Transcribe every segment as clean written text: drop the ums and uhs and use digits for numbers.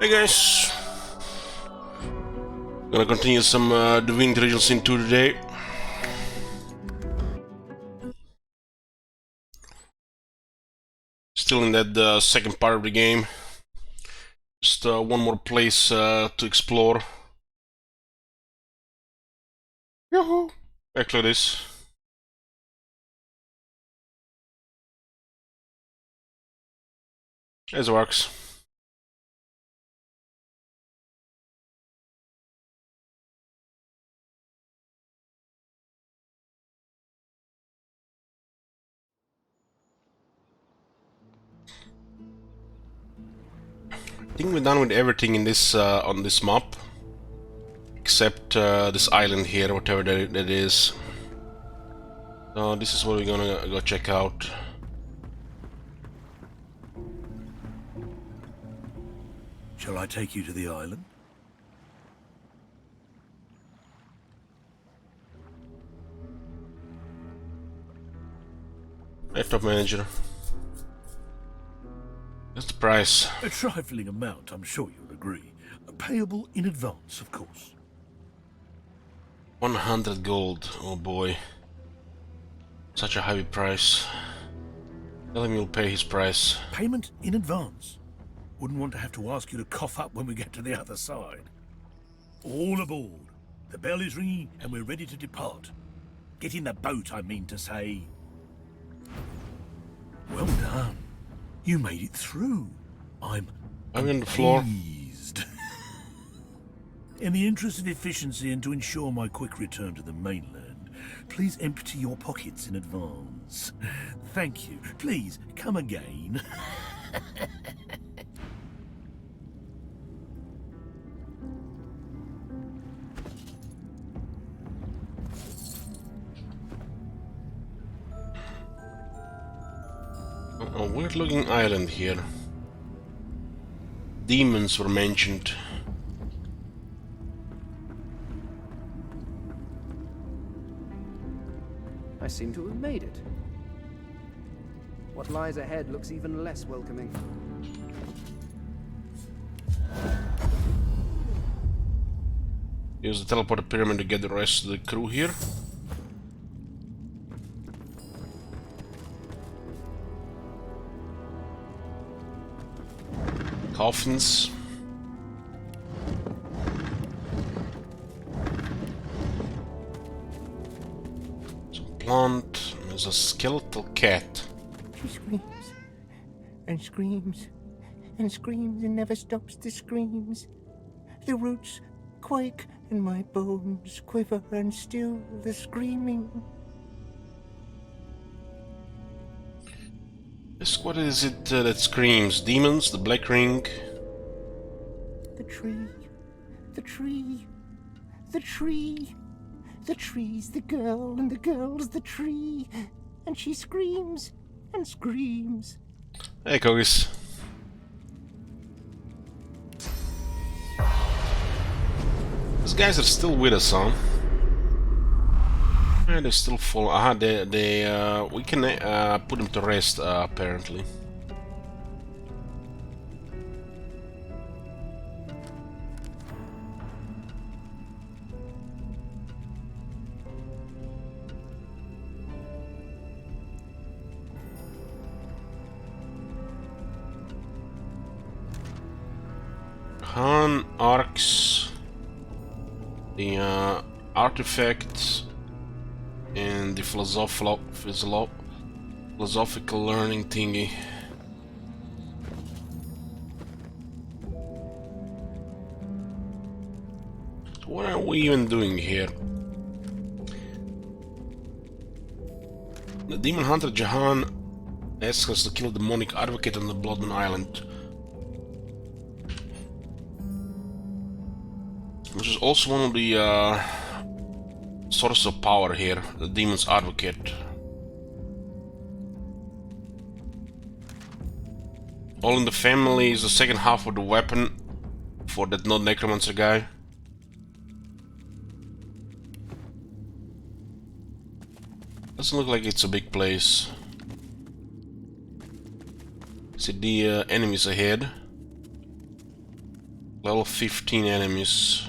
Hey guys, gonna continue some Divinity Regional Sin 2 today. Still in that second part of the game. Just one more place to explore. Yahoo! Back like this. As it works. I think we're done with everything in this on this map, except this island here, whatever that is. So this is what we're gonna go check out. Shall I take you to the island? Laptop manager. That's the price. A trifling amount, I'm sure you'll agree. Payable in advance, of course. 100 gold. Oh boy. Such a heavy price. Tell him you'll pay his price. Payment in advance. Wouldn't want to have to ask you to cough up when we get to the other side. All aboard. The bell is ringing and we're ready to depart. Get in the boat, I mean to say. Well done. You made it through. I'm on the floor. Pleased. In the interest of efficiency and to ensure my quick return to the mainland, please empty your pockets in advance. Thank you. Please, come again. A weird looking island here. Demons were mentioned. I seem to have made it. What lies ahead looks even less welcoming. Use the teleporter pyramid to get the rest of the crew here. Coffins. Some plant. There's a skeletal cat. She screams and screams and screams and never stops the screams. The roots quake and my bones quiver and still the screaming. Yes, what is it that screams? Demons? The black ring? The tree, the tree, the tree. The tree's the girl and the girl's the tree. And she screams and screams. Hey, Kogis. These guys are still with us, huh? Yeah, they're still full. Aha, we can put them to rest, apparently. Han arcs, the artifacts, and the philosophical learning thingy. What are we even doing here? The demon hunter Jahan asks us to kill the demonic advocate on the Bloodman Island, which is also one of the sources of power here, the demon's advocate. All in the family is the second half of the weapon for that not necromancer guy. Doesn't look like it's a big place. See the enemies ahead. Level 15 enemies.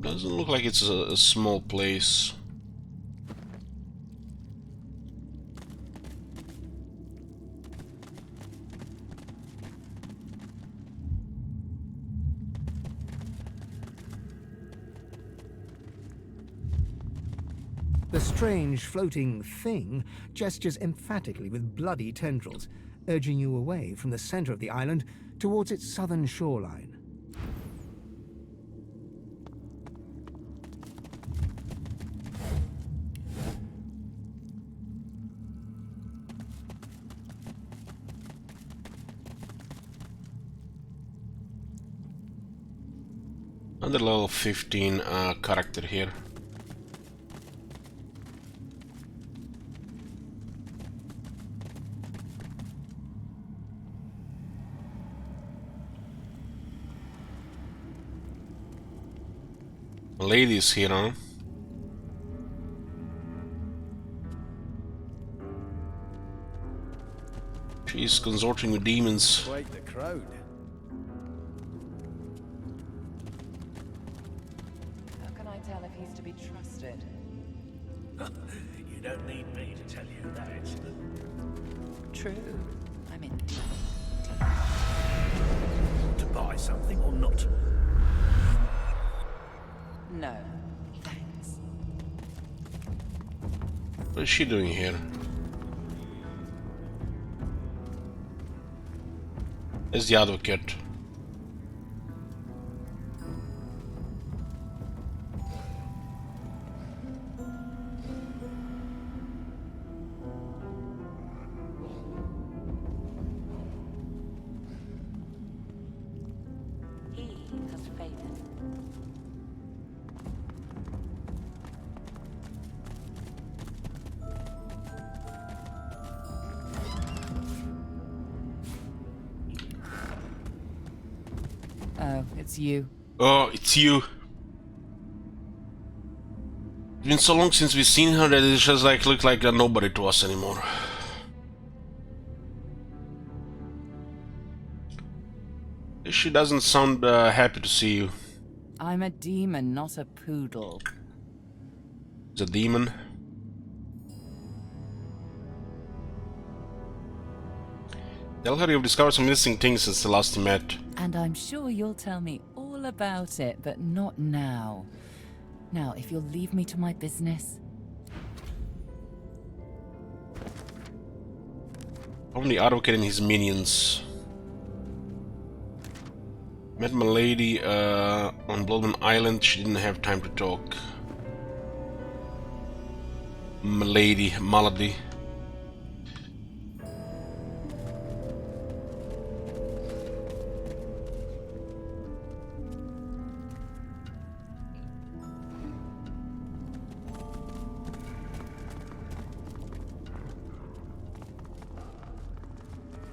Doesn't look like it's a small place. The strange floating thing gestures emphatically with bloody tendrils, urging you away from the center of the island towards its southern shoreline. Another level 15 character here. Ladies here, huh? She's consorting with demons. Quite the crowd. How can I tell if he's to be trusted? You don't need me to tell you that. True. I'm in deep. To buy something or not? No, thanks. What is she doing here? There's the advocate. He has faith. Oh, it's you. Oh, it's you. It's been so long since we've seen her that it just like looked like a nobody to us anymore. She doesn't sound happy to see you. I'm a demon, not a poodle. It's a demon. Tell her you've discovered some missing things since the last you met. And I'm sure you'll tell me all about it, but not now. Now, if you'll leave me to my business. Probably advocating his minions. Met my lady on Bloodman Island. She didn't have time to talk. My lady, Malady.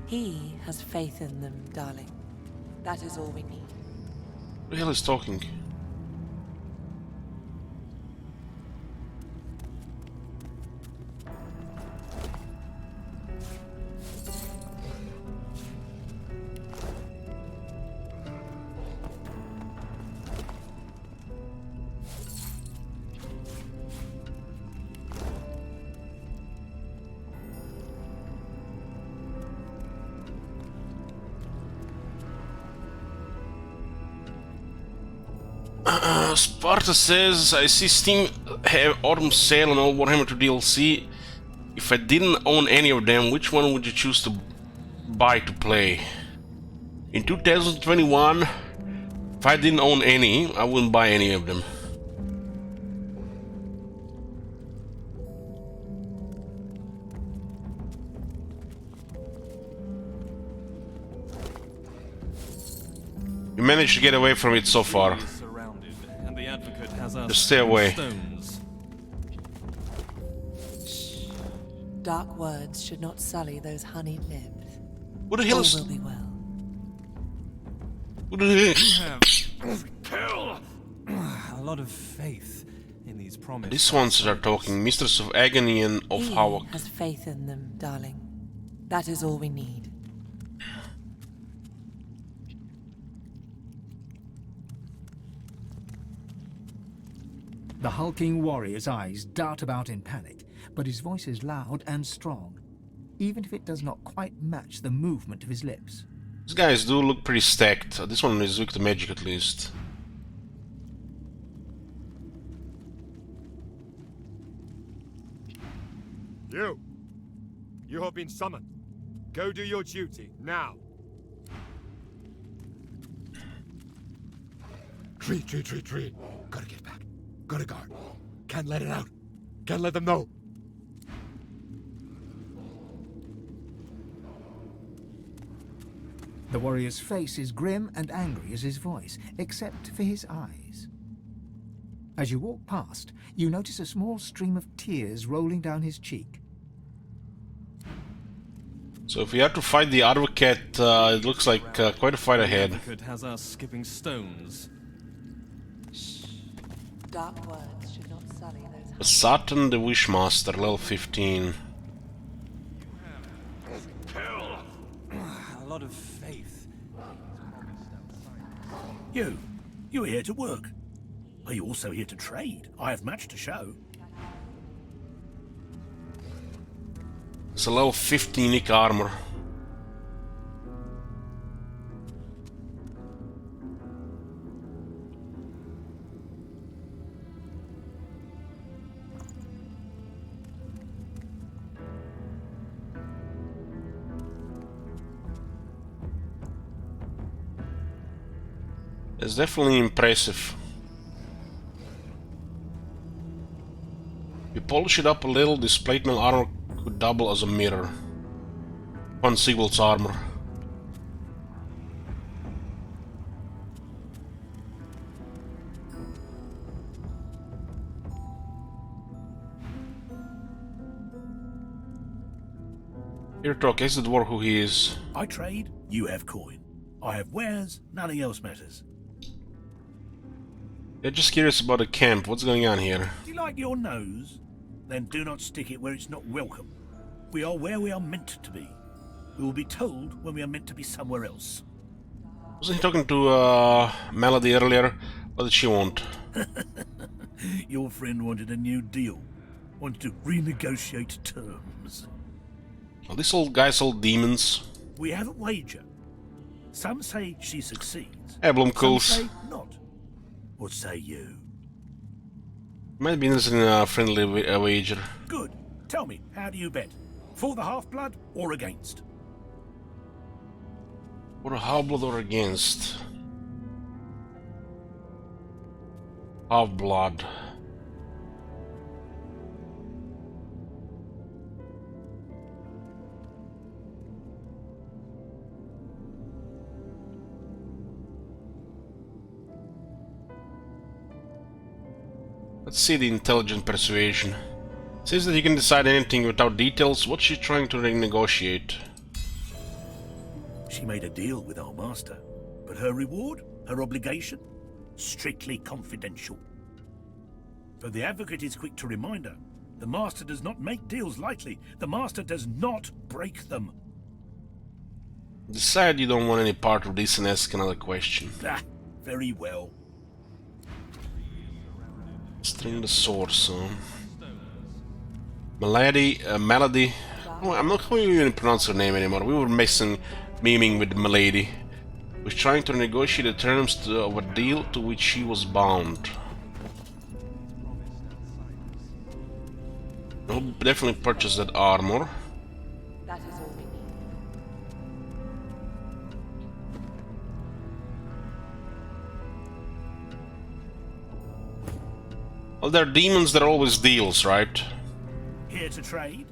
He has faith in them, darling. That is all we need. Who the hell is talking? Sparta says, I see Steam have Autumn Sale and all Warhammer 2 DLC. If I didn't own any of them, which one would you choose to buy to play? In 2021, if I didn't own any, I wouldn't buy any of them. You managed to get away from it so far. Just stay away. Dark words should not sully those honeyed lips. Who the hell All is... will be well. A lot of faith in these promises. These ones are talking, Mistress of Agony and of He Havoc. has faith in them, darling. That is all we need. The hulking warrior's eyes dart about in panic, but his voice is loud and strong, even if it does not quite match the movement of his lips. These guys do look pretty stacked. This one is weak to magic at least. You have been summoned. Go do your duty, now. Tree. Gotta get back. Gotta guard. Can't let it out. Can't let them know. The warrior's face is grim and angry as his voice, except for his eyes. As you walk past, you notice a small stream of tears rolling down his cheek. So if we have to fight the advocate, it looks like quite a fight ahead. The advocate has us skipping stones. Dark words should not sully those. Satan the Wishmaster, level 15. A lot of faith. You're here to work. Are you also here to trade? I have much to show. It's a level 50 unique armor. It's definitely impressive. You polish it up a little, this plate mail armor could double as a mirror. One Sigvald's armor. Here talk, is the dwarf who he is. I trade, you have coin. I have wares, nothing else matters. Yeah, just curious about the camp, what's going on here? Do you like your nose? Then do not stick it where it's not welcome. We are where we are meant to be. We will be told when we are meant to be somewhere else. Wasn't he talking to Melody earlier? What did she want? Your friend wanted a new deal. Wanted to renegotiate terms. Are these old guys all demons? We have a wager. Some say she succeeds. Hey, Some Blumkos. say not. What say you? Might be interested in a friendly wager. Good. Tell me, how do you bet? For the half-blood or against? For a half-blood or against? Half-blood. Let's see the intelligent persuasion. Says that you can decide anything without details. What's she trying to renegotiate? She made a deal with our master, but her reward, her obligation, strictly confidential. Though the advocate is quick to remind her, the master does not make deals lightly. The master does not break them. Decide you don't want any part of this and ask another question. Ah, very well. String the source. Melody. Oh, I'm not going to even pronounce her name anymore. We were memeing with Milady. Was trying to negotiate the terms of a deal to which she was bound. I'll definitely purchase that armor. That is all we need. Well, they're demons, they're always deals, right? Here to trade?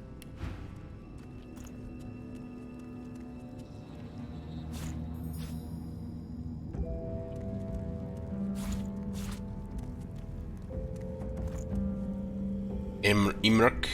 Emmerich.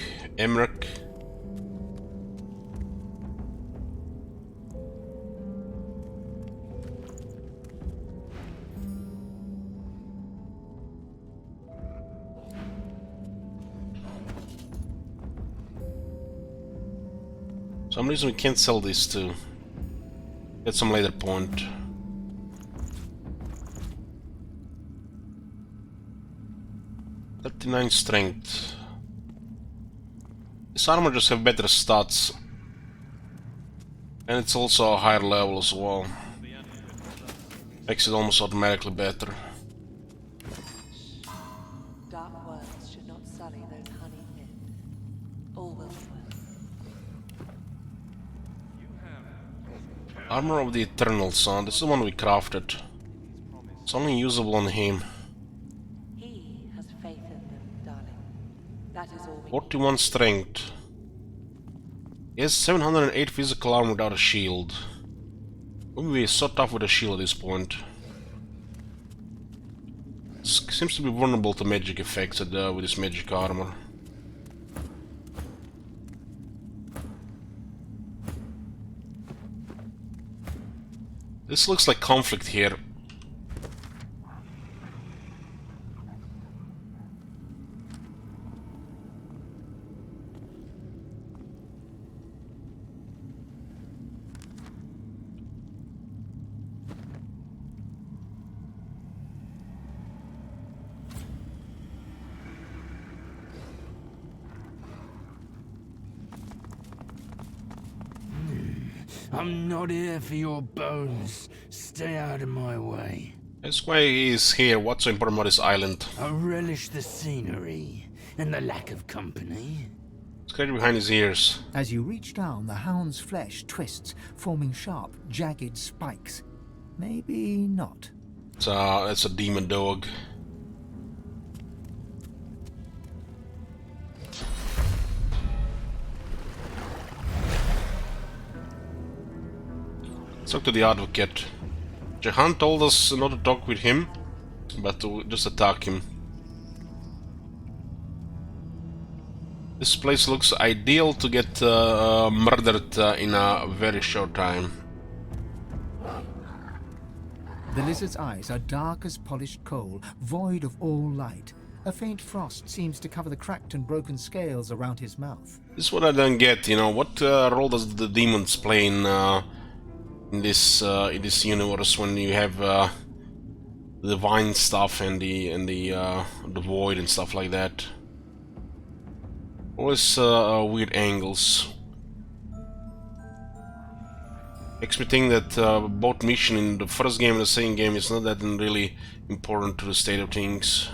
some reason we can't sell this too. At some later point. "39 strength. This armor just have better stats. And it's also a higher level as well. Makes it almost automatically better. Dark words should not sully those honeyed lips. All will be well. Armor of the Eternal Sun. This is the one we crafted. It's only usable on him. He has faith in them, darling. That is all we 41 strength. He has 708 physical armor without a shield. Maybe he's so tough with a shield at this point. Seems to be vulnerable to magic effects with his magic armor. This looks like conflict here. I'm not here for your bones. Stay out of my way. That's why he's here. What's so important about this island? I relish the scenery and the lack of company. Scratch behind his ears. As you reach down, the hound's flesh twists, forming sharp, jagged spikes. Maybe not. That's a demon dog. Let's talk to the advocate. Jahan told us not to talk with him, but to just attack him. This place looks ideal to get murdered in a very short time. The lizard's eyes are dark as polished coal, void of all light. A faint frost seems to cover the cracked and broken scales around his mouth. This is what I don't get, you know, what role does the demons play in this universe when you have the divine stuff and the void and stuff like that? Always weird angles. Makes me think that both mission in the first game and the second game is not that really important to the state of things.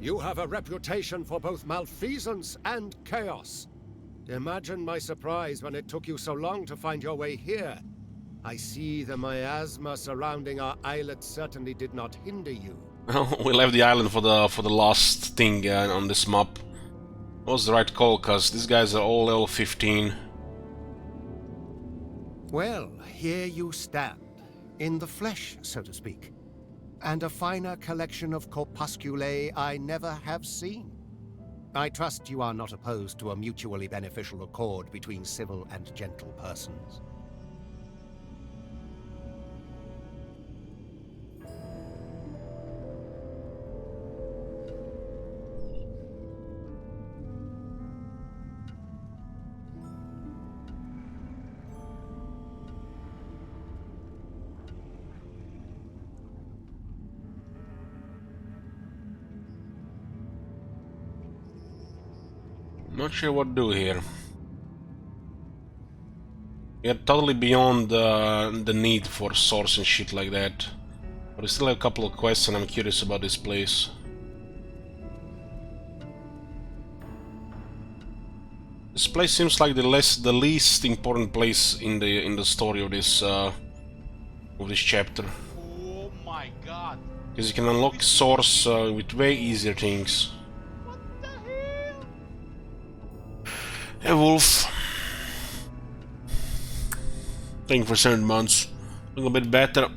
You have a reputation for both malfeasance and chaos. Imagine my surprise when it took you so long to find your way here. I see the miasma surrounding our islet certainly did not hinder you. We left the island for the last thing on this map. It was the right call, cause these guys are all level 15. Well, here you stand, in the flesh, so to speak. And a finer collection of corpusculae I never have seen. I trust you are not opposed to a mutually beneficial accord between civil and gentle persons. Not sure what to do here. We are totally beyond the need for source and shit like that. But we still have a couple of quests and I'm curious about this place. This place seems like the least important place in the story of this chapter. Oh my god! Because you can unlock source with way easier things. Hey Wolf. Thank you for 7 months. A little bit better.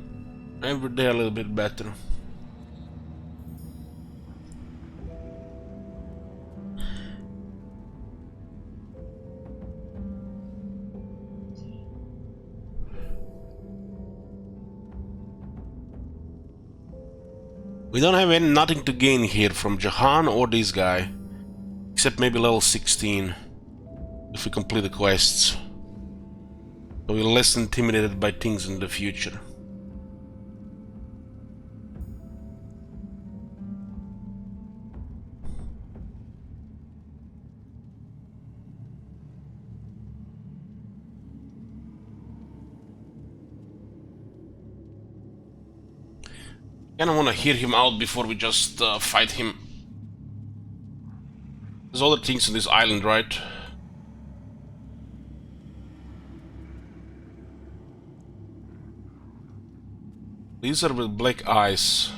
Every day a little bit better. We don't have nothing to gain here from Jahan or this guy. Except maybe level 16. If we complete the quests. So we're less intimidated by things in the future. Kinda wanna hear him out before we just fight him. There's other things on this island, right? These are with black eyes.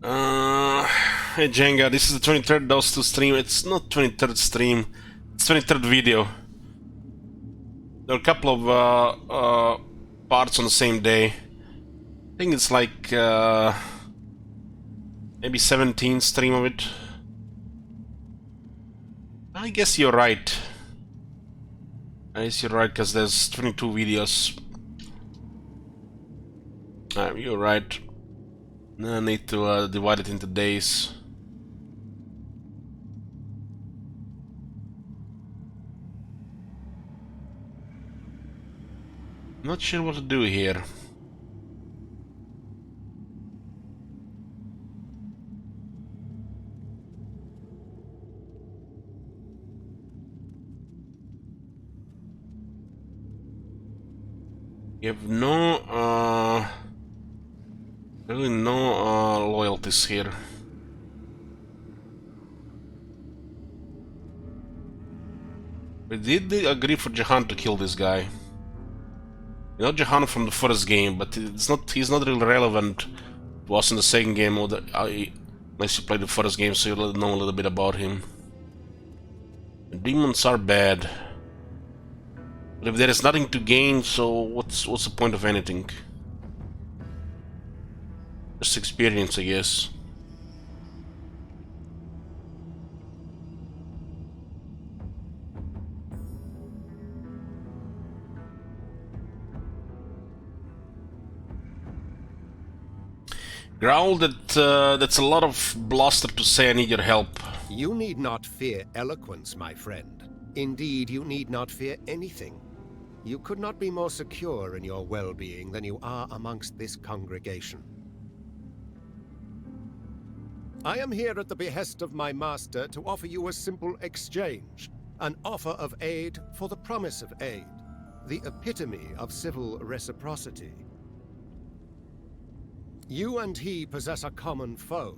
Hey Jenga, this is the 23rd dose to stream. It's not 23rd stream, it's 23rd video. There are a couple of parts on the same day. I think it's like maybe 17 stream of it. I guess you're right. I guess you're right, because there's 22 videos. You're right. I need to divide it into days. Not sure what to do here. You have no, really no loyalties here. We did agree for Jahan to kill this guy. You know Jahan from the first game, but he's not really relevant to us in the second game, or unless you play the first game, so you'll know a little bit about him. The demons are bad. But if there is nothing to gain, so what's the point of anything? Just experience, I guess. Growl, that's a lot of bluster to say I need your help. You need not fear eloquence, my friend. Indeed, you need not fear anything. You could not be more secure in your well-being than you are amongst this congregation. I am here at the behest of my master to offer you a simple exchange. An offer of aid for the promise of aid. The epitome of civil reciprocity. You and he possess a common foe.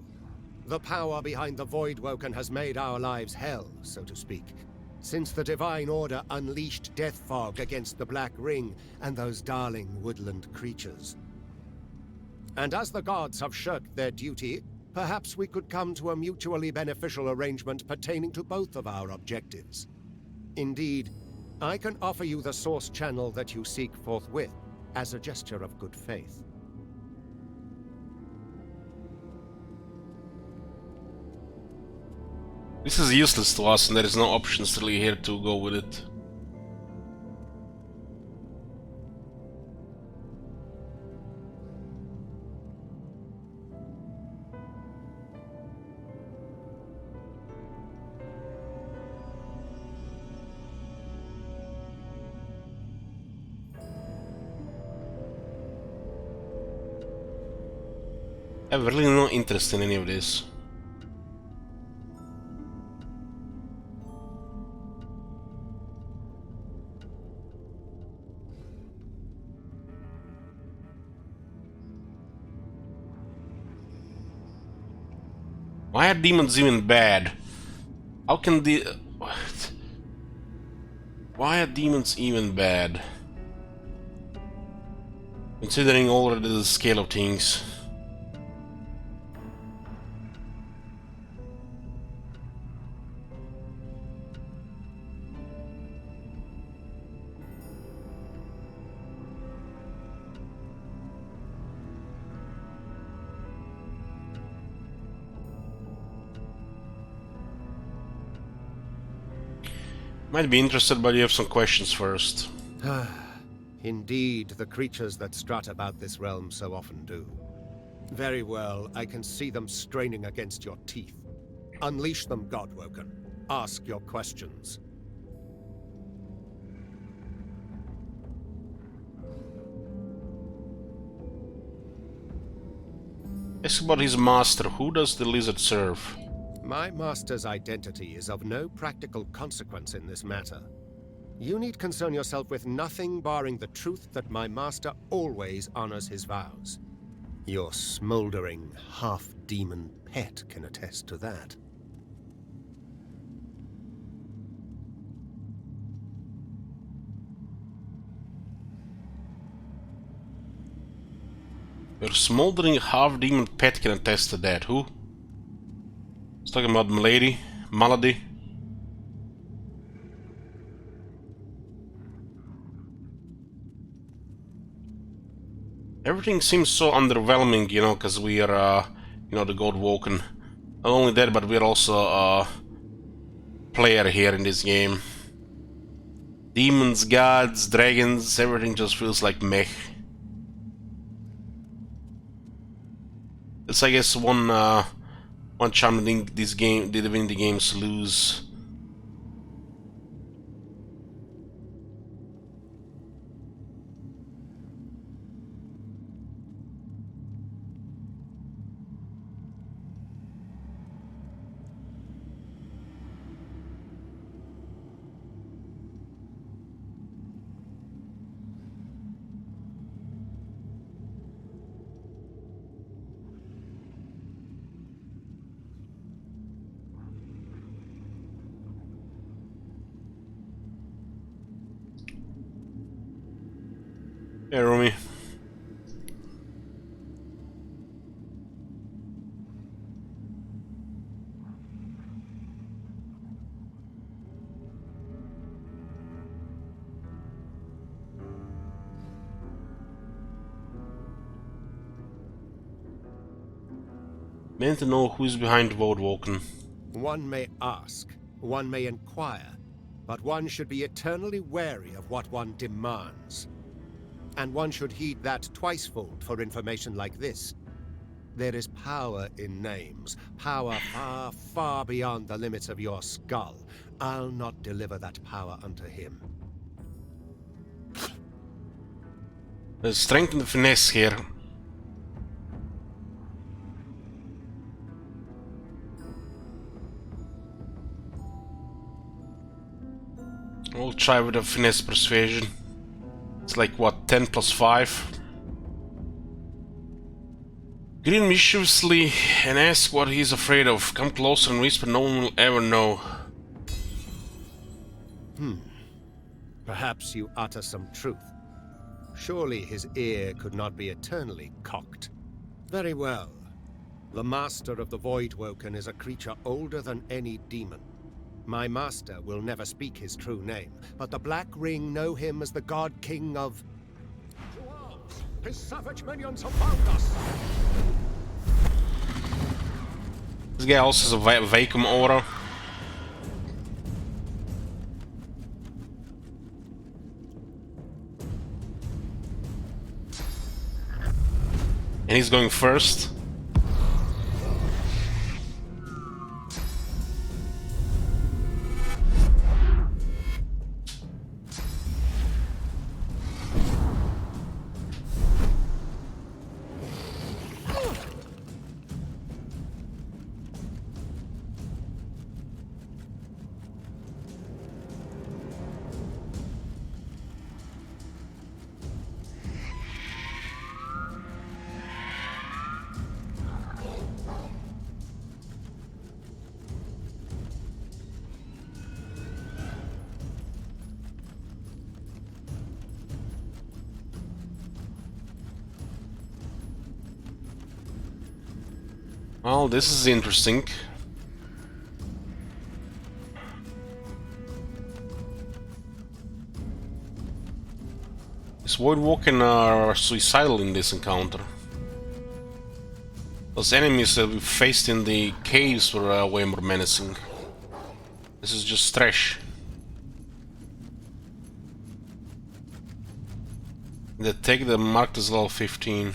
The power behind the Voidwoken has made our lives hell, so to speak, since the Divine Order unleashed death fog against the Black Ring and those darling woodland creatures. And as the gods have shirked their duty, perhaps we could come to a mutually beneficial arrangement pertaining to both of our objectives. Indeed, I can offer you the source channel that you seek forthwith, as a gesture of good faith. This is useless to us, and there is no options really here to go with it. I have really no interest in any of this. Why are demons even bad? How can the... What? Why are demons even bad? Considering already the scale of things. Might be interested, but you have some questions first. Indeed, the creatures that strut about this realm so often do. Very well, I can see them straining against your teeth. Unleash them, Godwoken. Ask your questions. Ask about his master. Who does the lizard serve? My master's identity is of no practical consequence in this matter. You need concern yourself with nothing barring the truth that my master always honors his vows. Your smoldering, half-demon pet can attest to that. Your smoldering half-demon pet can attest to that. Who? He's talking about Milady? Malady? Everything seems so underwhelming, you know, because we are, you know, the Godwoken. Not only that, but we're also a player here in this game. Demons, gods, dragons, everything just feels like meh. It's, I guess, one charm that this game, the Divinity games lose. Hey, Rumi. Meant to know who's behind Godwoken. One may ask, one may inquire, but one should be eternally wary of what one demands. And one should heed that twicefold for information like this. There is power in names, power far, far beyond the limits of your skull. I'll not deliver that power unto him. There's strength and finesse here. We'll try with a finesse persuasion. It's like, what, 10 plus 5? Grin mischievously and ask what he's afraid of. Come closer and whisper, no one will ever know. Perhaps you utter some truth. Surely his ear could not be eternally cocked. Very well. The master of the Voidwoken is a creature older than any demon. My master will never speak his true name, but the Black Ring know him as the God King of... To arms! His savage minions have found us! This guy also has a vacuum aura. And he's going first. Well, this is interesting. These Voidwoken are suicidal in this encounter. Those enemies that we faced in the caves were way more menacing. This is just trash. The take the marked as level 15.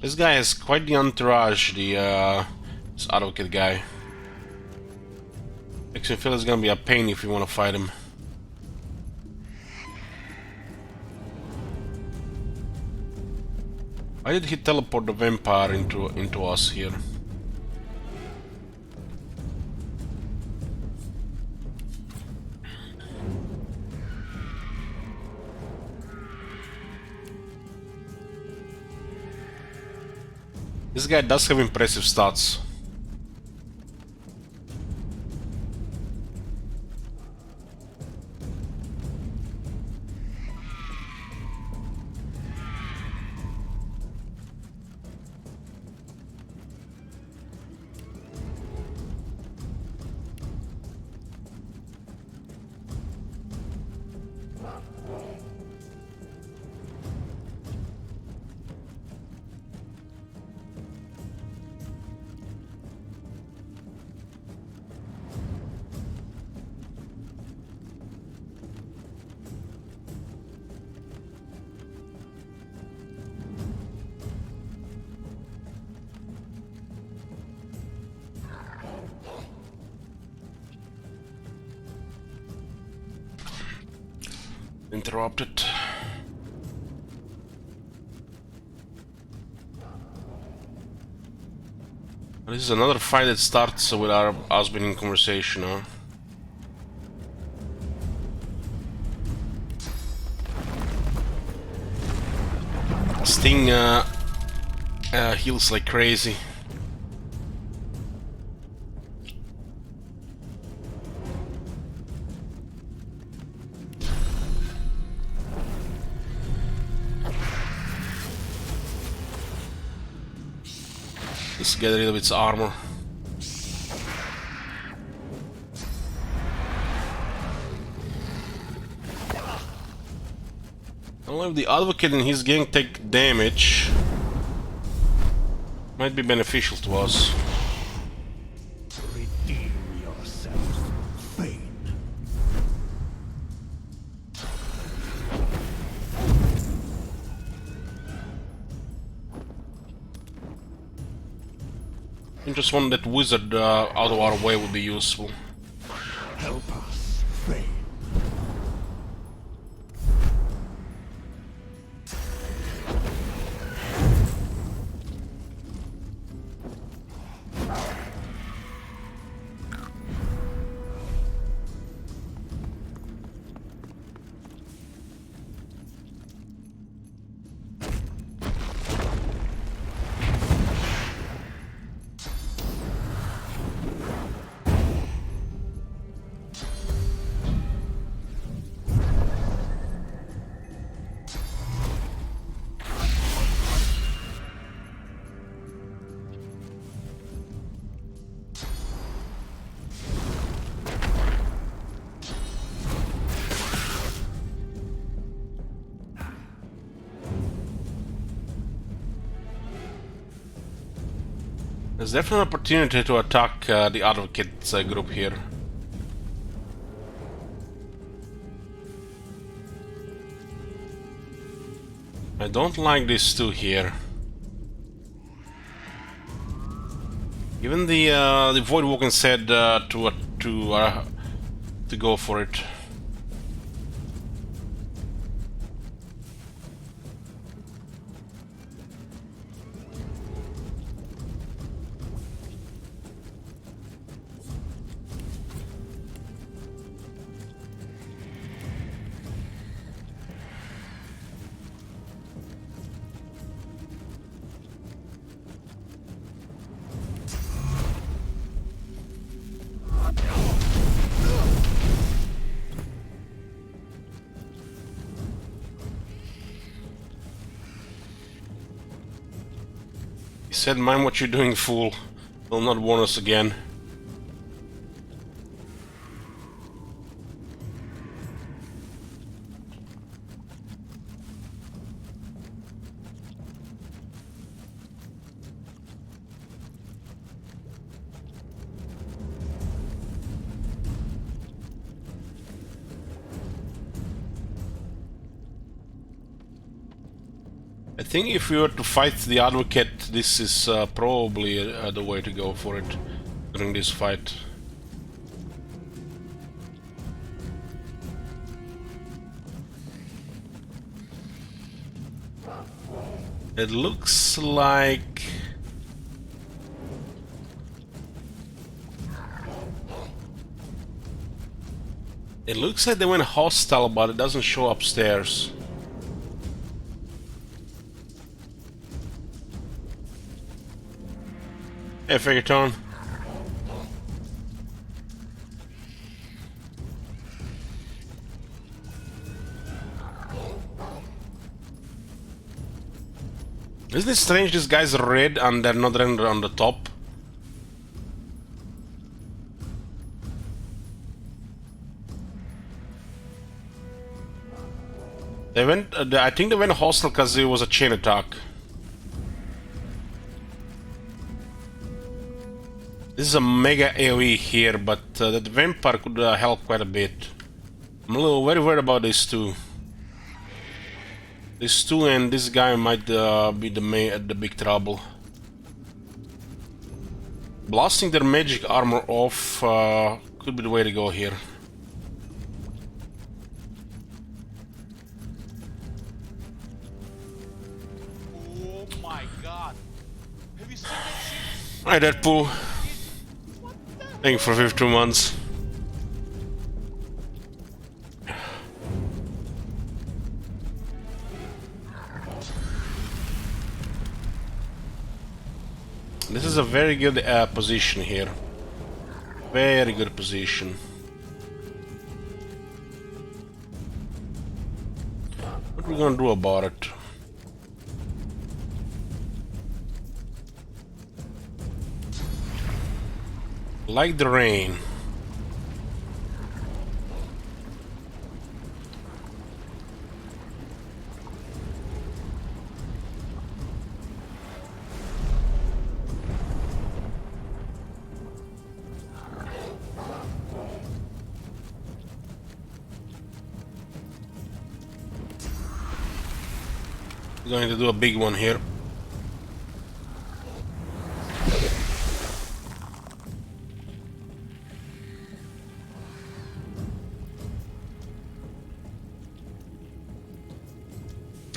This guy has quite the entourage, this advocate guy. Makes me feel it's gonna be a pain if you want to fight him. Why did he teleport the vampire into us here? This guy does have impressive stats. Interrupted. This is another fight that starts with us being in conversation, huh? Sting heals like crazy. Let's get rid of its armor. I don't know if the advocate and his gang take damage. Might be beneficial to us. Redeem yourself, Fane. Just one that wizard out of our way would be useful. Help us, Fane. There's definitely an opportunity to attack the advocate group here. I don't like these two here. Even the Voidwalking said to go for it. He said, "Mind what you're doing, fool. Will not warn us again." think if we were to fight the advocate, this is probably the way to go for it during this fight. It looks like... It looks like they went hostile, but it doesn't show upstairs. Hey, Figuraton. Isn't it strange these guys are red and they're not rendered on the top? They went, I think they went hostile because it was a chain attack. This is a mega AoE here, but that vampire could help quite a bit. I'm a little very worried about these two. These two and this guy might be the big trouble. Blasting their magic armor off could be the way to go here. Oh my god. Have you seen that shit? Hi Deadpool. Thank you for 52 months. This is a very good position here. Very good position. What are we gonna do about it? Like the rain. We're going to do a big one here.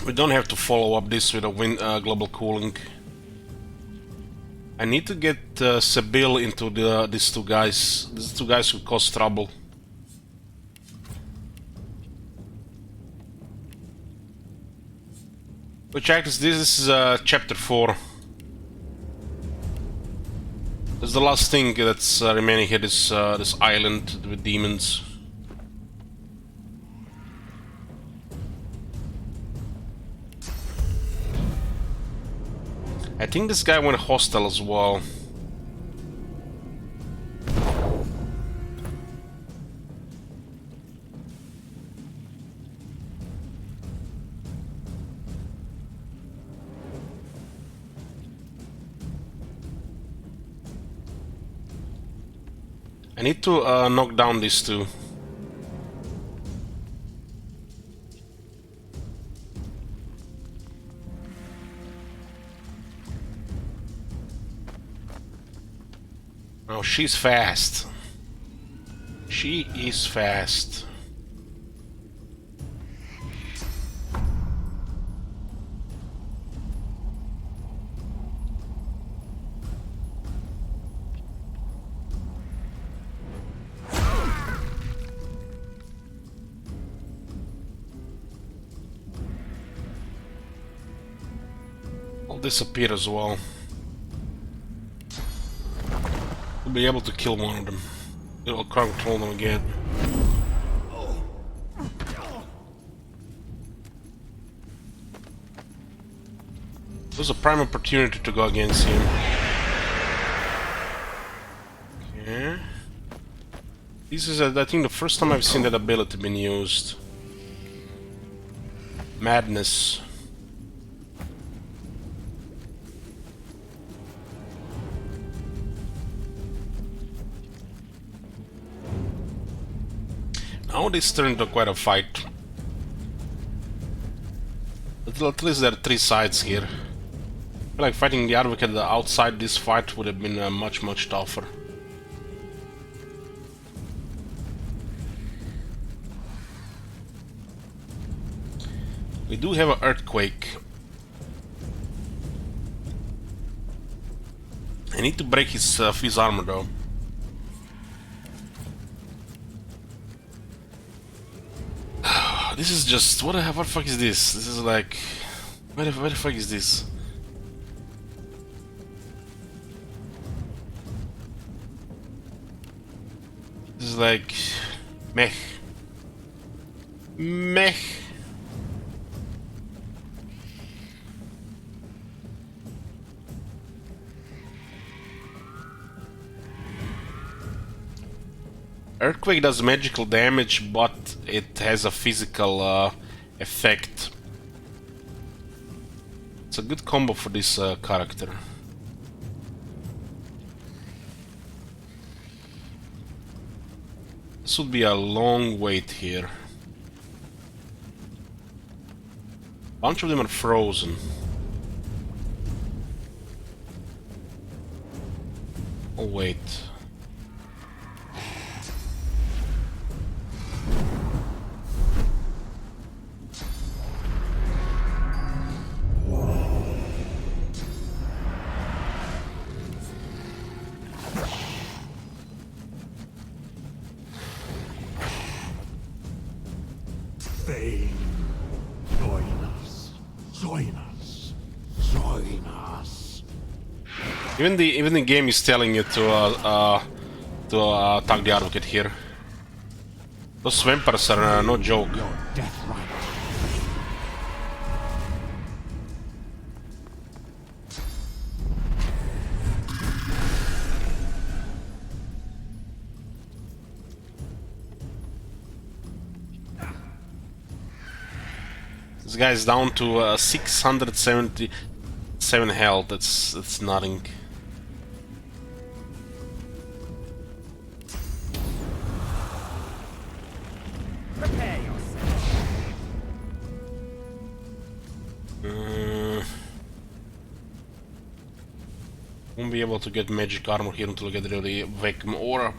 We don't have to follow up this with a global cooling. I need to get Sebille into these two guys. These two guys who cause trouble. Which actors? This is chapter 4. That's the last thing that's remaining here. This island with demons. I think this guy went hostile as well. I need to knock down these two. Oh, she's fast. She is fast. I'll disappear as well. We'll be able to kill one of them. It'll control them again. There's a prime opportunity to go against him. Okay. This is, I think, the first time I've seen that ability being used. Madness. Now this turned into quite a fight. at least there are 3 sides here. I feel like fighting the Advocate outside this fight would have been much tougher. We do have an earthquake. I need to break his armor though. This is just what the fuck is this? This is like where the fuck is this? This is like meh. Meh. Earthquake does magical damage, but it has a physical effect. It's a good combo for this character. This would be a long wait here. A bunch of them are frozen. I'll wait. Even the game is telling you to attack the Advocate here. Those vampires are no joke. This guy is down to 677 health. That's nothing. Won't be able to get magic armor here until I get really vacuum aura.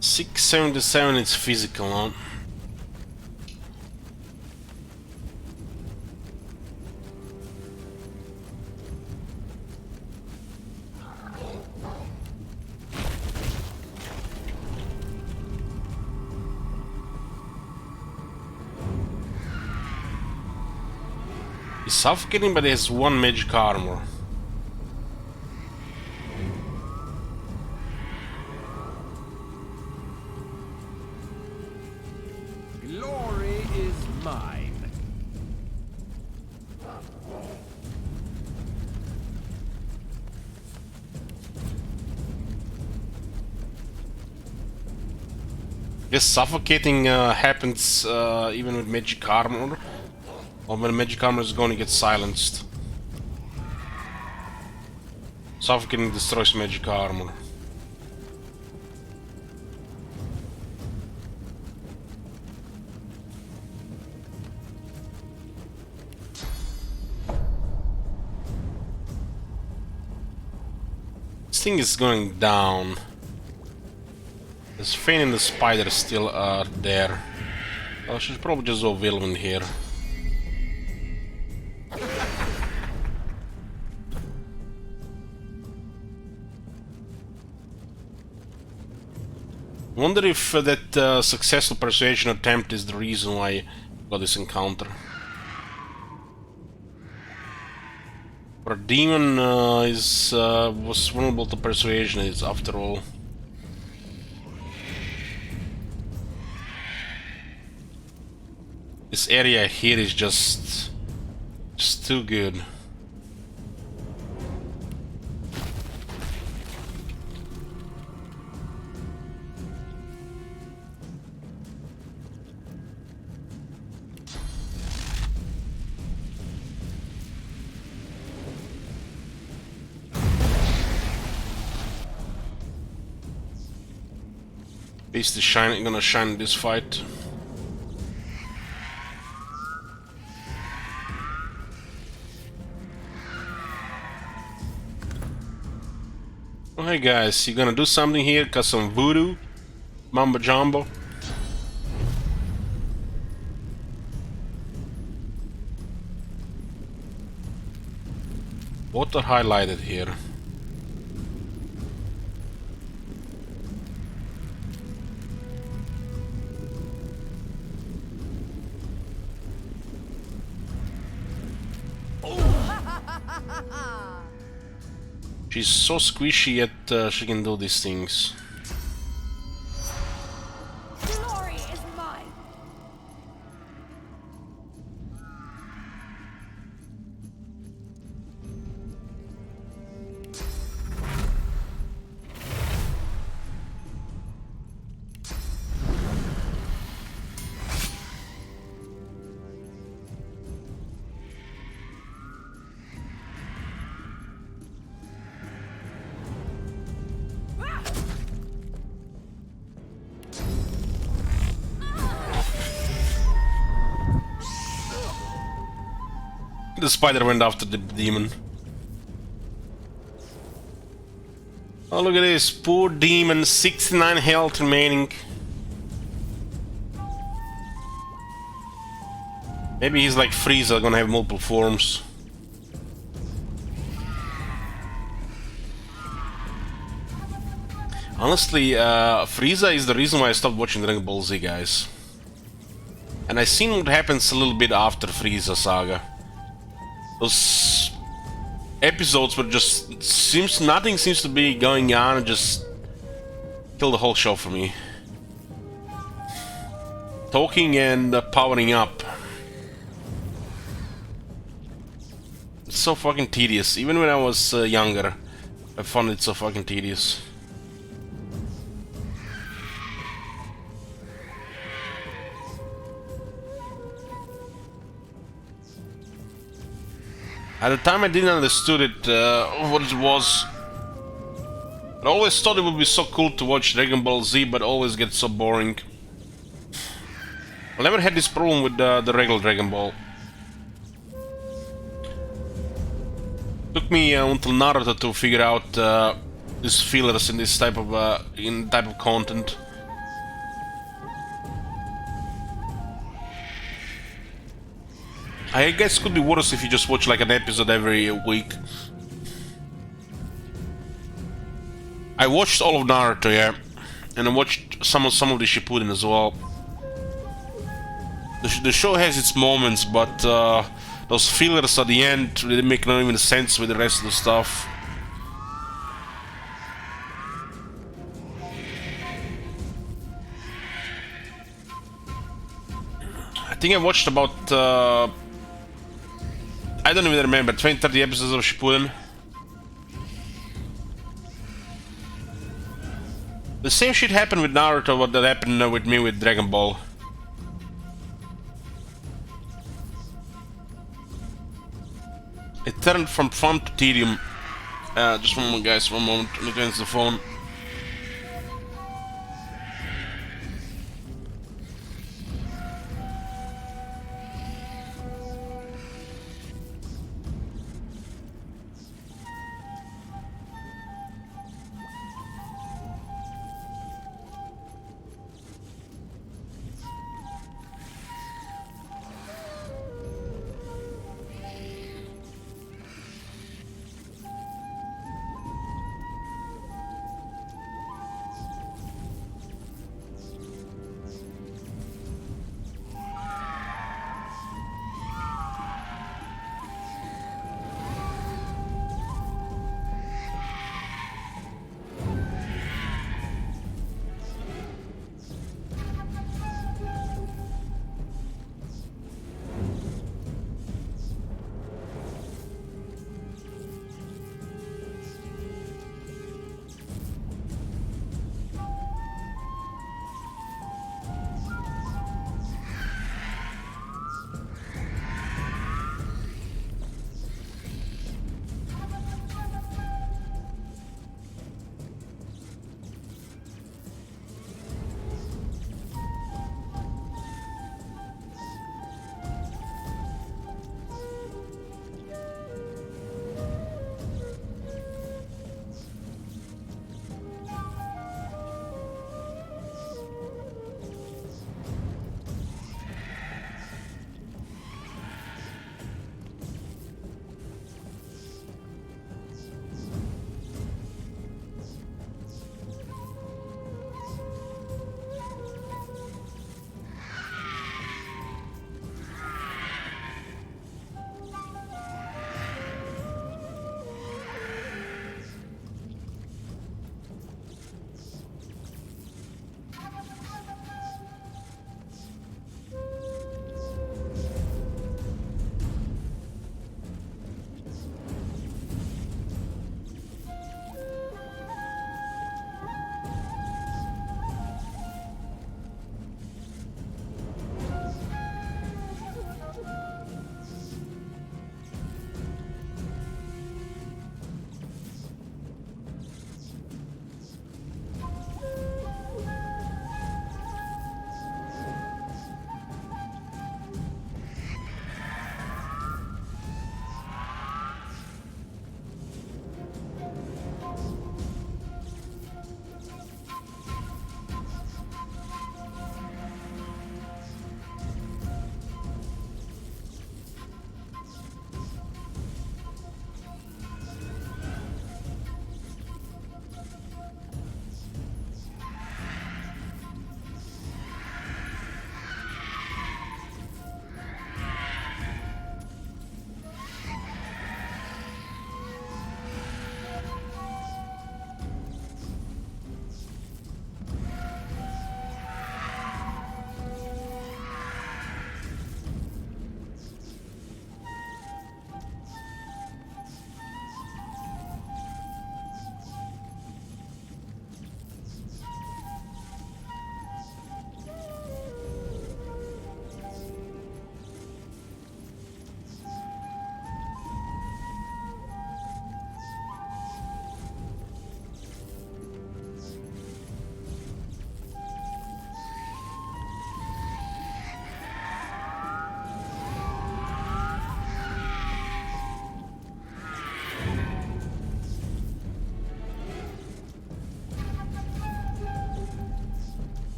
$677 is physical, huh? He's suffocating, but he has 1 magic armor. Glory is mine. This suffocating happens even with magic armor. Or when magic armor is going to get silenced. Suffocating destroys magic armor. This thing is going down. This Fane and the Spider still are there. I should probably just go Vilman here. Wonder if that successful persuasion attempt is the reason why I got this encounter. For a demon was vulnerable to persuasion, is after all. This area here is just too good. least it's gonna shine this fight. Oh, hey guys, you gonna do something here? Got some voodoo? Mamba Jumbo? Water highlighted here. She's so squishy yet she can do these things. Glory is mine. The spider went after the demon. Oh, look at this. Poor demon, 69 health remaining. Maybe he's like Frieza, gonna have multiple forms. Honestly, Frieza is the reason why I stopped watching Dragon Ball Z, guys. And I seen what happens a little bit after Frieza saga. Those episodes where just nothing seems to be going on and just kill the whole show for me. Talking and powering up. It's so fucking tedious. Even when I was younger, I found it so fucking tedious. At the time I didn't understood it, what it was. I always thought it would be so cool to watch Dragon Ball Z, but always gets so boring. I never had this problem with the regular Dragon Ball. Took me until Naruto to figure out these fillers in this type of content. I guess it could be worse if you just watch like an episode every week. I watched all of Naruto, yeah, and I watched some of the Shippuden as well. The show has its moments, but those fillers at the end they make no even sense with the rest of the stuff. I think I watched about I don't even remember, 20-30 episodes of Shippuden. The same shit happened with Naruto what that happened with me with Dragon Ball. It turned from fun to tedium. Just one moment guys, one moment, let me answer the phone.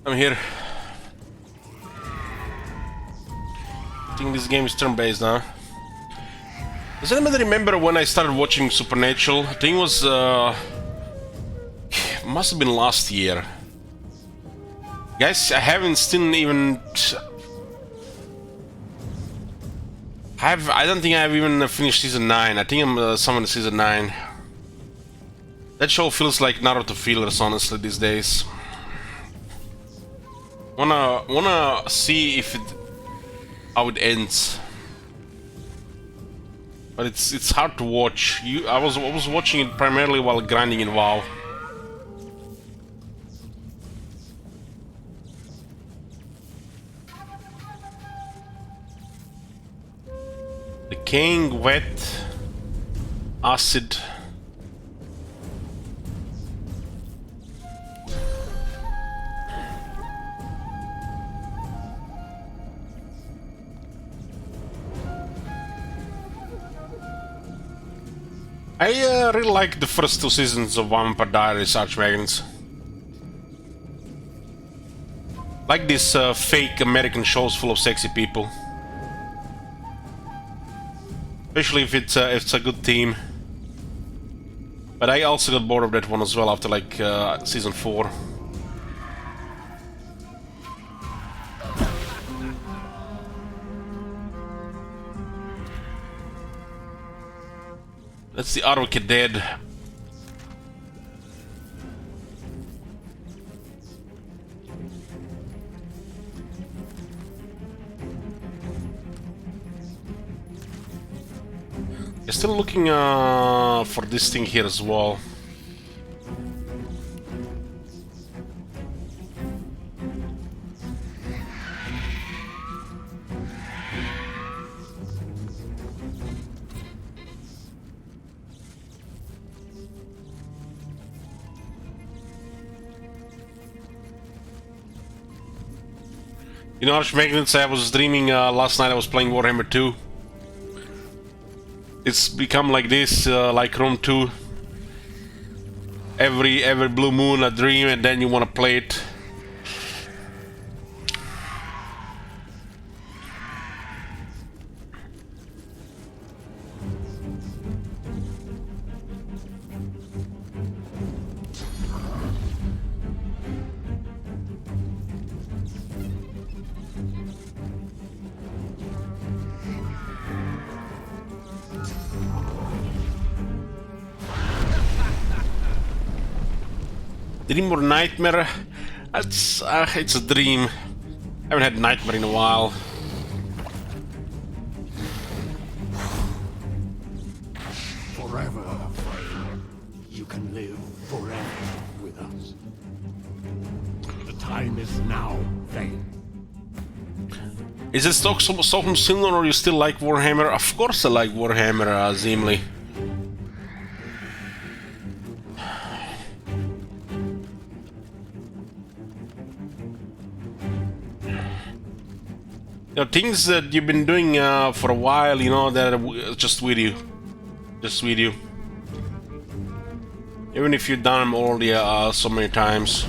I'm here. I think this game is turn-based now. Does anybody remember when I started watching Supernatural? I think it was must have been last year. Guys, I haven't still even I don't think I've even finished season 9. I think I'm somewhere in season 9. That show feels like Naruto fillers, honestly, these days. Wanna see if how it ends. But it's hard to watch. I was watching it primarily while grinding in WoW. The king, wet, acid. I really like the first 2 seasons of Vampire Diaries Archmagnets. Like these fake American shows full of sexy people. Especially if it's a good team. But I also got bored of that one as well after like season 4. That's the Advocate dead. I'm still looking for this thing here as well. You know, Archmagnets, I was dreaming last night I was playing Warhammer 2. It's become like this, like Rome 2. Every blue moon a dream, and then you want to play it. Dream or nightmare? It's a dream. I haven't had nightmare in a while. Forever, you can live forever with us. The time is now, Vayne. Is it Stockholm Syndrome, or you still like Warhammer? Of course I like Warhammer, Zimli. You know, things that you've been doing for a while, you know, that are just with you. Just with you. Even if you've done them already so many times.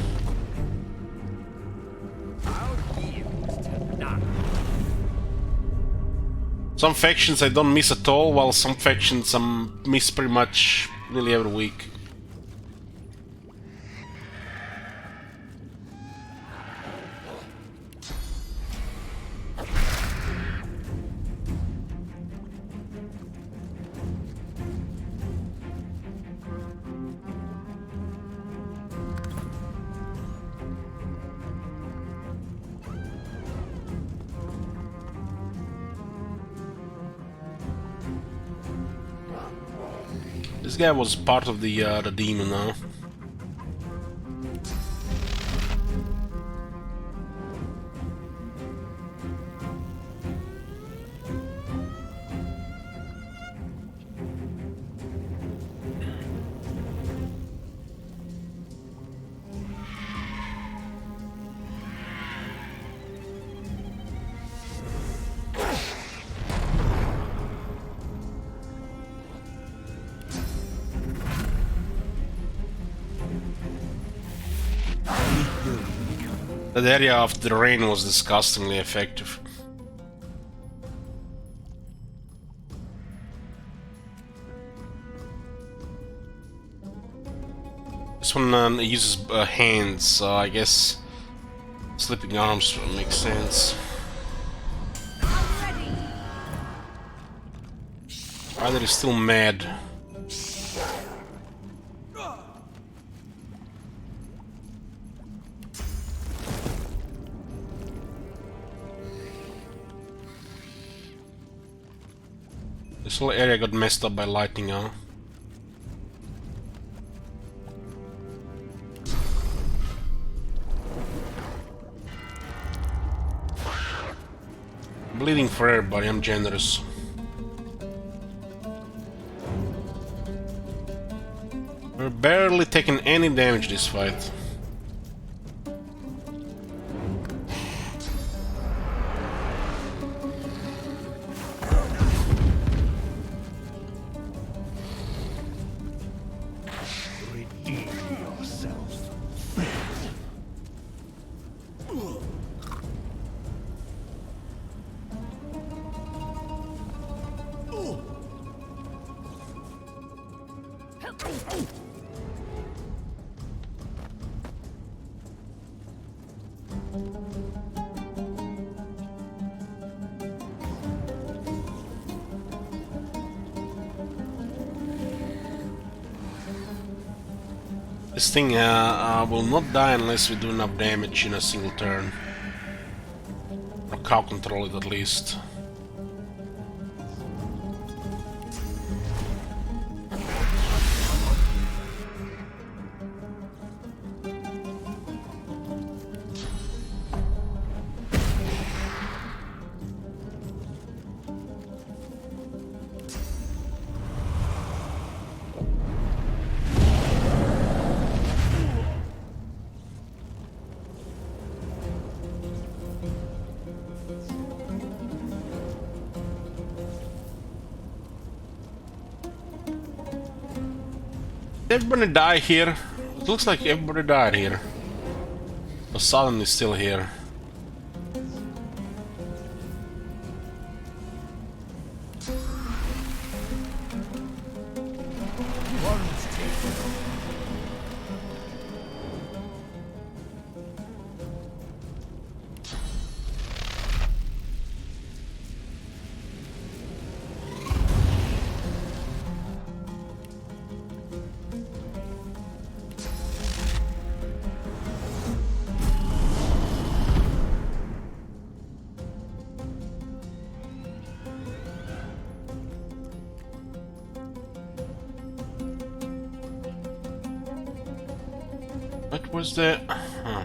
Some factions I don't miss at all, while some factions I miss pretty much nearly every week. This guy was part of the demon now. That area of the rain was disgustingly effective. This one uses hands, so I guess slipping arms makes sense. Ryder is still mad. This whole area got messed up by lightning, huh? Bleeding for everybody, I'm generous. We're barely taking any damage this fight. Redeem yourself. This thing will not die unless we do enough damage in a single turn. Or cow control it at least. Everybody die here? It looks like everybody died here. But Sudden is still here. What was the... Huh.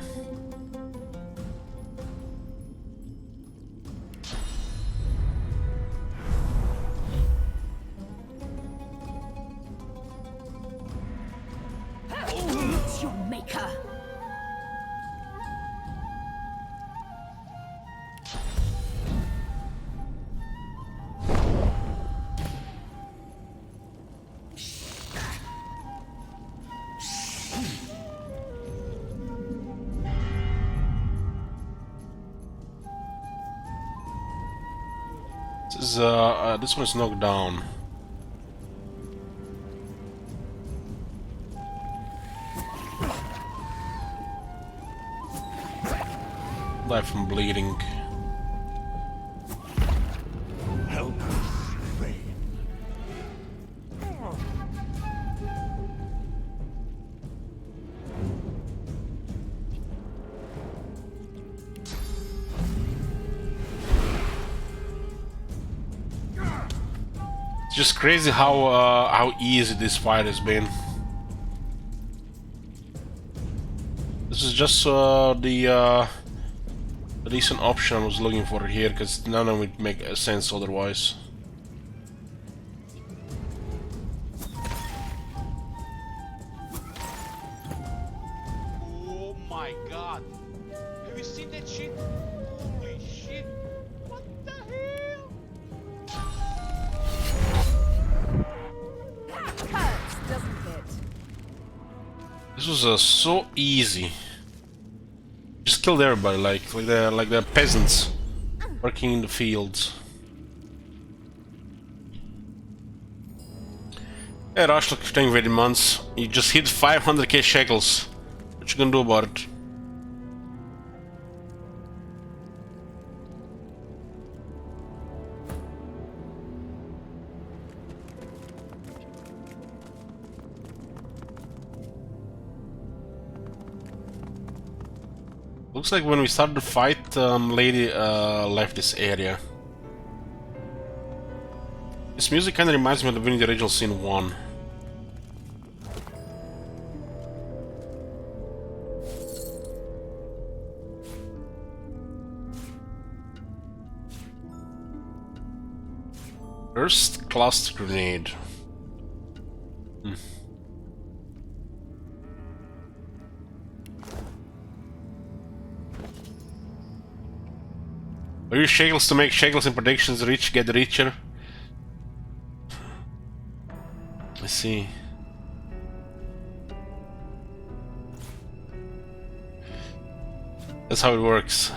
It's your maker. This one is knocked down. Die from bleeding. Help us, Rain. It's just crazy how easy this fight has been. This is just the decent option I was looking for here, because none of it would make sense otherwise. Oh my god! Have you seen that shit? Holy shit! What the hell? Hurts, doesn't it? This was so easy. Just killed everybody, like the peasants working in the fields. Hey Rush, look, staying very months. You just hit 500k shekels. What you gonna do about it? Looks like when we started the fight, lady left this area. This music kinda reminds me of the Divinity original scene 1. First cluster grenade. Are you shekels to make shekels in predictions get richer? I see. That's how it works.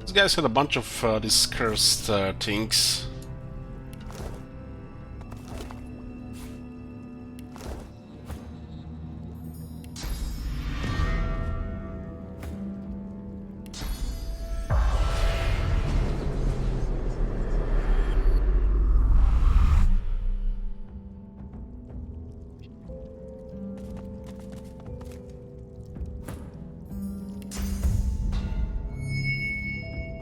These guys had a bunch of these cursed things.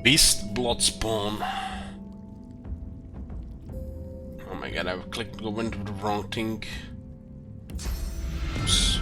Beast blood spawn. Oh my god, I've clicked go into the wrong thing. Oops.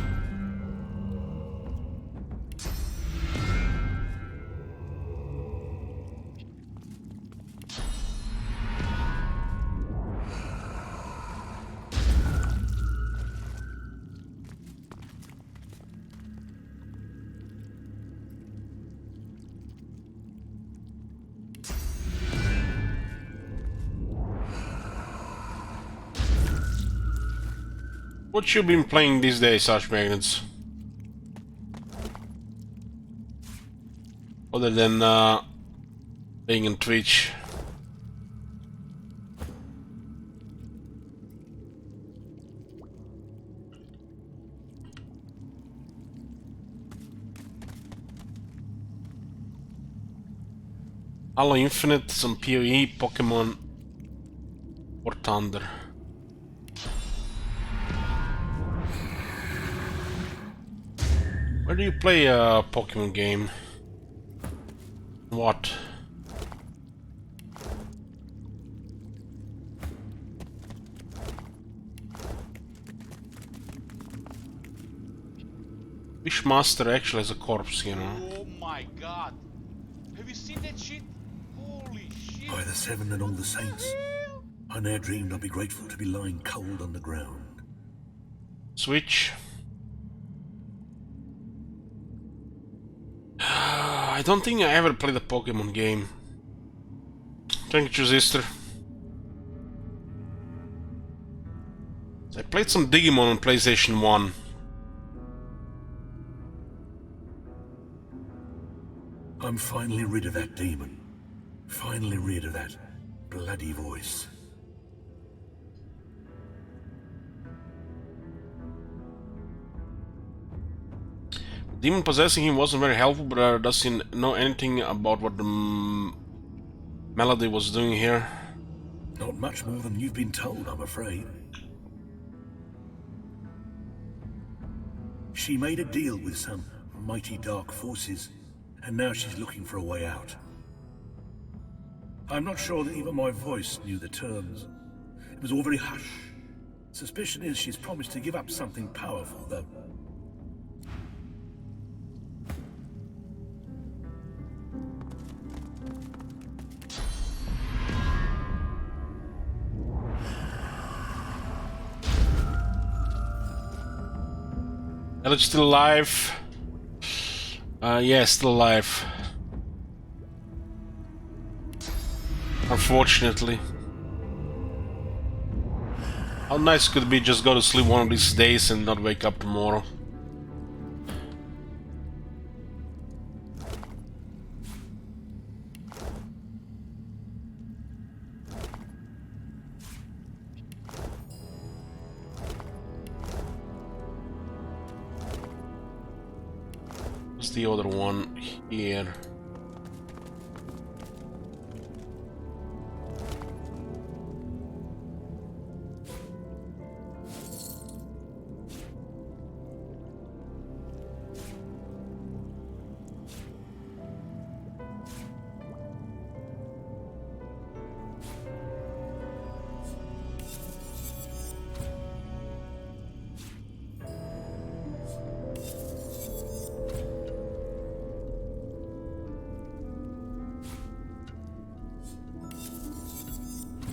What you been playing these days, Arch Magnets? Other than being on Twitch. Halo Infinite, some PoE, Pokemon, or Thunder. Where do you play a Pokemon game? What? Wishmaster actually has a corpse, you know. Oh my god! Have you seen that shit? Holy shit! By the Seven and all the saints, I ne'er dreamed I'd be grateful to be lying cold on the ground. Switch. I don't think I ever played a Pokemon game. Thank you, sister. I played some Digimon on PlayStation 1. I'm finally rid of that demon. Finally rid of that bloody voice. Demon possessing him wasn't very helpful, but does he know anything about what the Melody was doing here? Not much more than you've been told, I'm afraid. She made a deal with some mighty dark forces, and now she's looking for a way out. I'm not sure that even my voice knew the terms. It was all very hush. Suspicion is she's promised to give up something powerful, though. Melody's still alive. Yeah, still alive. Unfortunately. How nice could it be just go to sleep one of these days and not wake up tomorrow? What's the other one here?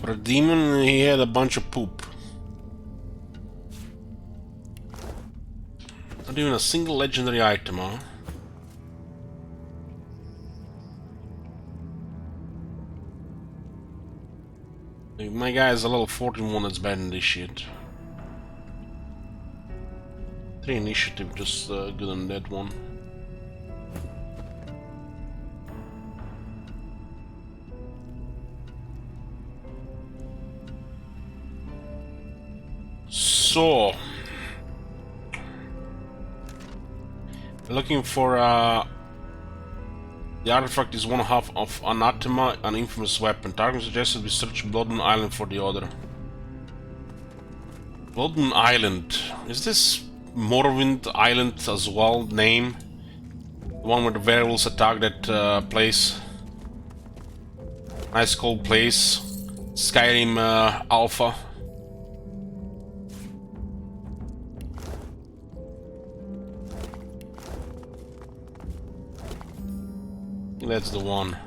For a demon, he had a bunch of poop. Not even a single legendary item, huh? My guy is a level 14 one that's bad in this shit. 3 initiative, just good on that one. So, looking for the artifact is one half of Anathema, an infamous weapon. Target suggested we search Bloodmoon Island for the other. Bloodmoon Island. Is this Morrowind Island as well? Name? The one where the werewolves attack that place. Nice cold place. Skyrim Alpha. That's the one.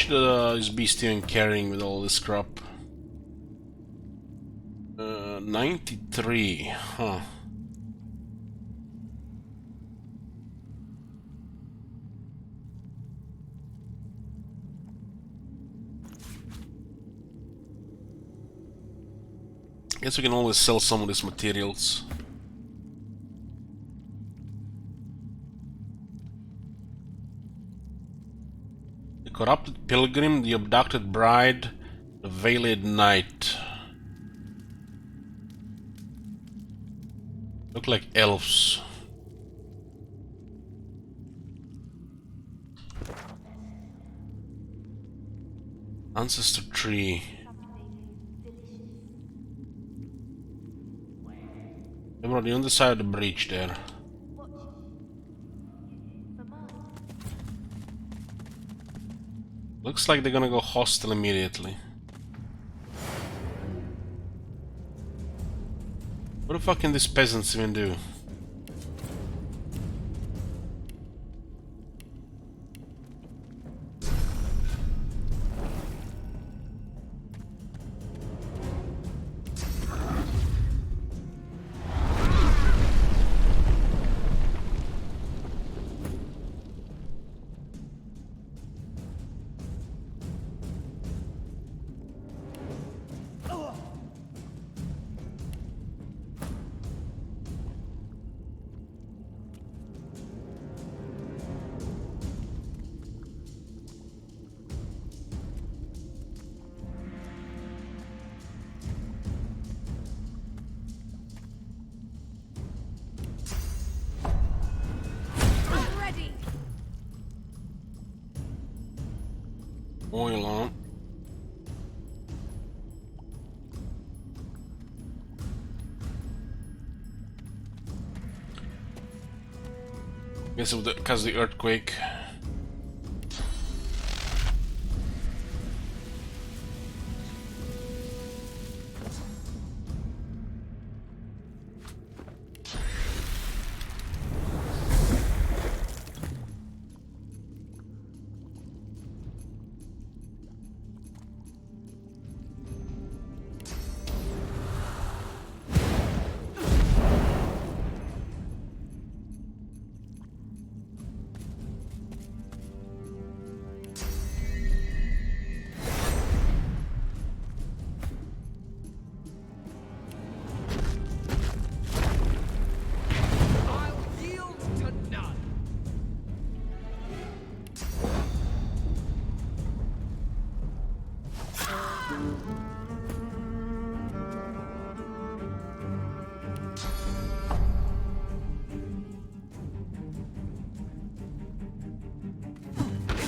What is Beast even carrying with all this crap? 93, huh. Guess we can always sell some of these materials. Corrupted Pilgrim, the Abducted Bride, the Veiled Knight. Look like elves. Ancestor Tree. They were on the underside of the breach there. Looks like they're gonna go hostile immediately. What the fuck can these peasants even do? Oil on. Guess because of the earthquake.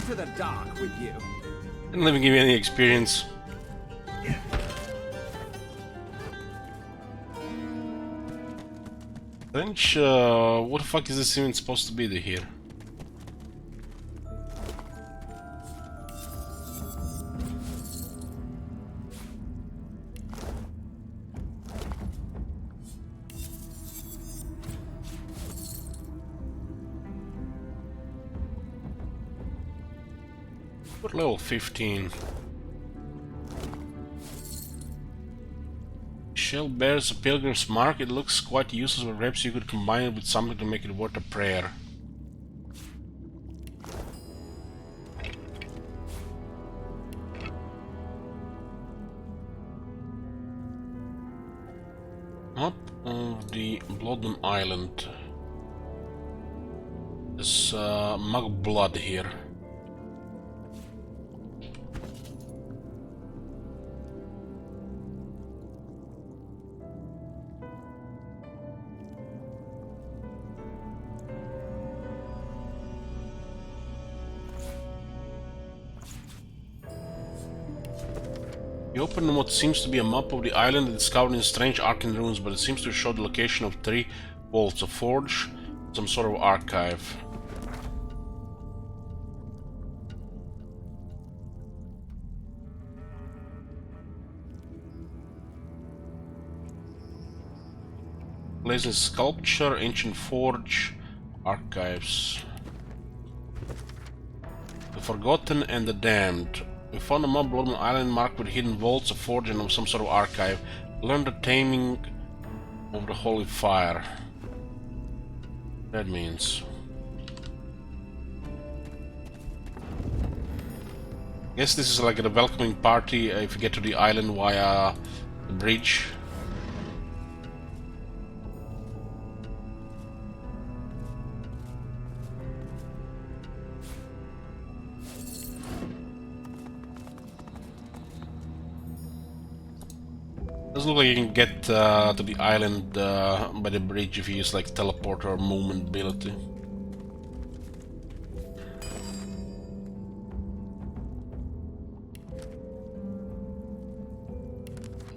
into the dark with you. Didn't even give me any experience. French, what the fuck is this even supposed to be here? What level 15? Shell bears a pilgrim's mark. It looks quite useless, but perhaps you could combine it with something to make it worth a prayer. Map of the Bloodman Island. There's mug blood here. You open what seems to be a map of the island discovered in strange arcane ruins, but it seems to show the location of 3 vaults, a forge, some sort of archive. Blazing sculpture, ancient forge, archives. The Forgotten and the Damned. We found a map Bloodman Island marked with hidden vaults, a forge, and some sort of archive. Learned the taming of the holy fire. That means. Guess this is like a welcoming party if you get to the island via the bridge. Doesn't look like you can get to the island by the bridge if you use like teleport or movement ability.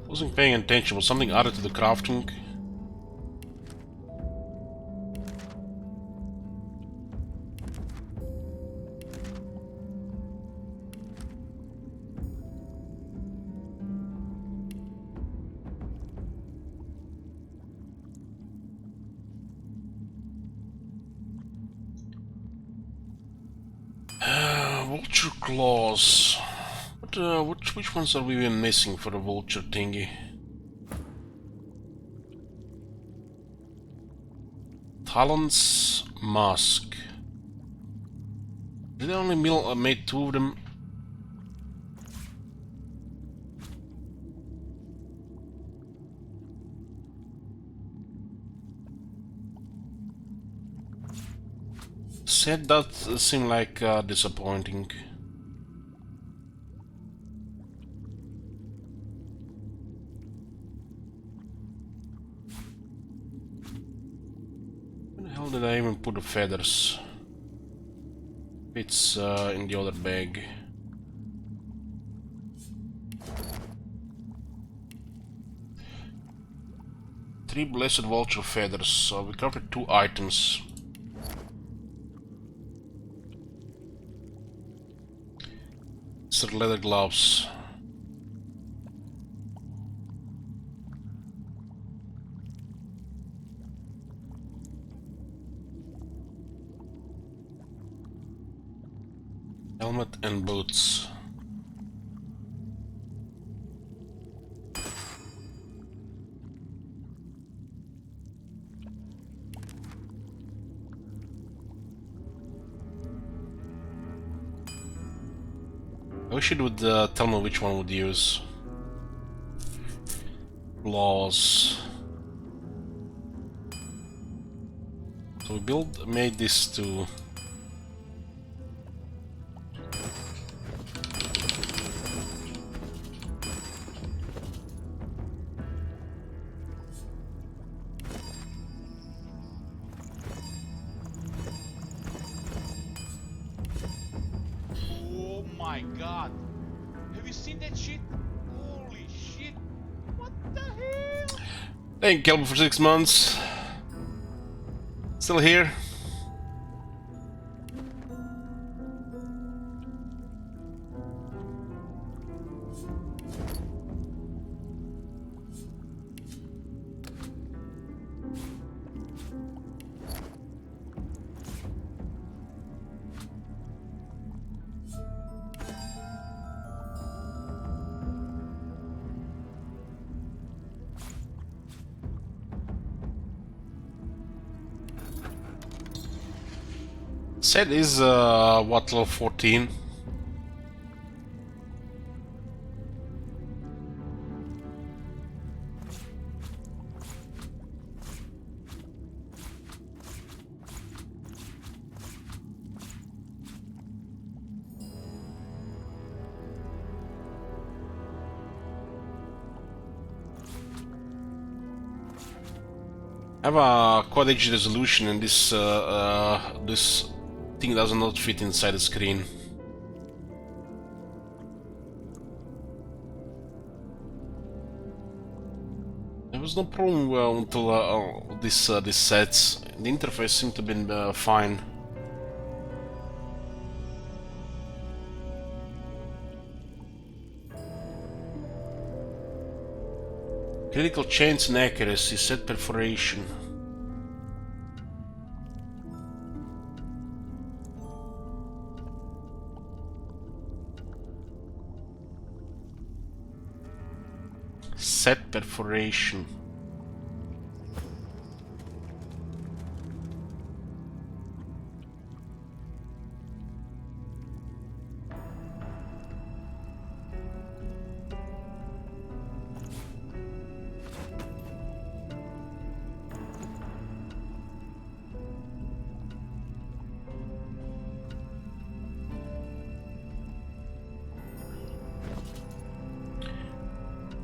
Wasn't paying attention. Was something added to the crafting? Vulture claws. Which ones are we even missing for the vulture thingy? Talons, mask. Did I only made 2 of them? Said that seemed like disappointing. Where the hell did I even put the feathers? It's in the other bag. Three blessed vulture feathers, so we covered 2 items. Leather gloves. Helmet and boots. I wish it would tell me which one would use. Laws. So we made this too. my god! Have you seen that shit? Holy shit! What the hell? Thank you, Kelby, for 6 months. Still here. Set is what, level 14? I have a quad HD resolution, and this thing does not fit inside the screen. There was no problem until this sets. The interface seemed to have been fine. Critical chance and accuracy, set perforation. Set perforation.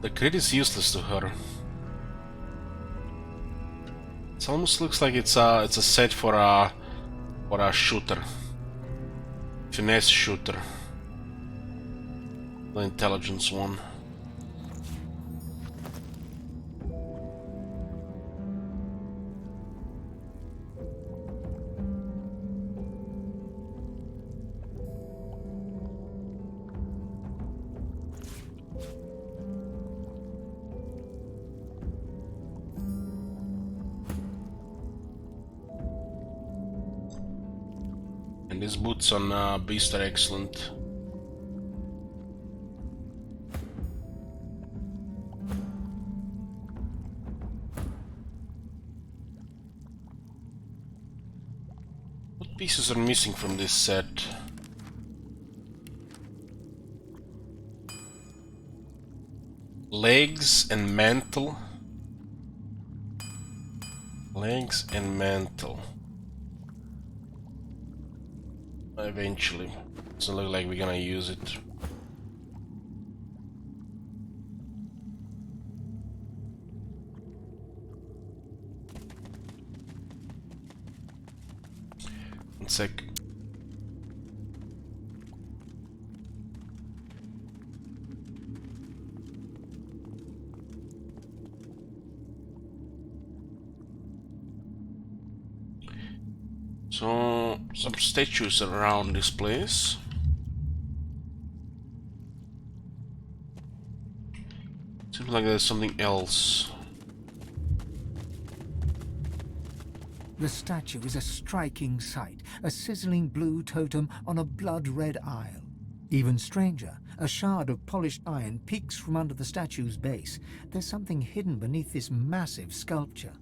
The crit is useless to her. It almost looks like it's a set for a shooter, finesse shooter, the intelligence one. And these boots on Beast are excellent. What pieces are missing from this set? Legs and mantle. Legs and mantle. Eventually. Doesn't look like we're gonna use it. One sec. So, some statues around this place. Seems like there's something else. The statue is a striking sight, a sizzling blue totem on a blood-red isle. Even stranger, a shard of polished iron peeks from under the statue's base. There's something hidden beneath this massive sculpture.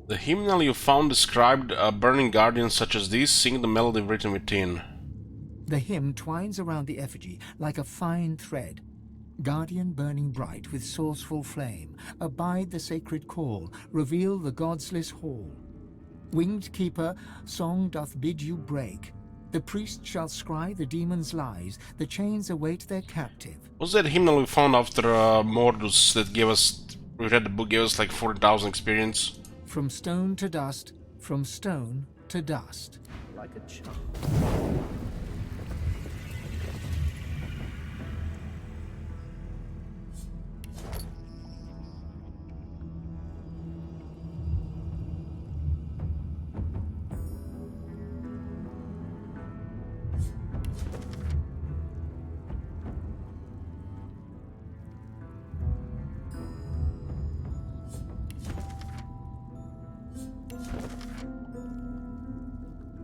The hymnal you found described a burning guardian such as this, sing the melody written within. The hymn twines around the effigy like a fine thread. Guardian burning bright with sourceful flame, abide the sacred call, reveal the godsless hall. Winged keeper, song doth bid you break. The priest shall scry the demon's lies, the chains await their captive. What's that hymnal we found after Mordus that gave us, we read the book, gave us like 40,000 experience? From stone to dust, from stone to dust. Like a chump.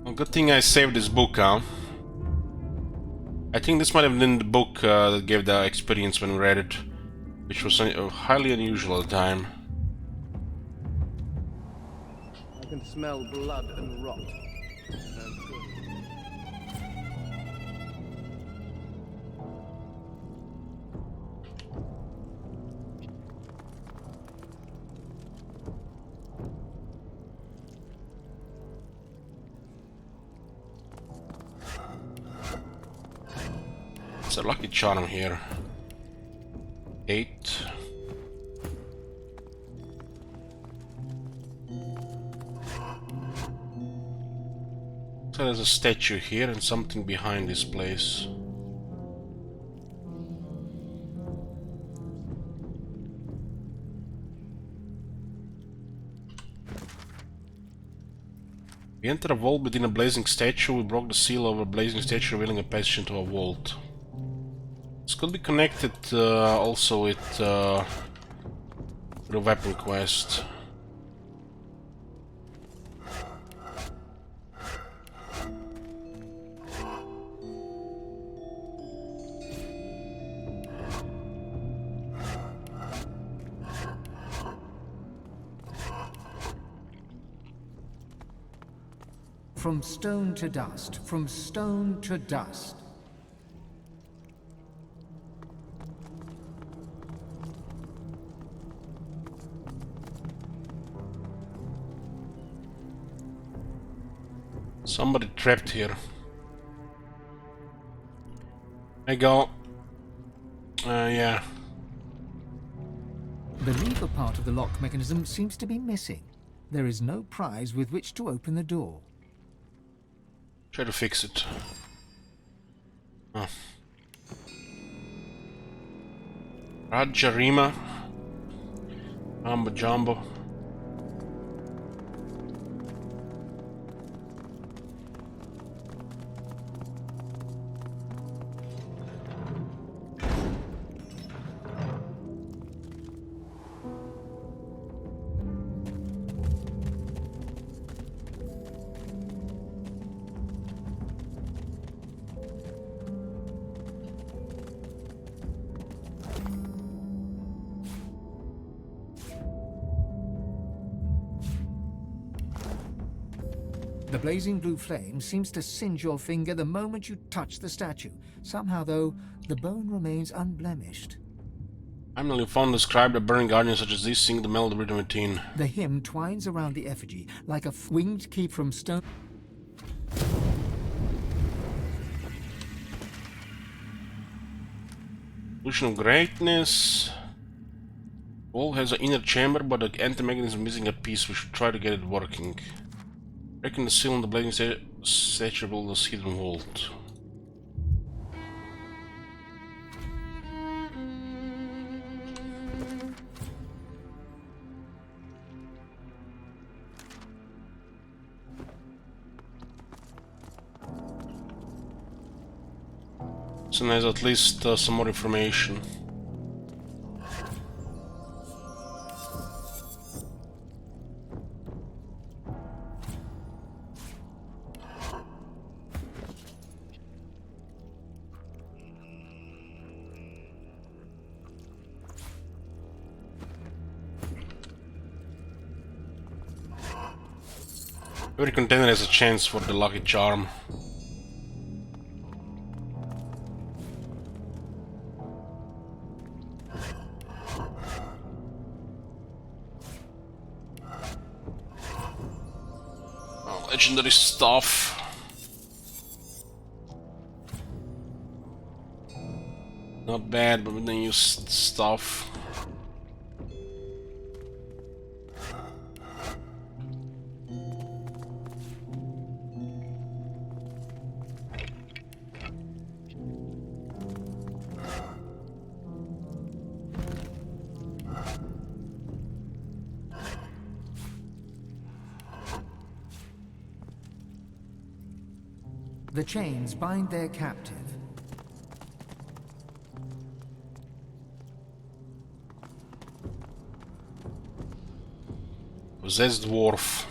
Well, good thing I saved this book, huh? I think this might have been the book that gave the experience when we read it, which was highly unusual at the time. I can smell blood and rot. No good. It's a lucky charm here. 8. So there's a statue here and something behind this place. We enter a vault within a blazing statue. We broke the seal over a blazing statue, revealing a passage into a vault. This could be connected also with the weapon quest. From stone to dust, from stone to dust. Somebody trapped here. There you go. Yeah. The lever part of the lock mechanism seems to be missing. There is no prize with which to open the door. Try to fix it. Oh. Rajarima. Mambo Jumbo. The blazing blue flame seems to singe your finger the moment you touch the statue. Somehow, though, the bone remains unblemished. Finally found described a burning guardian such as this, sing the melody rhythm routine. The hymn twines around the effigy like a winged keep from stone. Illusion of greatness. Wall has an inner chamber, but the anti-mechanism is missing a piece. We should try to get it working. Breaking the seal on the blazing statue will this hidden vault. So there's at least some more information. Every container has a chance for the lucky charm. Oh, legendary stuff. Not bad, but we then use stuff. The chains bind their captive. Possessed dwarf.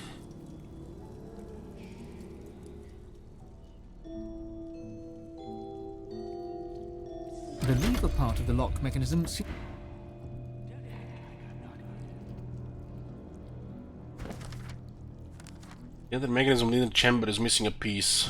The lever part of the lock mechanism. The other mechanism in the chamber is missing a piece.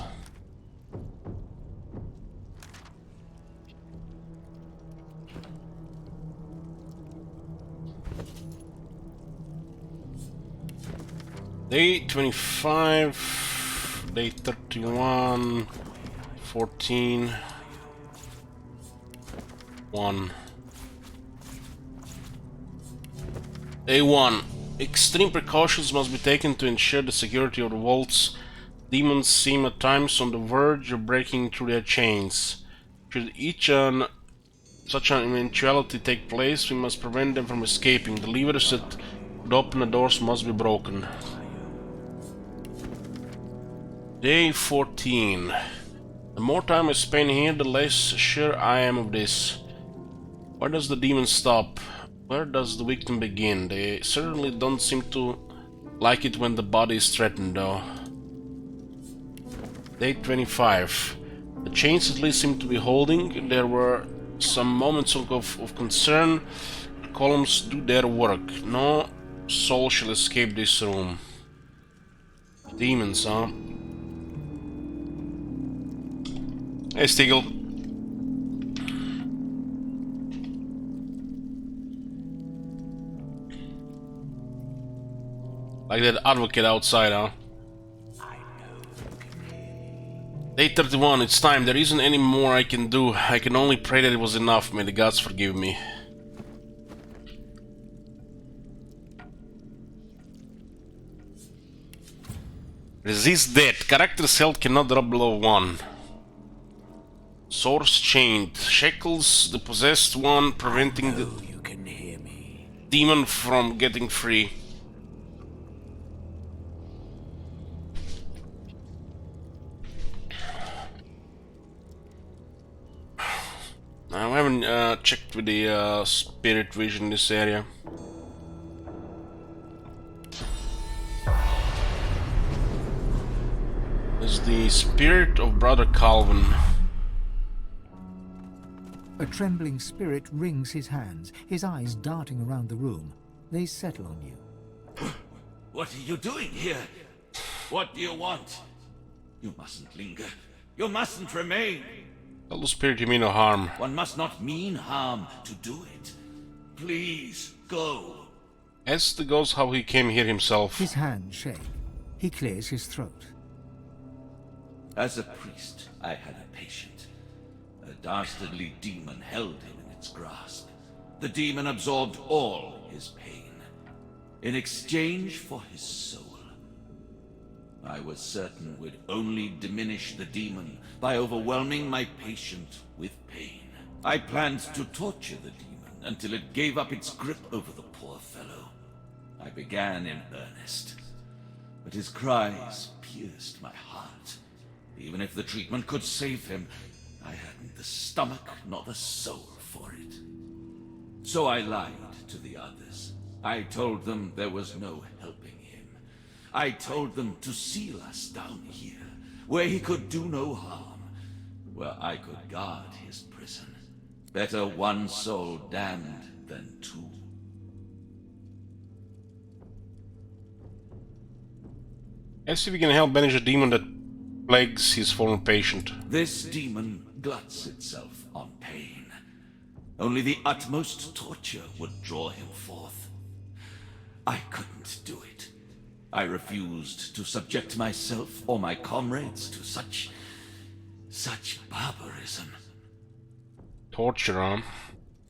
Day 25, day 31, 14, 1. Day 1. Extreme precautions must be taken to ensure the security of the vaults. Demons seem at times on the verge of breaking through their chains. Should such an eventuality take place, we must prevent them from escaping. The levers that would open the doors must be broken. Day 14. The more time I spend here, the less sure I am of this. Where does the demon stop? Where does the victim begin? They certainly don't seem to like it when the body is threatened, though. Day 25. The chains at least seem to be holding. There were some moments of concern. The columns do their work. No soul shall escape this room. Demons, huh? Hey, Stigl. Like that advocate outside, huh? Day 31, it's time. There isn't any more I can do. I can only pray that it was enough. May the gods forgive me. Resist death. Character's health cannot drop below 1. Source chained. Shackles the possessed one, preventing the demon from getting free. I haven't checked with the spirit vision in this area. It's the spirit of Brother Calvin. A trembling spirit wrings his hands, his eyes darting around the room. They settle on you. What are you doing here? What do you want? You mustn't linger. You mustn't remain. Tell the spirit you mean no harm. One must not mean harm to do it. Please, go. Ask the ghost how he came here himself. His hands shake. He clears his throat. As a priest, I had a patient. A dastardly demon held him in its grasp. The demon absorbed all his pain, in exchange for his soul. I was certain we'd only diminish the demon by overwhelming my patient with pain. I planned to torture the demon until it gave up its grip over the poor fellow. I began in earnest, but his cries pierced my heart. Even if the treatment could save him, I hadn't the stomach nor the soul for it. So I lied to the others. I told them there was no helping him. I told them to seal us down here, where he could do no harm, where I could guard his prison. Better one soul damned than two. Let's see if we can help banish a demon that plagues his former patient. This demon gluts itself on pain. Only the utmost torture would draw him forth. I couldn't do it. I refused to subject myself or my comrades to such barbarism. Torture, huh?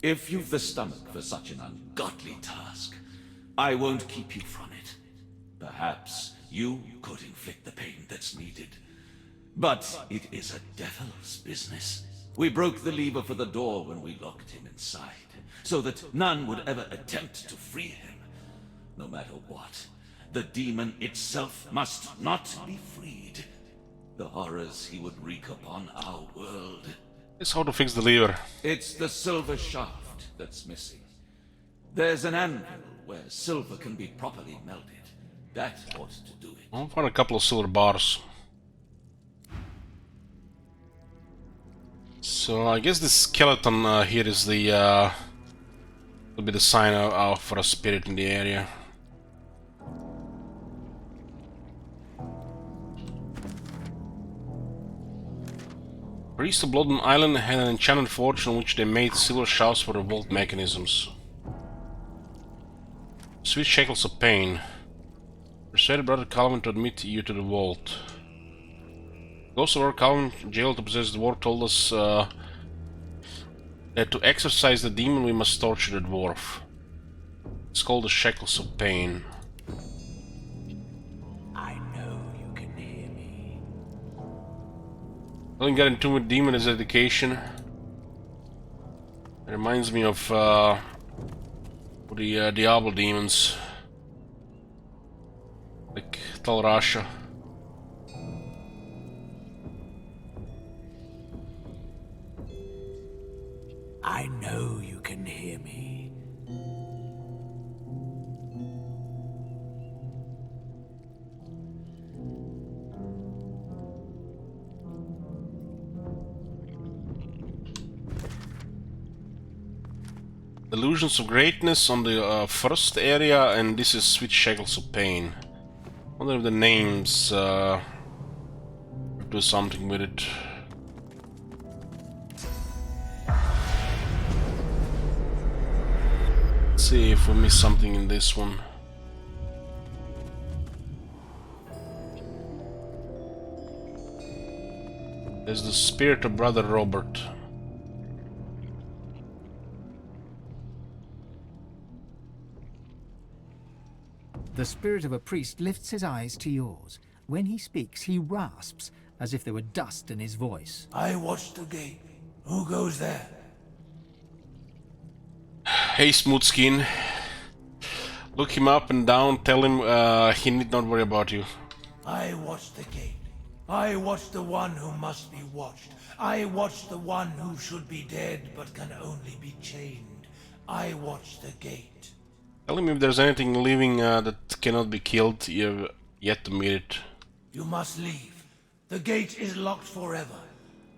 If you've the stomach for such an ungodly task, I won't keep you from it. Perhaps you could inflict the pain that's needed. But it is a devil's business. We broke the lever for the door when we locked him inside, so that none would ever attempt to free him. No matter what, the demon itself must not be freed. the horrors he would wreak upon our world. It's how to fix the lever. It's the silver shaft that's missing. There's an anvil where silver can be properly melted. That ought to do it. I'll find a couple of silver bars. So I guess this skeleton here is the will be the sign for a spirit in the area. Priests of Blood Island had an enchanted forge on which they made silver shafts for the vault mechanisms. Sweet shackles of pain. Persuaded Brother Calvin to admit you to the vault. Ghost of our Calvin, jailed to possess the dwarf, told us that to exorcise the demon we must torture the dwarf. It's called the shackles of pain. I know you can hear me. Telling get into with demon is dedication. It reminds me of the Diablo demons. Like Tal Rasha. I know you can hear me. Illusions of Greatness on the first area, and this is Sweet Shackles of Pain. I wonder if the names do something with it. Let's see if we miss something in this one. There's the spirit of Brother Robert. The spirit of a priest lifts his eyes to yours. When he speaks, he rasps, as if there were dust in his voice. I watched the gate. Who goes there? Hey, Smoothskin. Look him up and down, tell him he need not worry about you. I watched the gate. I watched the one who must be watched. I watched the one who should be dead but can only be chained. I watched the gate. Tell him if there's anything living that cannot be killed, you have yet to meet it. You must leave. The gate is locked forever.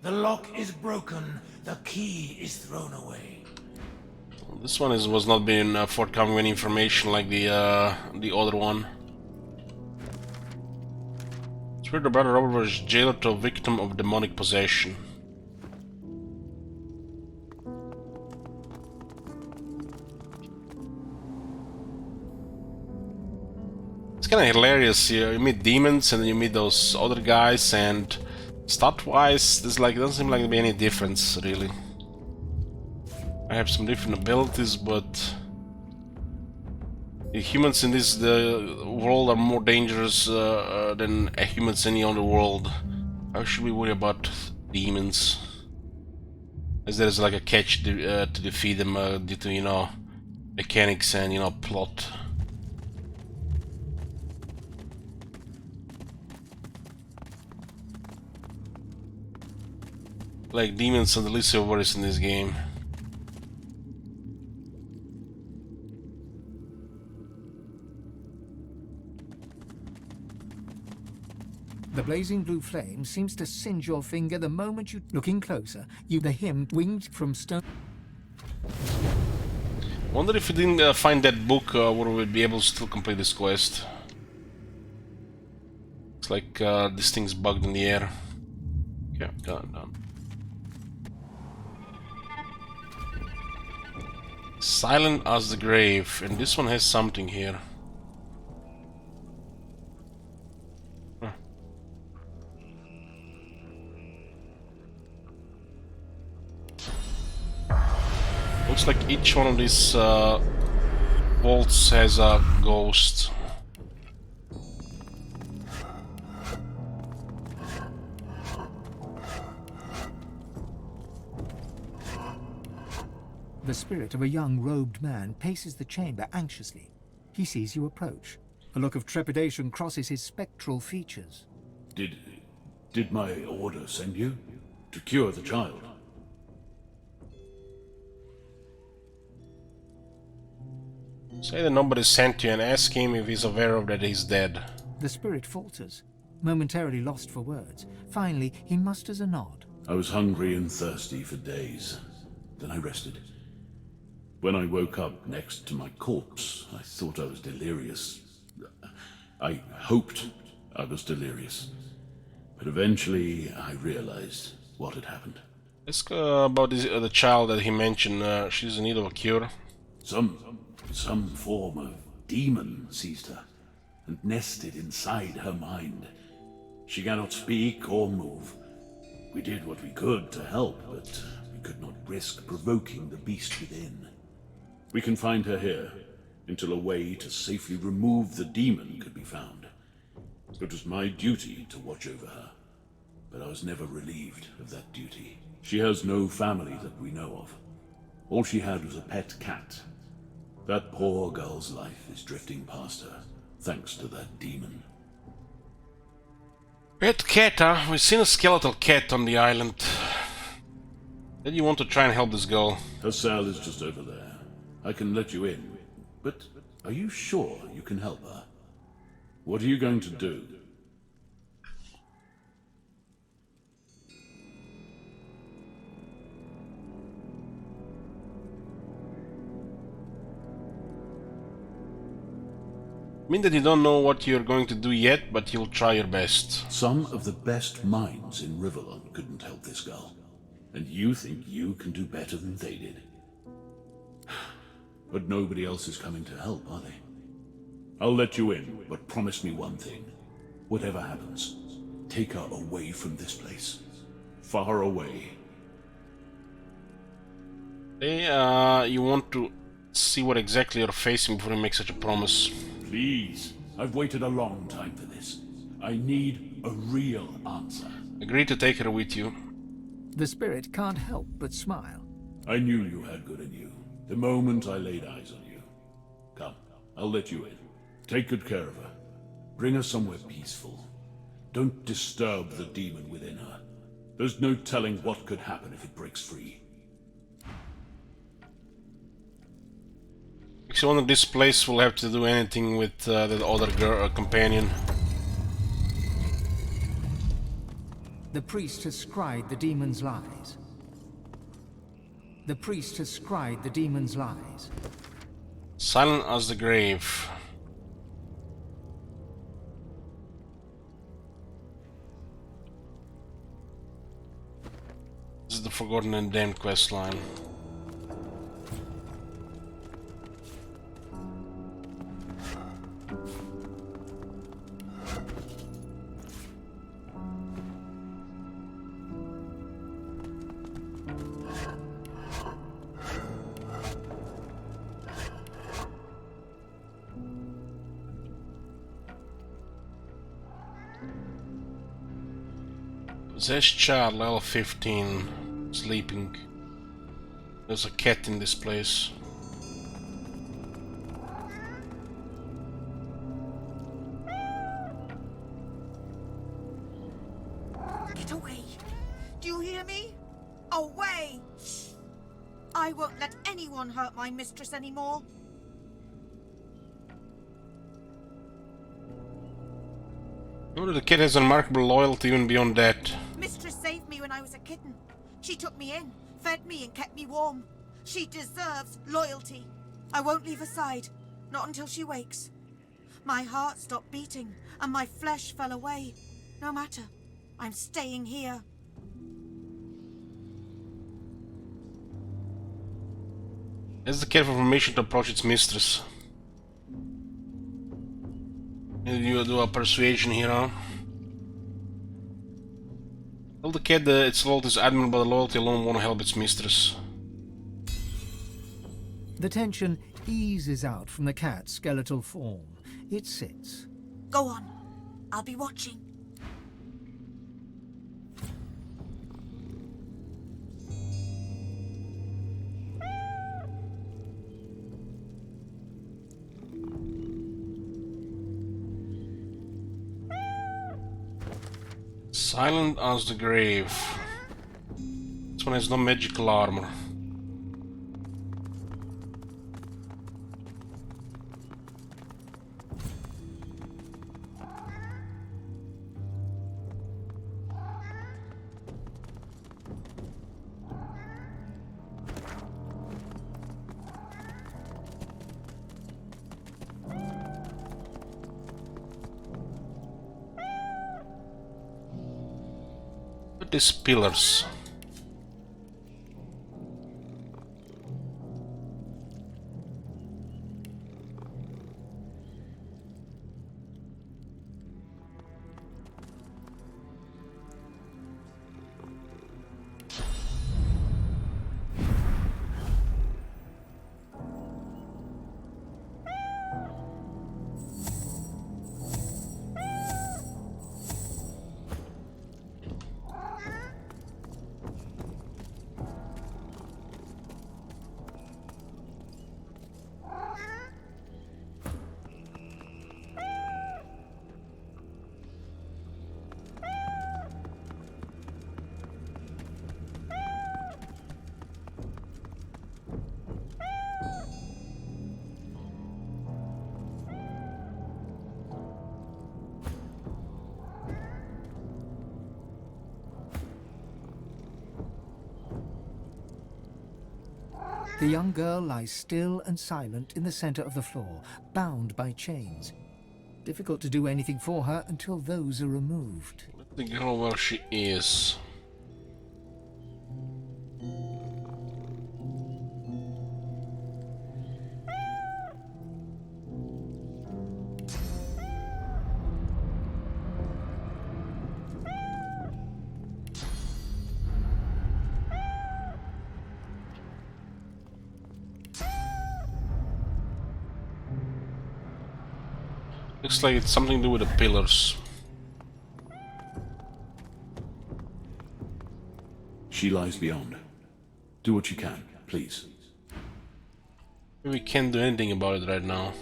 The lock is broken. The key is thrown away. This one was not being forthcoming with information like the other one. Spirit of Brother Robert was jailed to a victim of demonic possession. It's kind of hilarious. You meet demons and then you meet those other guys, and stat-wise, there's like doesn't seem like there be any difference really. I have some different abilities, but the humans in this world are more dangerous than humans in any other world. How should we worry about demons? As there's like a catch to defeat them due to, you know, mechanics and, you know, plot. Like demons are the least of worries in this game. The blazing blue flame seems to singe your finger the moment you... Looking closer, the hymn winged from stone... Wonder if we didn't find that book, would we be able to still complete this quest? Looks like this thing's bugged in the air. Okay, done. Silent as the grave, and this one has something here. Looks like each one of these vaults has a ghost. The spirit of a young robed man paces the chamber anxiously. He sees you approach. A look of trepidation crosses his spectral features. Did Did my order send you? To cure the child? Say that nobody sent you and ask him if he's aware of that he's dead. The spirit falters, momentarily lost for words. Finally, he musters a nod. I was hungry and thirsty for days. Then I rested. When I woke up next to my corpse, I thought I was delirious. I hoped I was delirious. But eventually, I realized what had happened. Let's go about this, the child that he mentioned. She's in need of a cure. Some form of demon seized her and nested inside her mind. She cannot speak or move. We did what we could to help, but we could not risk provoking the beast within. We can find her here until a way to safely remove the demon could be found. It was my duty to watch over her, but I was never relieved of that duty. She has no family that we know of. All she had was a pet cat. That poor girl's life is drifting past her, thanks to that demon. Pet cat, huh? We've seen a skeletal cat on the island. Then you want to try and help this girl. Her cell is just over there. I can let you in, but are you sure you can help her? What are you going to do? I mean that you don't know what you're going to do yet, but you'll try your best. Some of the best minds in Riverlon couldn't help this girl. And you think you can do better than they did. But nobody else is coming to help, are they? I'll let you in, but promise me one thing. Whatever happens, take her away from this place. Far away. Hey, you want to see what exactly you're facing before you make such a promise. Please, I've waited a long time for this. I need a real answer. Agree to take her with you. The spirit can't help but smile. I knew you had good in you, the moment I laid eyes on you. Come, I'll let you in. Take good care of her. Bring her somewhere peaceful. Don't disturb the demon within her. There's no telling what could happen if it breaks free. So on this place will have to do anything with the other girl, companion. The priest has scried the demon's lies. The priest has scried the demon's lies. Silent as the grave. This is the Forgotten and Damned questline. Possessed child, level 15, sleeping. There's a cat in this place. Get away! Do you hear me? Away! I won't let anyone hurt my mistress anymore. Oh, the cat has remarkable loyalty even beyond that. Mistress saved me when I was a kitten. She took me in, fed me and kept me warm. She deserves loyalty. I won't leave her side, not until she wakes. My heart stopped beating and my flesh fell away. No matter, I'm staying here. Has the cat for permission to approach its mistress. You do a persuasion here, huh? Tell the cat that its loyalty is admirable, but the loyalty alone won't help its mistress. The tension eases out from the cat's skeletal form. It sits. Go on. I'll be watching. Silent as the grave. This one has no magical armor. These pillars. The young girl lies still and silent in the center of the floor, bound by chains. Difficult to do anything for her until those are removed. Let the girl where she is. Looks like it's something to do with the pillars. She lies beyond. Do what you can, please. We can't do anything about it right now.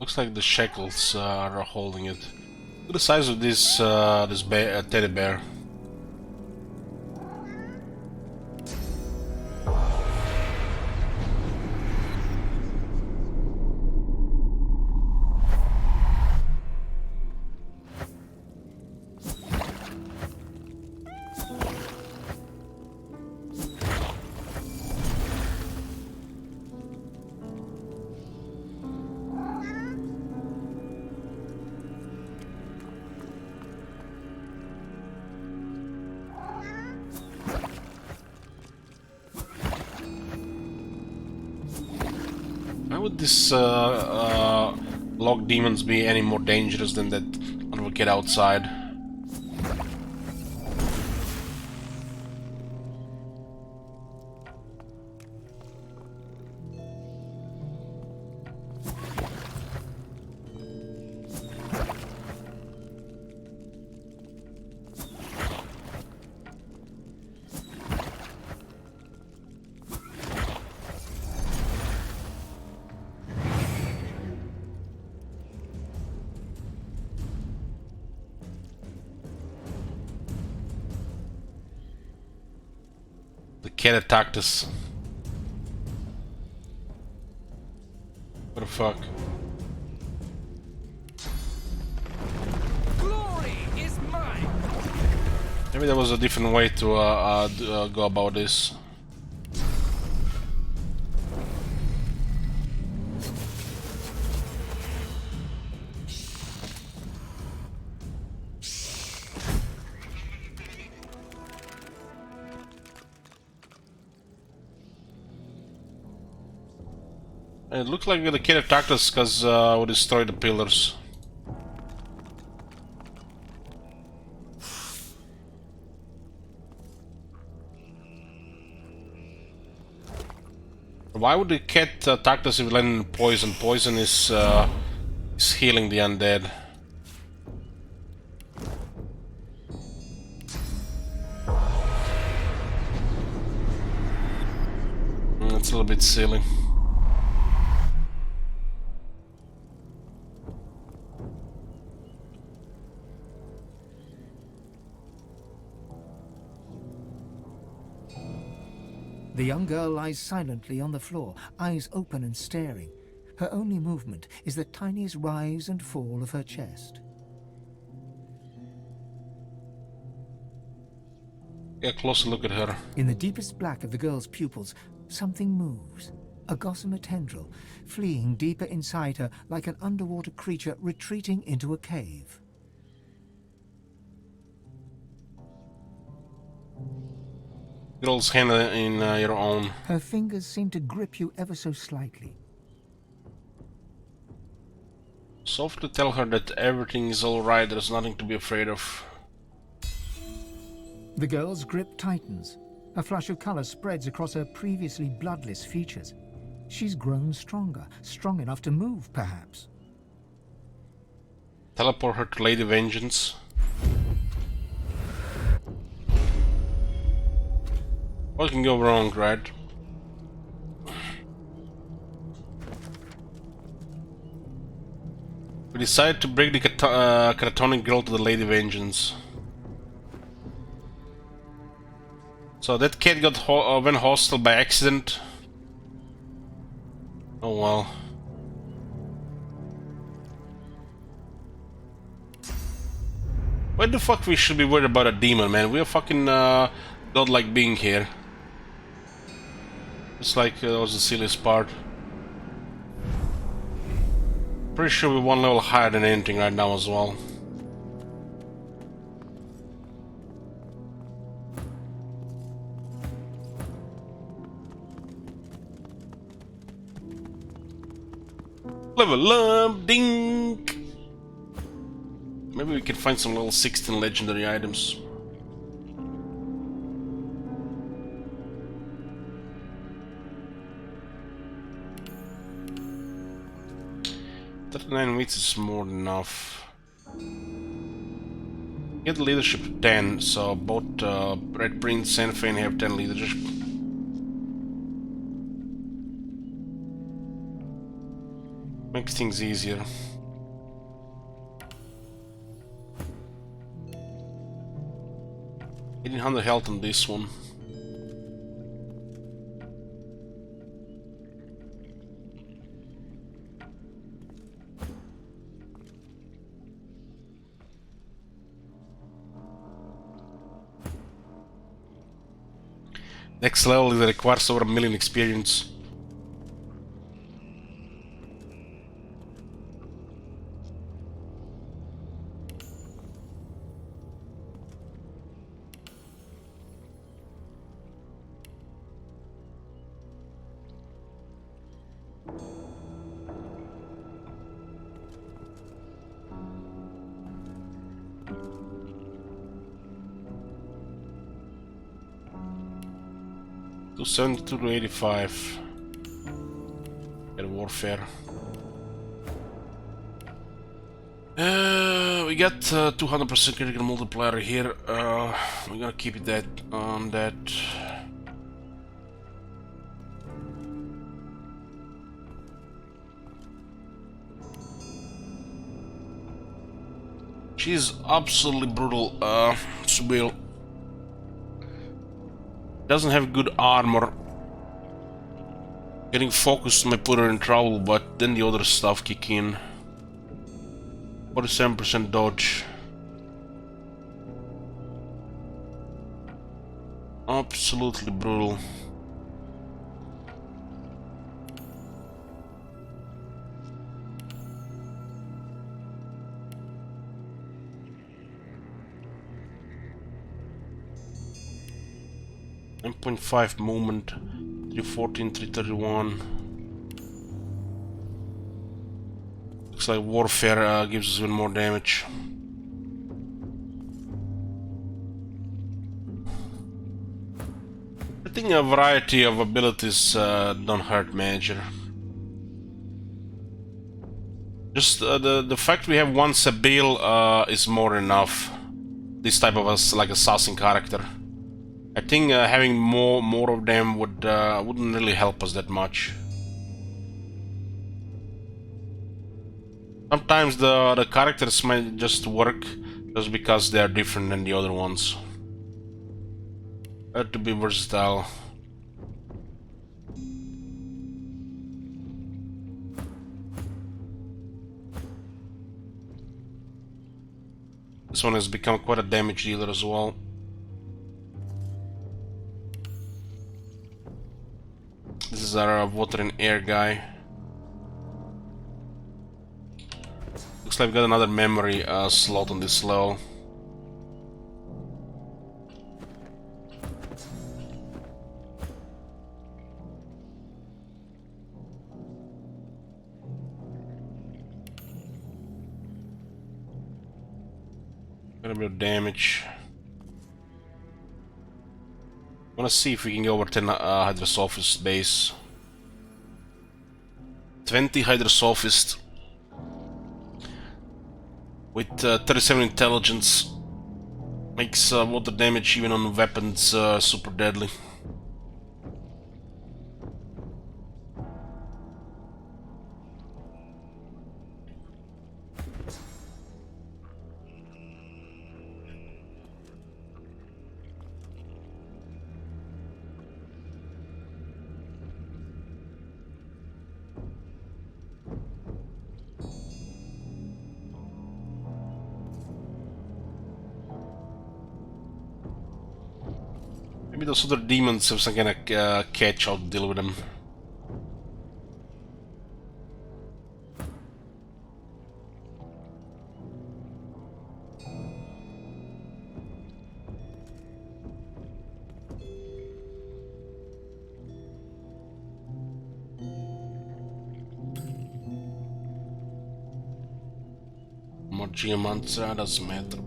Looks like the shackles are holding it. Look at the size of this teddy bear. Why would this log demons be any more dangerous than that little kid outside? The cat attacked us. What the fuck? Glory is mine. Maybe there was a different way to go about this. It looks like the kid attacked us because we destroyed the pillars. Why would the cat attack us if we land in poison? Poison is healing the undead. That's a little bit silly. The young girl lies silently on the floor, eyes open and staring. Her only movement is the tiniest rise and fall of her chest. Get a closer look at her. In the deepest black of the girl's pupils, something moves. A gossamer tendril, fleeing deeper inside her like an underwater creature retreating into a cave. Girl's hand in your own. Her fingers seem to grip you ever so slightly. Soft to tell her that everything is alright, there's nothing to be afraid of. The girl's grip tightens. A flush of color spreads across her previously bloodless features. She's grown stronger, strong enough to move, perhaps. Teleport her to Lady Vengeance. What can go wrong, right? We decided to bring the catatonic girl to the Lady Vengeance. So that cat got went hostile by accident. Oh well. Why the fuck we should be worried about a demon, man? We are fucking godlike being here. It's like that was the silliest part. Pretty sure we're one level higher than anything right now as well. Level up, dink! Maybe we can find some level 16 legendary items. That 9 weeks is more than enough. Get the leadership 10, so both Red Prince and Fane have 10 leadership. Makes things easier. Getting 100 health on this one. Next level is requires over 1 million experience. To 72 to 85. Get warfare. We got 200% critical multiplier here. We're gonna keep it that on that. She's absolutely brutal, Subil. Doesn't have good armor. Getting focused might put her in trouble, but then the other stuff kick in. 47% dodge. Absolutely brutal. .5 movement, 314, 331. Looks like warfare gives us even more damage. I think a variety of abilities don't hurt Major. Just the fact we have one Sabile is more than enough. This type of like assassin character. I think having more of them wouldn't really help us that much. Sometimes the characters might just work just because they are different than the other ones. Have to be versatile. This one has become quite a damage dealer as well. This is our water and air guy. Looks like we got another memory slot on this level. Got a bit of damage. Wanna see if we can go over 10 Hydrosophist base. 20 Hydrosophist with 37 intelligence makes water damage even on weapons super deadly. Maybe those other demons have some kind of catch. I'll deal with them. More geomancer, doesn't matter.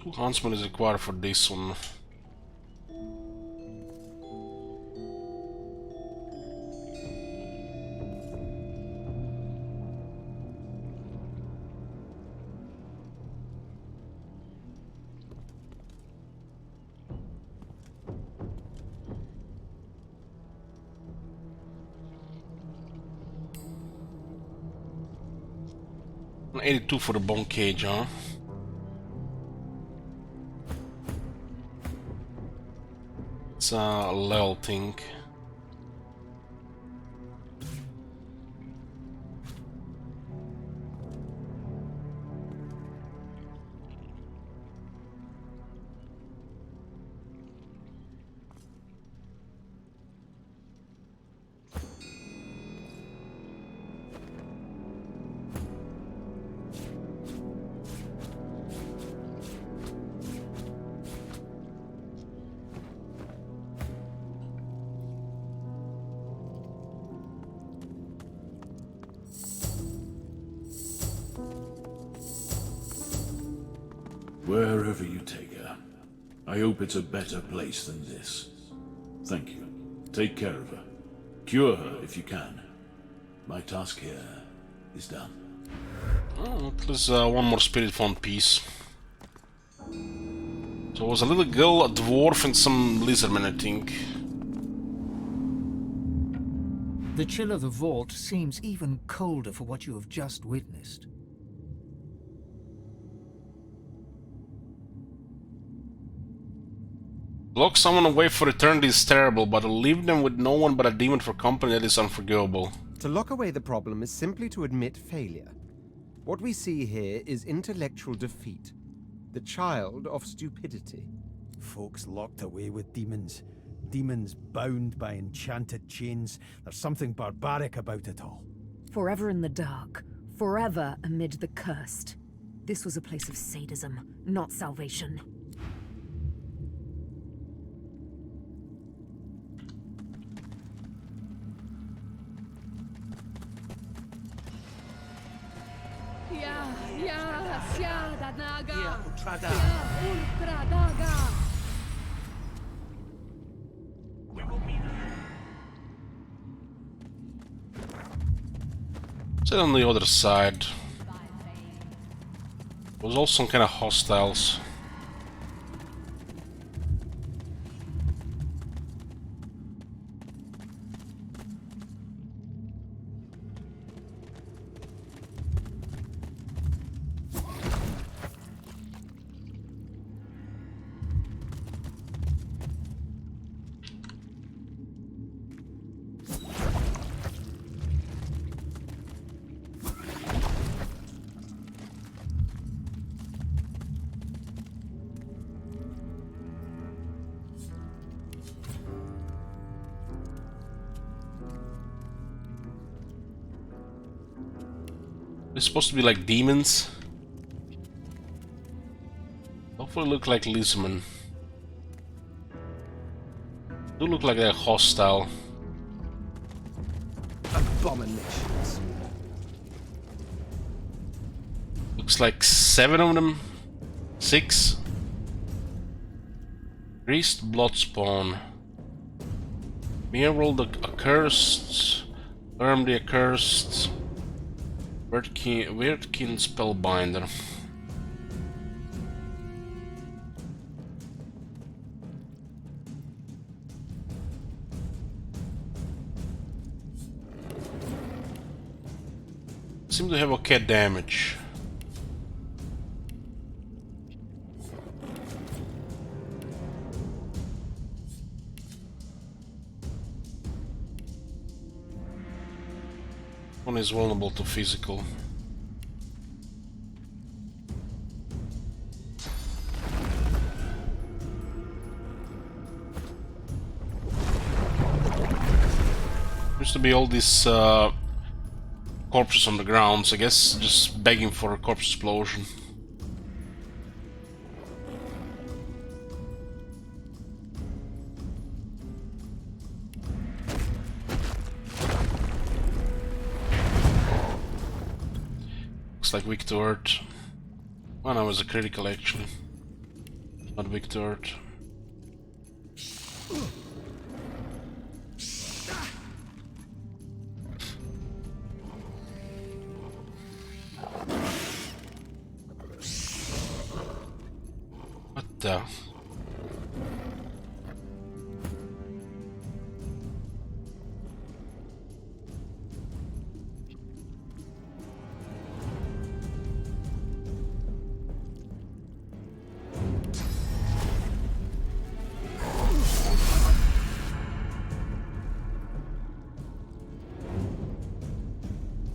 Two huntsmen is required for this one. $82 for the bone cage, huh? It's a level thing. Wherever you take her, I hope it's a better place than this. Thank you. Take care of her. Cure her if you can. My task here is done. Oh, there's one more spirit font piece. So it was a little girl, a dwarf, and some lizardmen, I think. The chill of the vault seems even colder for what you have just witnessed. Lock someone away for eternity is terrible, but to leave them with no one but a demon for company, that is unforgivable. To lock away the problem is simply to admit failure. What we see here is intellectual defeat, the child of stupidity. Folks locked away with demons. Demons bound by enchanted chains. There's something barbaric about it all. Forever in the dark. Forever amid the cursed. This was a place of sadism, not salvation. Sit on the other side. There was also some kind of hostiles. They're supposed to be like demons. Hopefully look like lizardmen. Do look like they're hostile. Abominations. Looks like 7 of them. 6. Priest Bloodspawn. Mirror the Accursed. Worm the Accursed. Weirdkin Spellbinder. Seem to have okay damage. One is vulnerable to physical. Used to be all these corpses on the ground, so I guess just begging for a corpse explosion. Looks like weak to earth. Oh no, it was a critical actually. Not weak to earth. What the?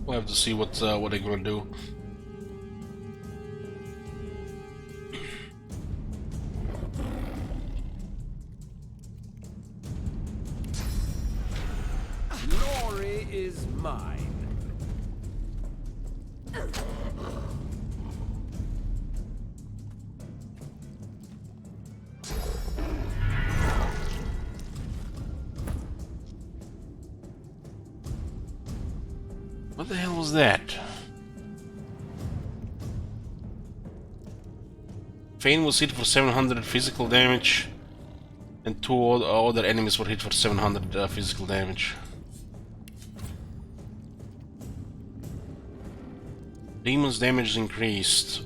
We'll have to see what they're gonna do. Glory is mine. What the hell was that? Fane was hit for 700 physical damage, and 2 other enemies were hit for 700 physical damage. Demon's damage is increased.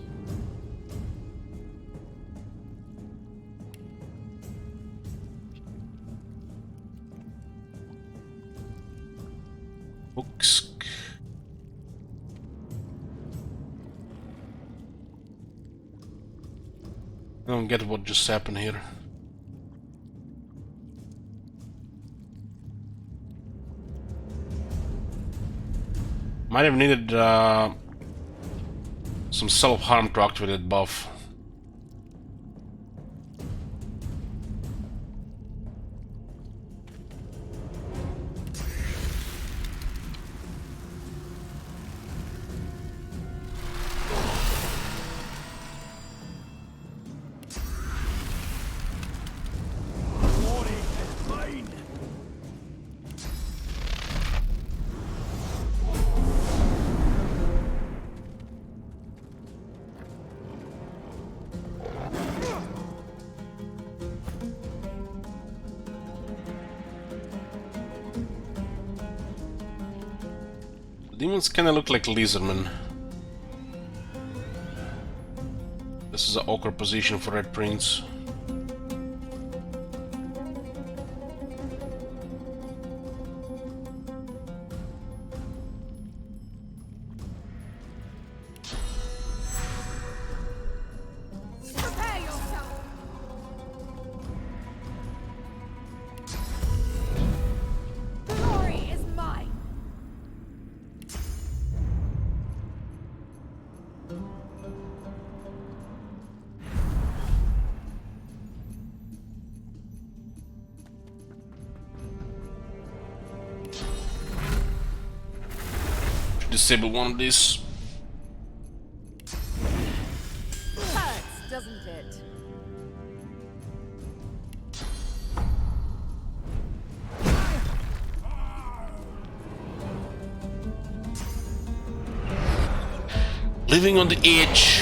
Books. I don't get what just happened here. Might have needed some self-harm to activate that buff. Demons kinda look like lizardmen. This is an awkward position for Red Prince. Prepare yourself! Glory is mine! Disable one of these. Hurts, doesn't it? Living on the edge.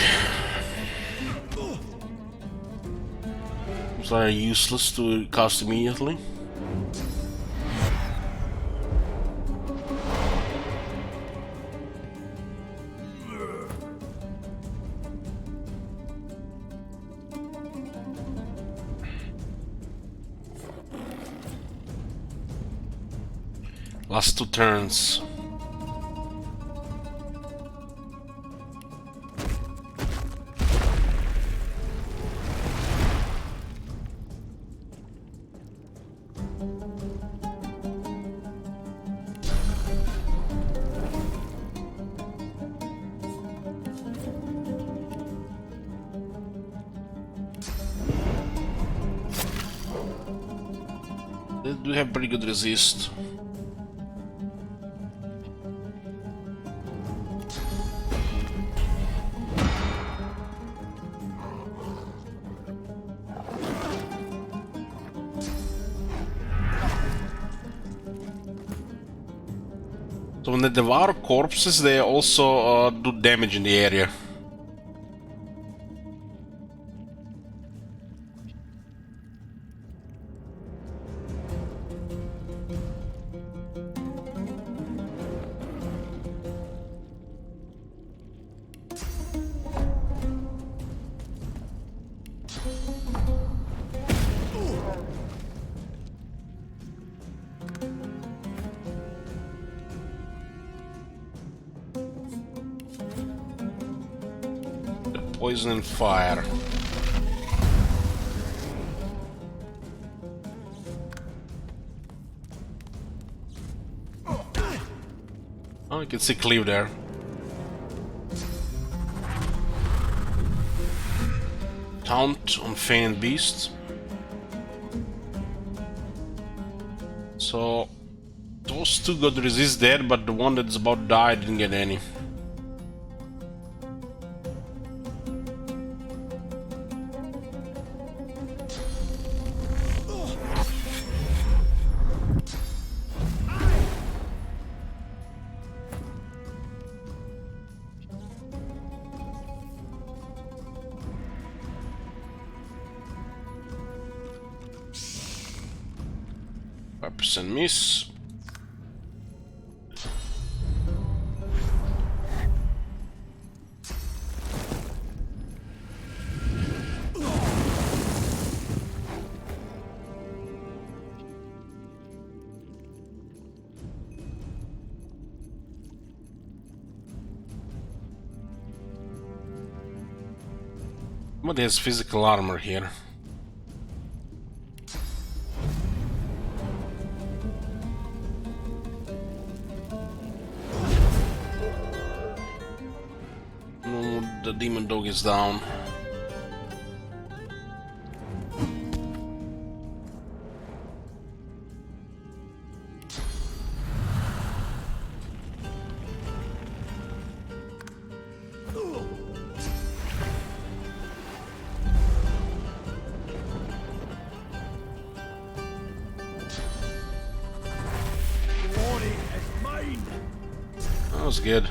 Those are useless to cast immediately. Last 2 turns. They do have pretty good resist. So when they devour corpses, they also do damage in the area. Poison and fire. Oh, you can see Cleve there. Taunt on Faint Beast. So those 2 got resist there, but the one that's about to die didn't get any. Percent miss. But there's physical armor here. The demon dog is down. That was good.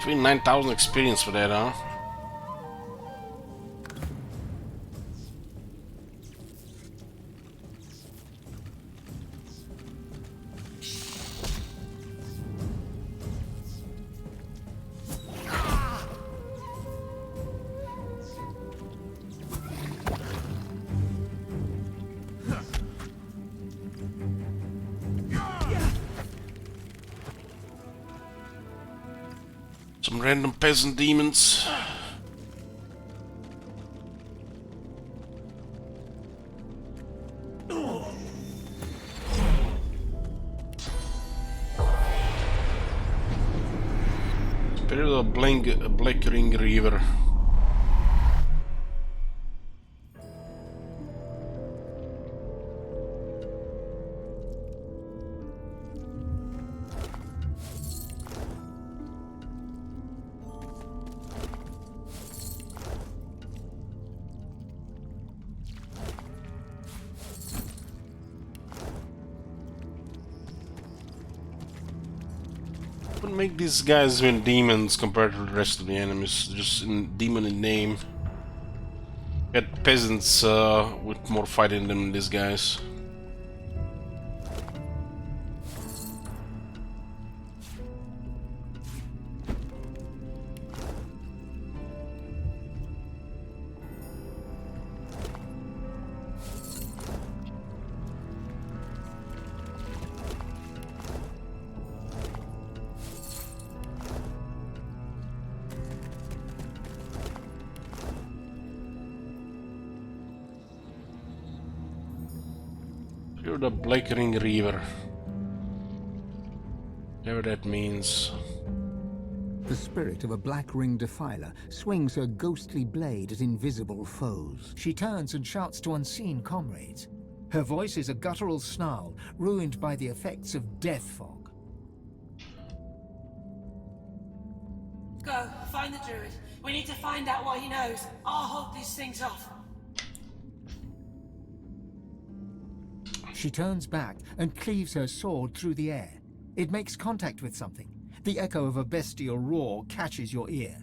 29,000 experience for that, huh? Some random peasant demons. Spirit of Black Ring River. What make these guys even demons compared to the rest of the enemies? Just demon in name. Got peasants with more fighting than these guys. You're the Black Ring River. Whatever that means. The spirit of a black ring defiler swings her ghostly blade at invisible foes. She turns and shouts to unseen comrades. Her voice is a guttural snarl, ruined by the effects of death fog. Go, find the druid. We need to find out what he knows. I'll hold these things off. She turns back and cleaves her sword through the air. It makes contact with something. The echo of a bestial roar catches your ear.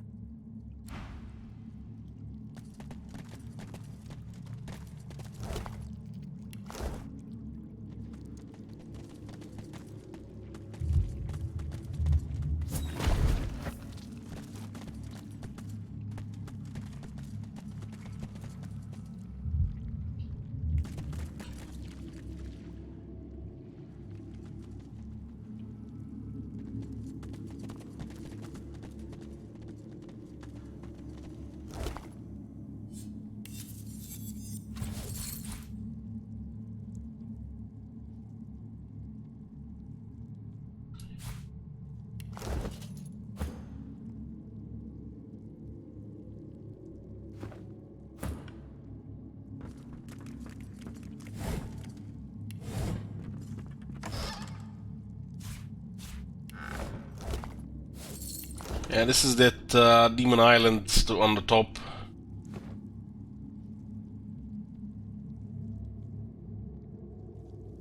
Yeah, this is that Demon Island on the top.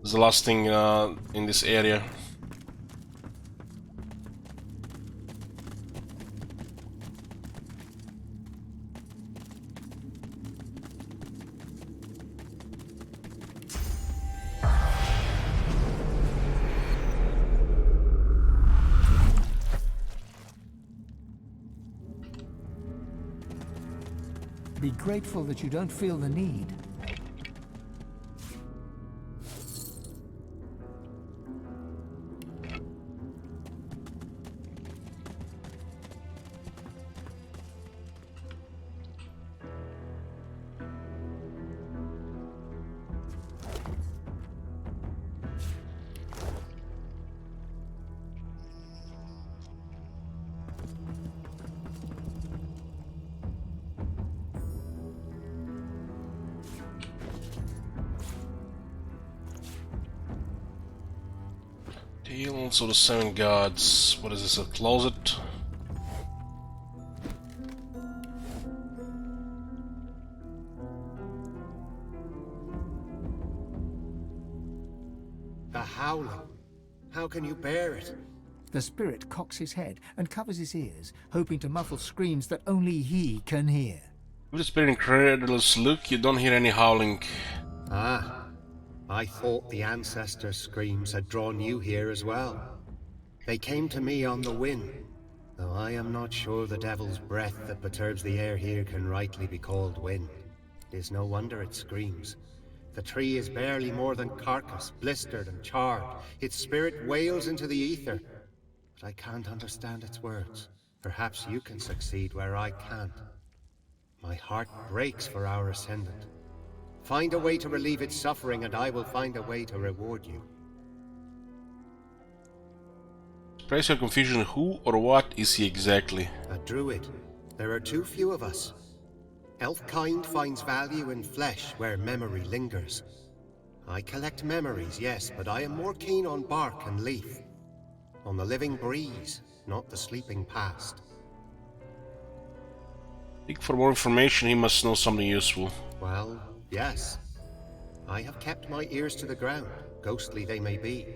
It's the last thing in this area. Be grateful that you don't feel the need. Also the 7 gods. What is this, a closet? The howling. How can you bear it? The spirit cocks his head and covers his ears, hoping to muffle screams that only he can hear. With the spirit incredulous look, you don't hear any howling. Ah, I thought the ancestors' screams had drawn you here as well. They came to me on the wind, though I am not sure the devil's breath that perturbs the air here can rightly be called wind. It is no wonder it screams. The tree is barely more than carcass, blistered and charred. Its spirit wails into the ether, but I can't understand its words. Perhaps you can succeed where I can't. My heart breaks for our ascendant. Find a way to relieve its suffering, and I will find a way to reward you. Express your confusion. Who or what is he exactly? A druid. There are too few of us. Elfkind finds value in flesh where memory lingers. I collect memories, yes, but I am more keen on bark and leaf. On the living breeze, not the sleeping past. I think for more information he must know something useful. Well, yes. I have kept my ears to the ground, ghostly they may be.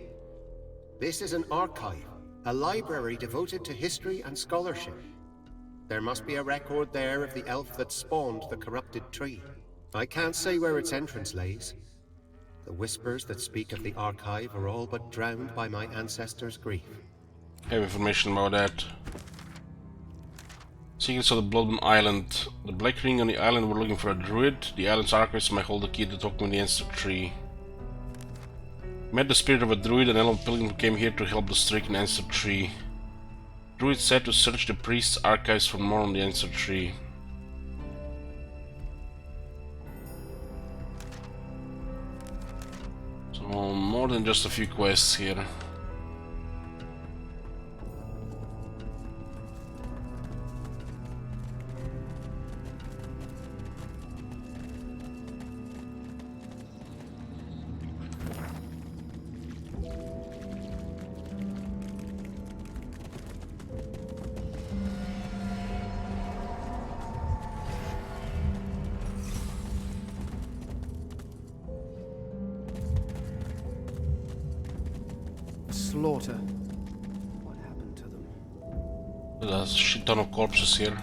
This is an archive, a library devoted to history and scholarship. There must be a record there of the elf that spawned the corrupted tree. I can't say where its entrance lays. The whispers that speak of the archive are all but drowned by my ancestors' grief. I have information about that. Secrets of the Bloodman Island. The Black Ring on the island were looking for a druid. The island's archives might hold the key to talk with the ancestor tree. Met the spirit of a druid, an elf pilgrim who came here to help the stricken ancestor tree. Druid said to search the priest's archives for more on the ancestor tree. So more than just a few quests here. Slaughter. What happened to them? There's a shit ton of corpses here.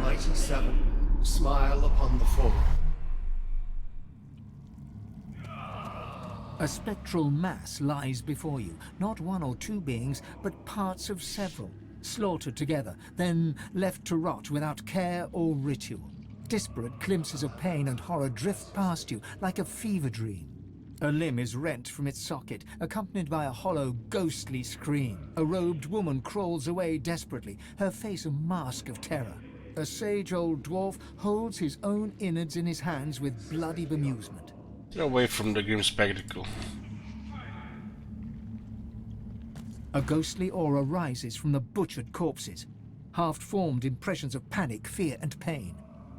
Mighty Seven, smile upon the fallen. A spectral mass lies before you, not one or two beings, but parts of several, slaughtered together, then left to rot without care or ritual. Disparate glimpses of pain and horror drift past you like a fever dream. A limb is rent from its socket, accompanied by a hollow, ghostly scream. A robed woman crawls away desperately, her face a mask of terror. A sage old dwarf holds his own innards in his hands with bloody bemusement. Get away from the grim spectacle. A ghostly aura rises from the butchered corpses, half-formed impressions of panic, fear, and pain.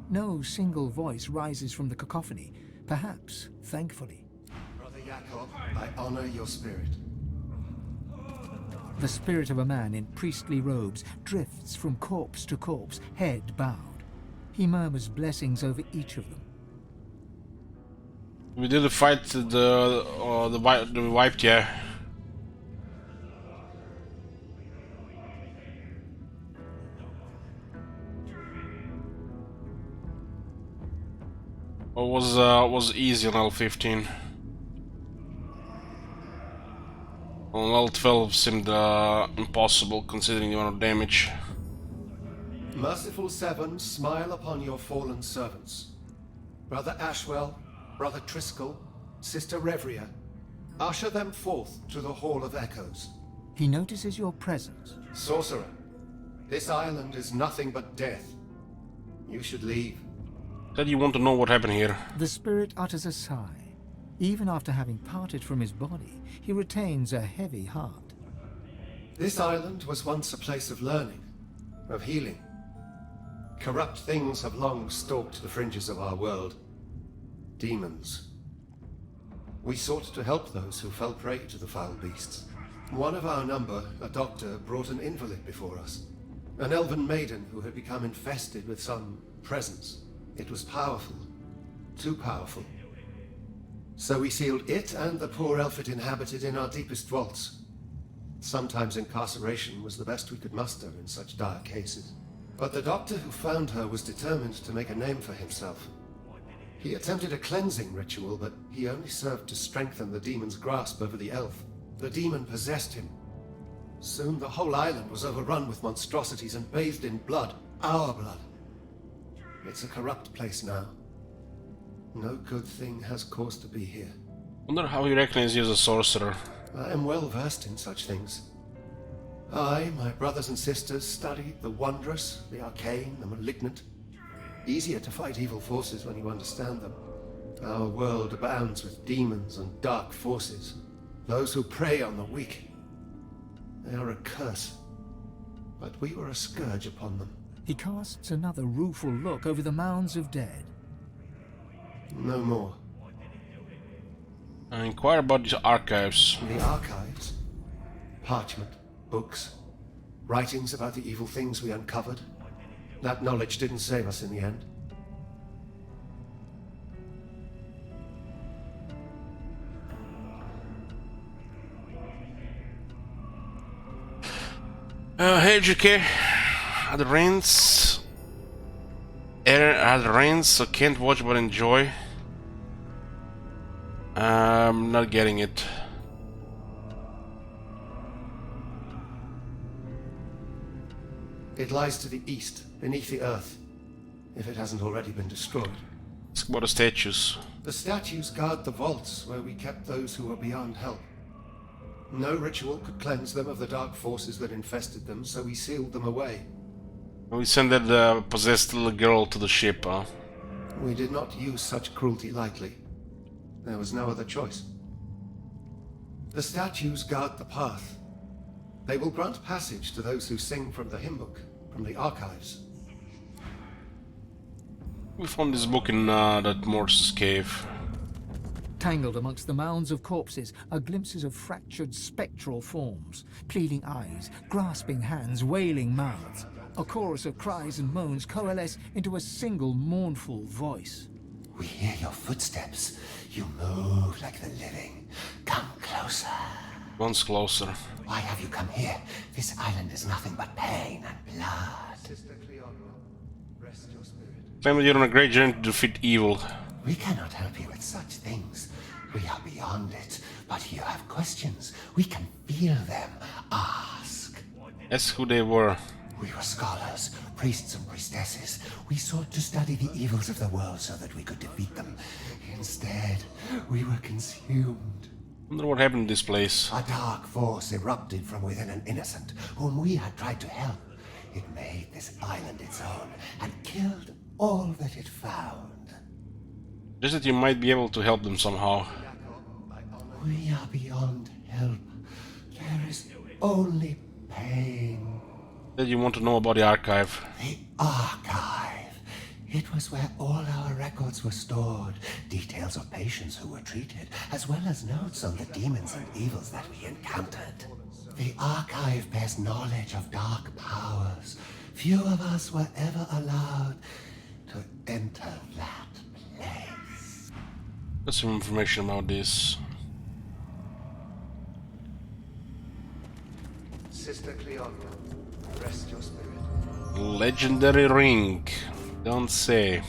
No single voice rises from the cacophony, perhaps thankfully. Brother Jakob, I honor your spirit. The spirit of a man in priestly robes drifts from corpse to corpse, head bowed. He murmurs blessings over each of them. We did fight the wiped, yeah. What was easy on L15. On L12 seemed impossible considering the amount of damage. Merciful Seven, smile upon your fallen servants. Brother Ashwell, Brother Triskel, Sister Revria, usher them forth to the Hall of Echoes. He notices your presence. Sorcerer, this island is nothing but death. You should leave. Said you want to know what happened here. The spirit utters a sigh. Even after having parted from his body, he retains a heavy heart. This island was once a place of learning, of healing. Corrupt things have long stalked the fringes of our world. Demons. We sought to help those who fell prey to the foul beasts. One of our number, a doctor, brought an invalid before us. An elven maiden who had become infested with some presence. It was powerful. Too powerful. So we sealed it and the poor elf it inhabited in our deepest vaults. Sometimes incarceration was the best we could muster in such dire cases. But the doctor who found her was determined to make a name for himself. He attempted a cleansing ritual, but he only served to strengthen the demon's grasp over the elf. The demon possessed him. Soon the whole island was overrun with monstrosities and bathed in blood. Our blood. It's a corrupt place now. No good thing has cause to be here. Wonder how he recognizes you as a sorcerer. I am well versed in such things. I, my brothers and sisters, studied the wondrous, the arcane, the malignant. Easier to fight evil forces when you understand them. Our world abounds with demons and dark forces. Those who prey on the weak. They are a curse. But we were a scourge upon them. He casts another rueful look over the mounds of dead. No more. I inquire about the archives. The archives? Parchment, books, writings about the evil things we uncovered. That knowledge didn't save us in the end. Hey GK, the rains. The rains, so can't watch but enjoy. I'm not getting it. It lies to the east, beneath the earth, if it hasn't already been destroyed. It's about the statues. The statues guard the vaults where we kept those who were beyond help. No ritual could cleanse them of the dark forces that infested them, so we sealed them away. We sent that possessed little girl to the ship, huh? We did not use such cruelty lightly. There was no other choice. The statues guard the path. They will grant passage to those who sing from the hymn book, from the archives. We found this book in that Morse's cave. Tangled amongst the mounds of corpses are glimpses of fractured spectral forms, pleading eyes, grasping hands, wailing mouths. A chorus of cries and moans coalesce into a single mournful voice. We hear your footsteps. You move like the living. Come closer. Once closer. Why have you come here? This island is nothing but pain and blood. Claim that you're on a great journey to defeat evil. We cannot help you with such things. We are beyond it. But you have questions. We can feel them. Ask. Ask who they were. We were scholars, priests and priestesses. We sought to study the evils of the world so that we could defeat them. Instead, we were consumed. Wonder what happened to this place. A dark force erupted from within an innocent, whom we had tried to help. It made this island its own, and killed all that it found. Just that you might be able to help them somehow. We are beyond help. There is only pain. That you want to know about the archive. The archive. It was where all our records were stored. Details of patients who were treated, as well as notes on the demons and evils that we encountered. The archive bears knowledge of dark powers. Few of us were ever allowed to enter that place. Got some information about this. Sister Cleona, rest your spirit. Legendary ring. Don't say.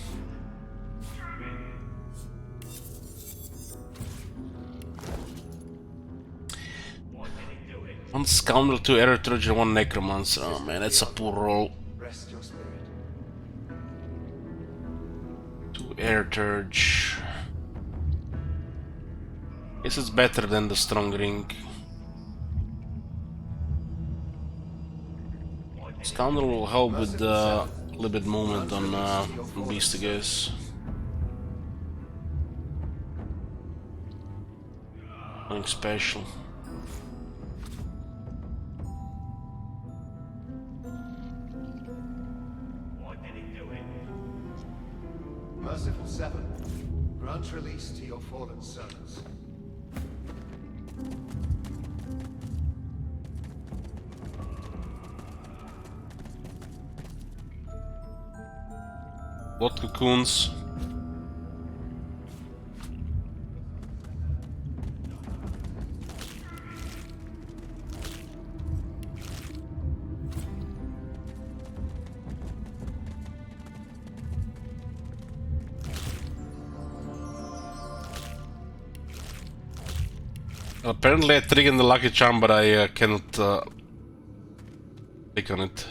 One scoundrel, 2 heritage, and 1 necromancer. Oh man, that's a poor roll. Rest your spirit. 2 heritage. Guess it's better than the strong ring. Scoundrel will help with the little bit movement on Beast, I guess. Nothing special. Merciful Seven, grant release to your fallen servants. Blood cocoons. Apparently I triggered the lucky charm, but I cannot click on it.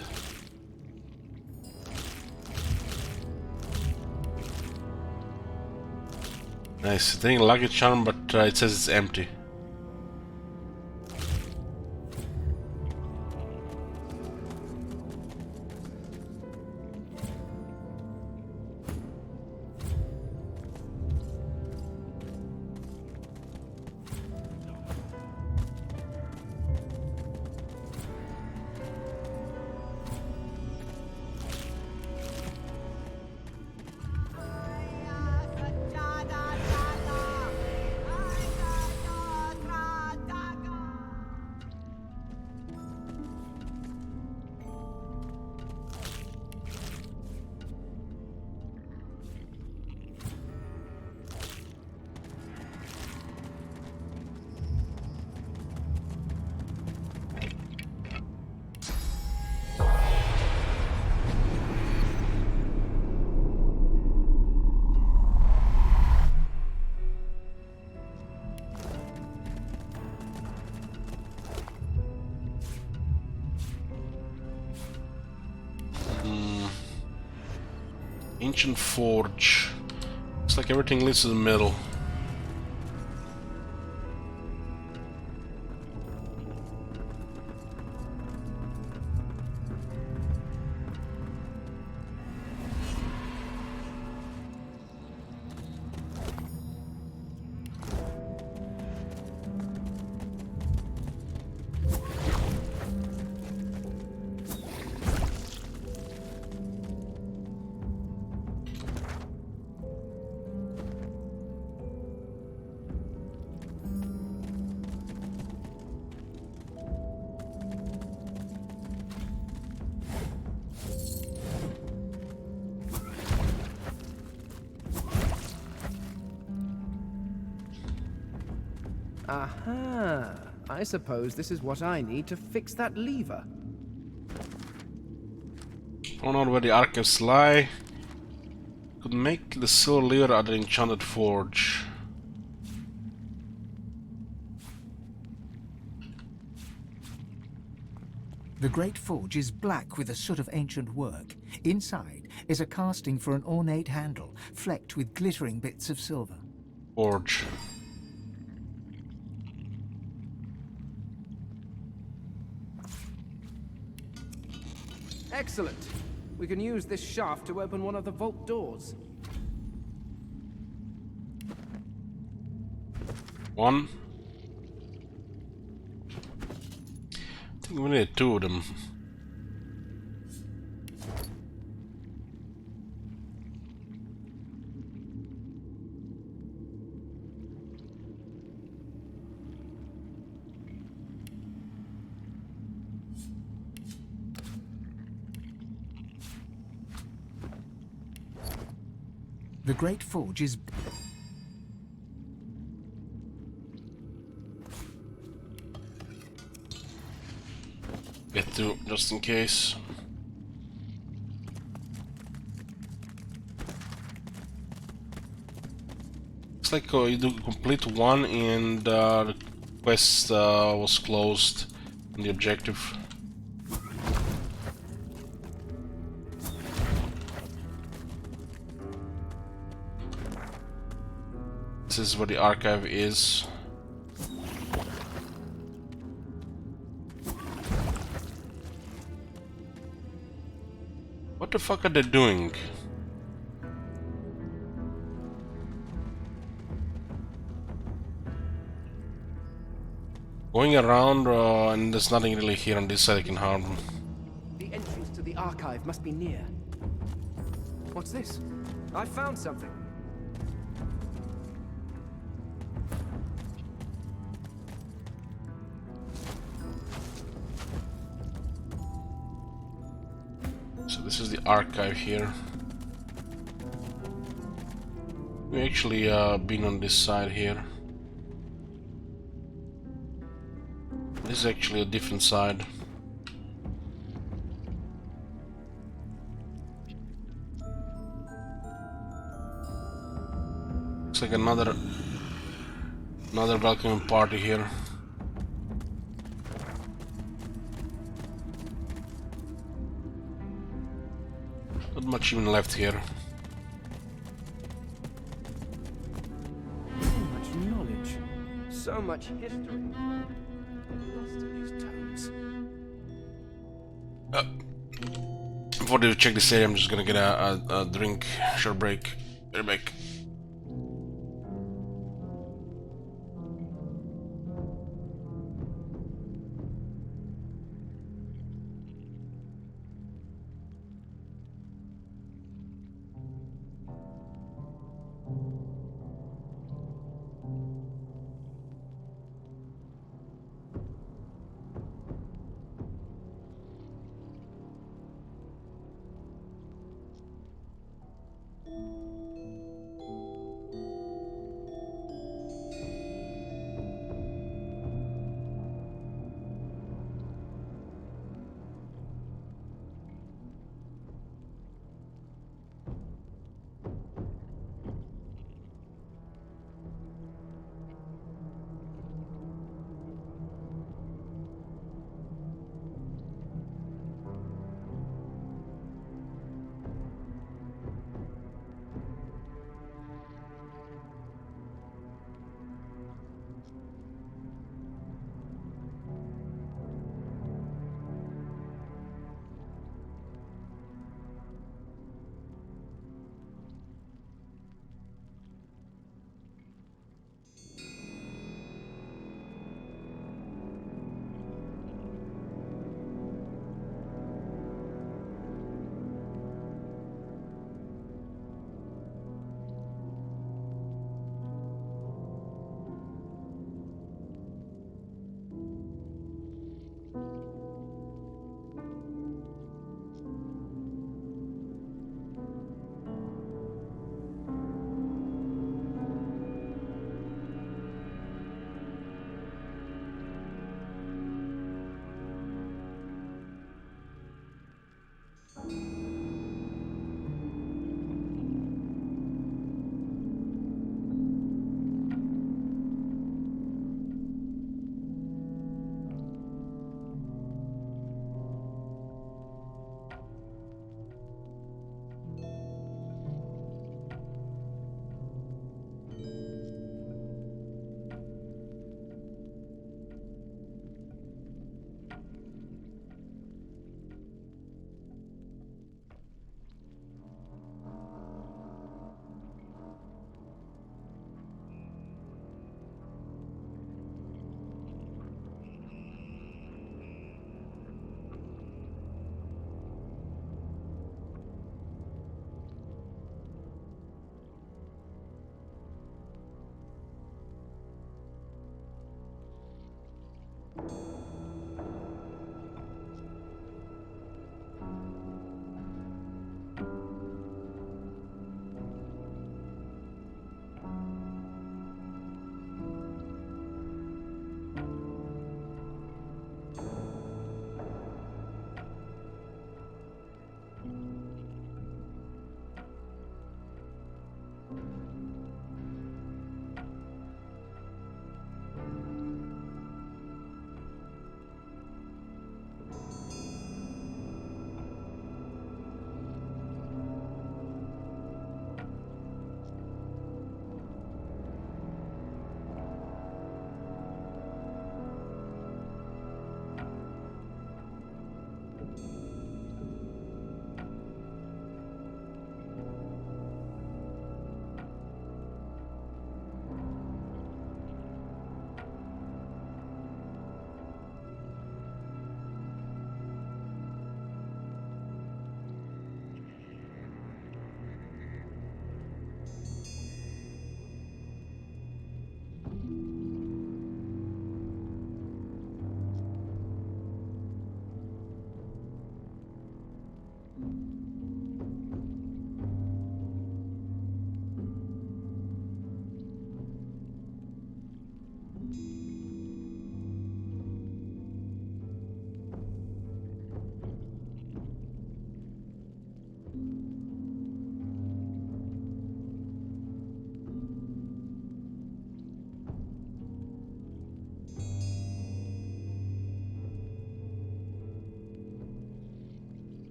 Nice, triggering lucky charm, but it says it's empty. Ancient Forge. Looks like everything leads to the middle. Aha! I suppose this is what I need to fix that lever. I don't know where the archives lie. Could make the silver lever at the enchanted forge. The great forge is black with a soot of ancient work. Inside is a casting for an ornate handle, flecked with glittering bits of silver. Forge. Excellent. We can use this shaft to open one of the vault doors. One. I think we need two of them. The great forge is... Get two, just in case. Looks like you do complete one and the quest was closed on the objective. This is where the archive is. What the fuck are they doing? Going around and there's nothing really here on this side I can harm. The entrance to the archive must be near. What's this? I found something. So this is the archive here. We actually been on this side here. This is actually a different side. Looks like another welcoming party here. Not much even left here. So much knowledge. So much history. Lost in these tomes. Before we check this area, I'm just gonna get a drink. Short break. Be right back.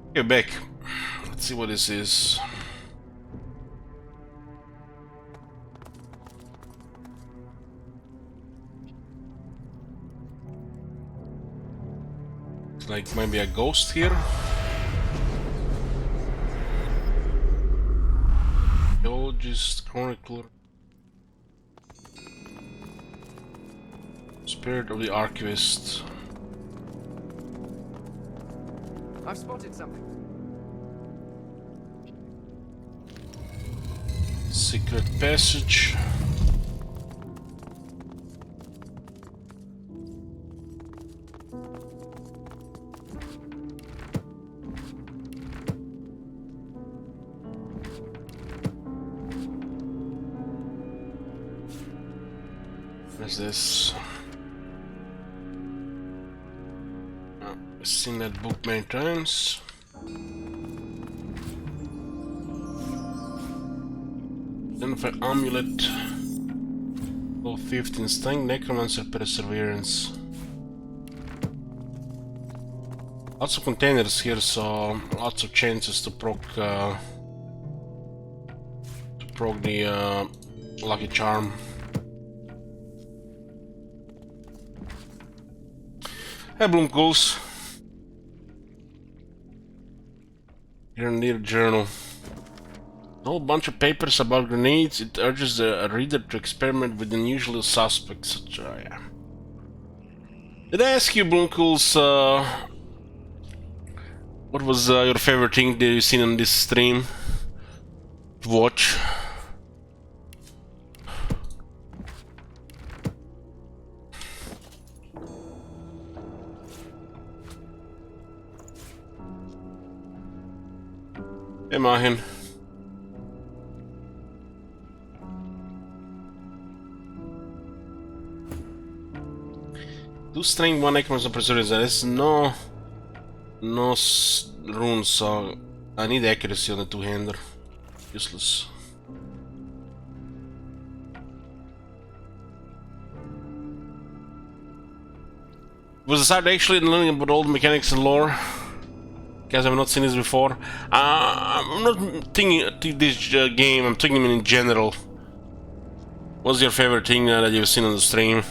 Okay, back. Let's see what this is. It's like maybe a ghost here. Geologist, chronicler. Spirit of the archivist. I've spotted something. Secret passage. What is this? I've seen that book many times. Identify amulet. Level 15 strength, necromancer perseverance. Lots of containers here, so lots of chances to proc the lucky charm. Hey, Bloomcools. Here in their journal. A whole bunch of papers about grenades. It urges the reader to experiment with unusual suspects. Yeah. Did I ask you, Bloomcools, what was your favorite thing that you've seen on this stream? Watch. Hey, Mahin. Two string, one necromancer perseverance. There's no runes, so I need accuracy on the two-hander. Useless. Was the side actually learning about all the mechanics and lore? Guys, I've not seen this before. I'm not thinking this game, I'm thinking in general. What's your favorite thing that you've seen on the stream?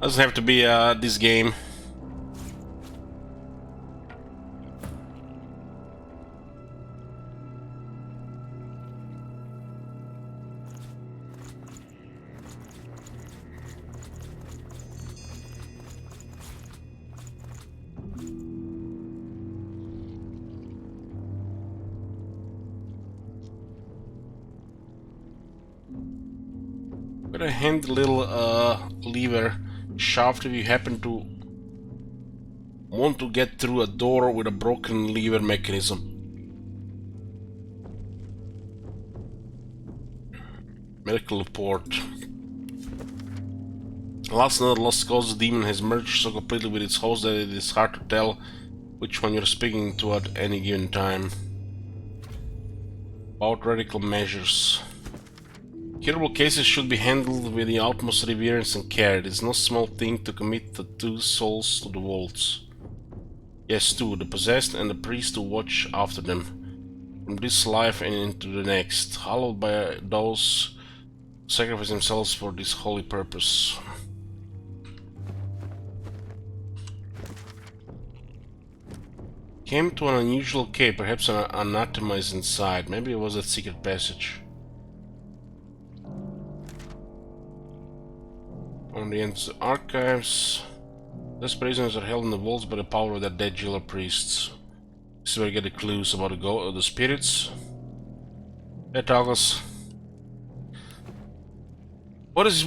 Doesn't have to be this game. Got a handy little lever shaft if you happen to want to get through a door with a broken lever mechanism. Medical report. Another lost cause, the demon has merged so completely with its host that it is hard to tell which one you're speaking to at any given time. About radical measures. Curable cases should be handled with the utmost reverence and care. It is no small thing to commit the two souls to the vaults. Yes, two, the possessed and the priest to watch after them, from this life and into the next, hallowed by those who sacrifice themselves for this holy purpose. Came to an unusual cave, perhaps an anathema is inside. Maybe it was that secret passage. On the ends of the archives. These prisoners are held in the vaults by the power of their dead jailer priests. This is where you get the clues about the spirits. Hey, Douglas. What is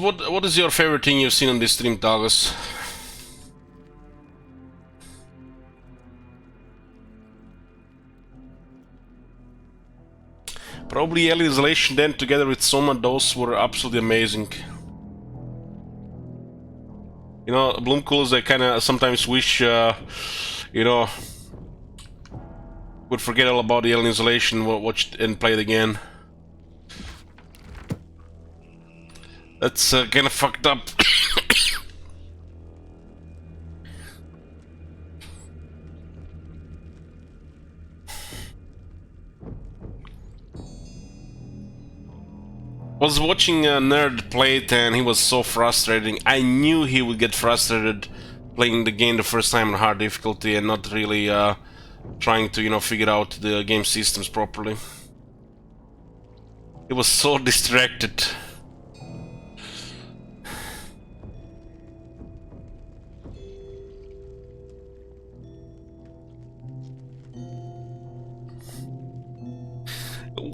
your favorite thing you've seen on this stream, Douglas? Probably Alien Isolation then, together with Soma, those were absolutely amazing. You know, Bloomcools, I kinda sometimes wish, you know, would forget all about the Alien Isolation, watch and play it again. That's kinda fucked up. Was watching a nerd play it and he was so frustrating. I knew he would get frustrated playing the game the first time on hard difficulty and not really trying to, you know, figure out the game systems properly. He was so distracted.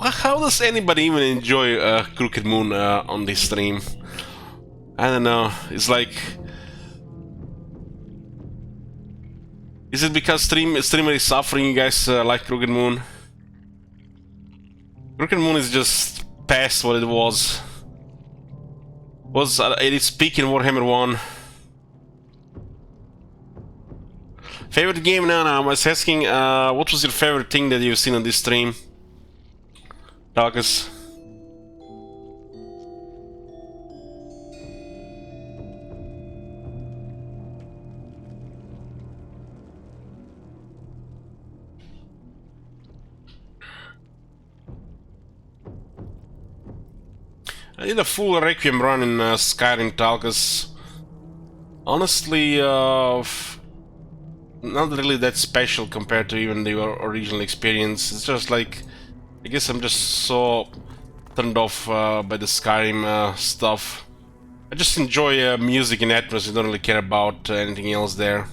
How does anybody even enjoy Crooked Moon on this stream? I don't know. It's like, is it because streamer is suffering? You guys like Crooked Moon? Crooked Moon is just past what it was. It is peak in Warhammer 1. Favorite game? No, I was asking. What was your favorite thing that you've seen on this stream? Darkus. I did a full Requiem run in Skyrim Talcus. Honestly, not really that special compared to even the original experience. It's just like, I guess I'm just so turned off by the Skyrim stuff. I just enjoy music and atmosphere, don't really care about anything else there.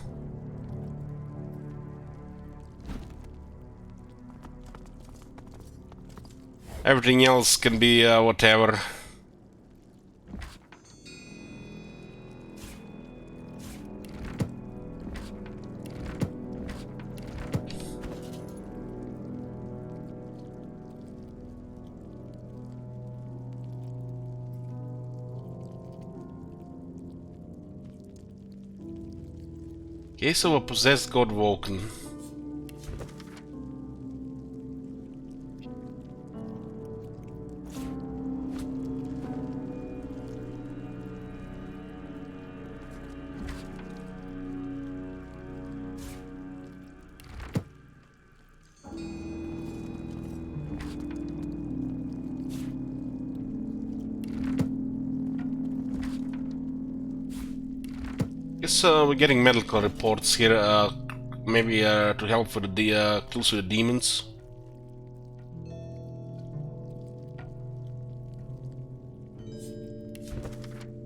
Everything else can be whatever. Case of a possessed god woken. Guess we're getting medical reports here, maybe to help with the kills with the demons.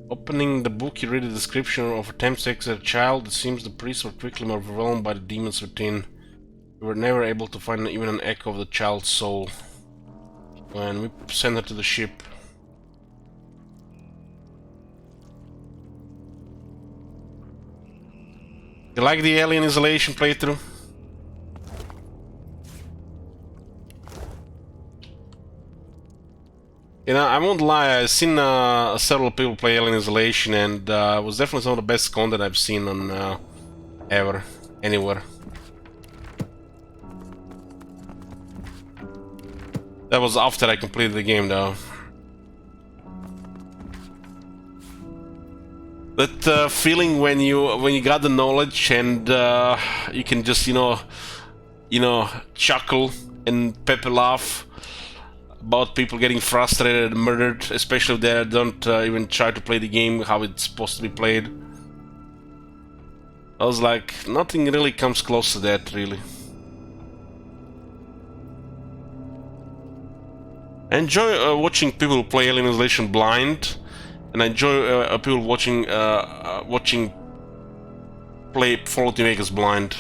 Opening the book, you read the description of attempts to exit a child. It seems the priests were quickly overwhelmed by the demons within. We were never able to find even an echo of the child's soul. And we sent her to the ship. You like the Alien Isolation playthrough? You know, I won't lie, I've seen several people play Alien Isolation, and it was definitely some of the best content I've seen on ever, anywhere. That was after I completed the game, though. That feeling when you got the knowledge and you can just you know chuckle and pepper laugh about people getting frustrated and murdered, especially if they don't even try to play the game how it's supposed to be played. I was like, nothing really comes close to that, really. I enjoy watching people play Alien Isolation blind. And I enjoy people watching play Fallout New Vegas blind.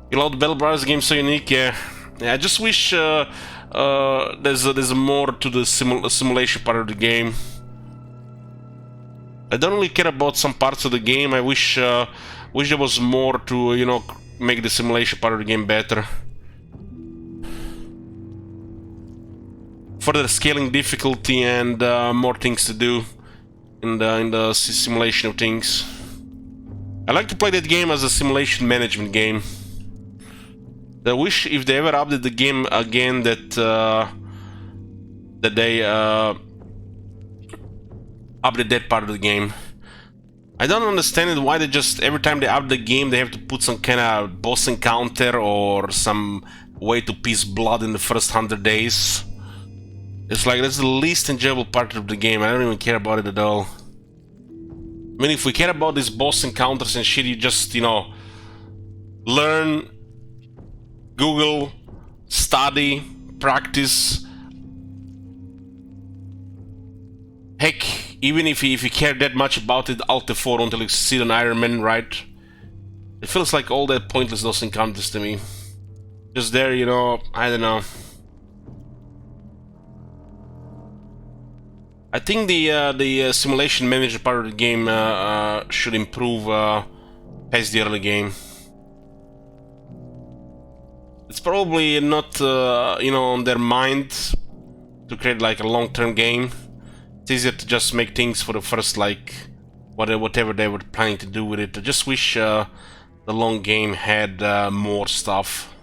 You love the Battle Brothers game, so unique, yeah. I just wish there's more to the simulation part of the game. I don't really care about some parts of the game. I wish there was more to, you know, make the simulation part of the game better. Further scaling difficulty and more things to do in the simulation of things. I like to play that game as a simulation management game. I wish if they ever update the game again that they update that part of the game. I don't understand why they just every time they update the game they have to put some kind of boss encounter or some way to piss blood in the first 100 days. It's like that's the least enjoyable part of the game. I don't even care about it at all. I mean, if we care about these boss encounters and shit, you just, you know, learn, Google, study, practice. Heck, even if you care that much about it, Alt F4 until you succeed on Iron Man, right? It feels like all that pointless, those encounters to me. Just there, you know, I don't know. I think the simulation manager part of the game should improve past the early game. It's probably not, you know, on their mind to create like a long-term game. It's easier to just make things for the first, like, whatever they were planning to do with it. I just wish the long game had more stuff.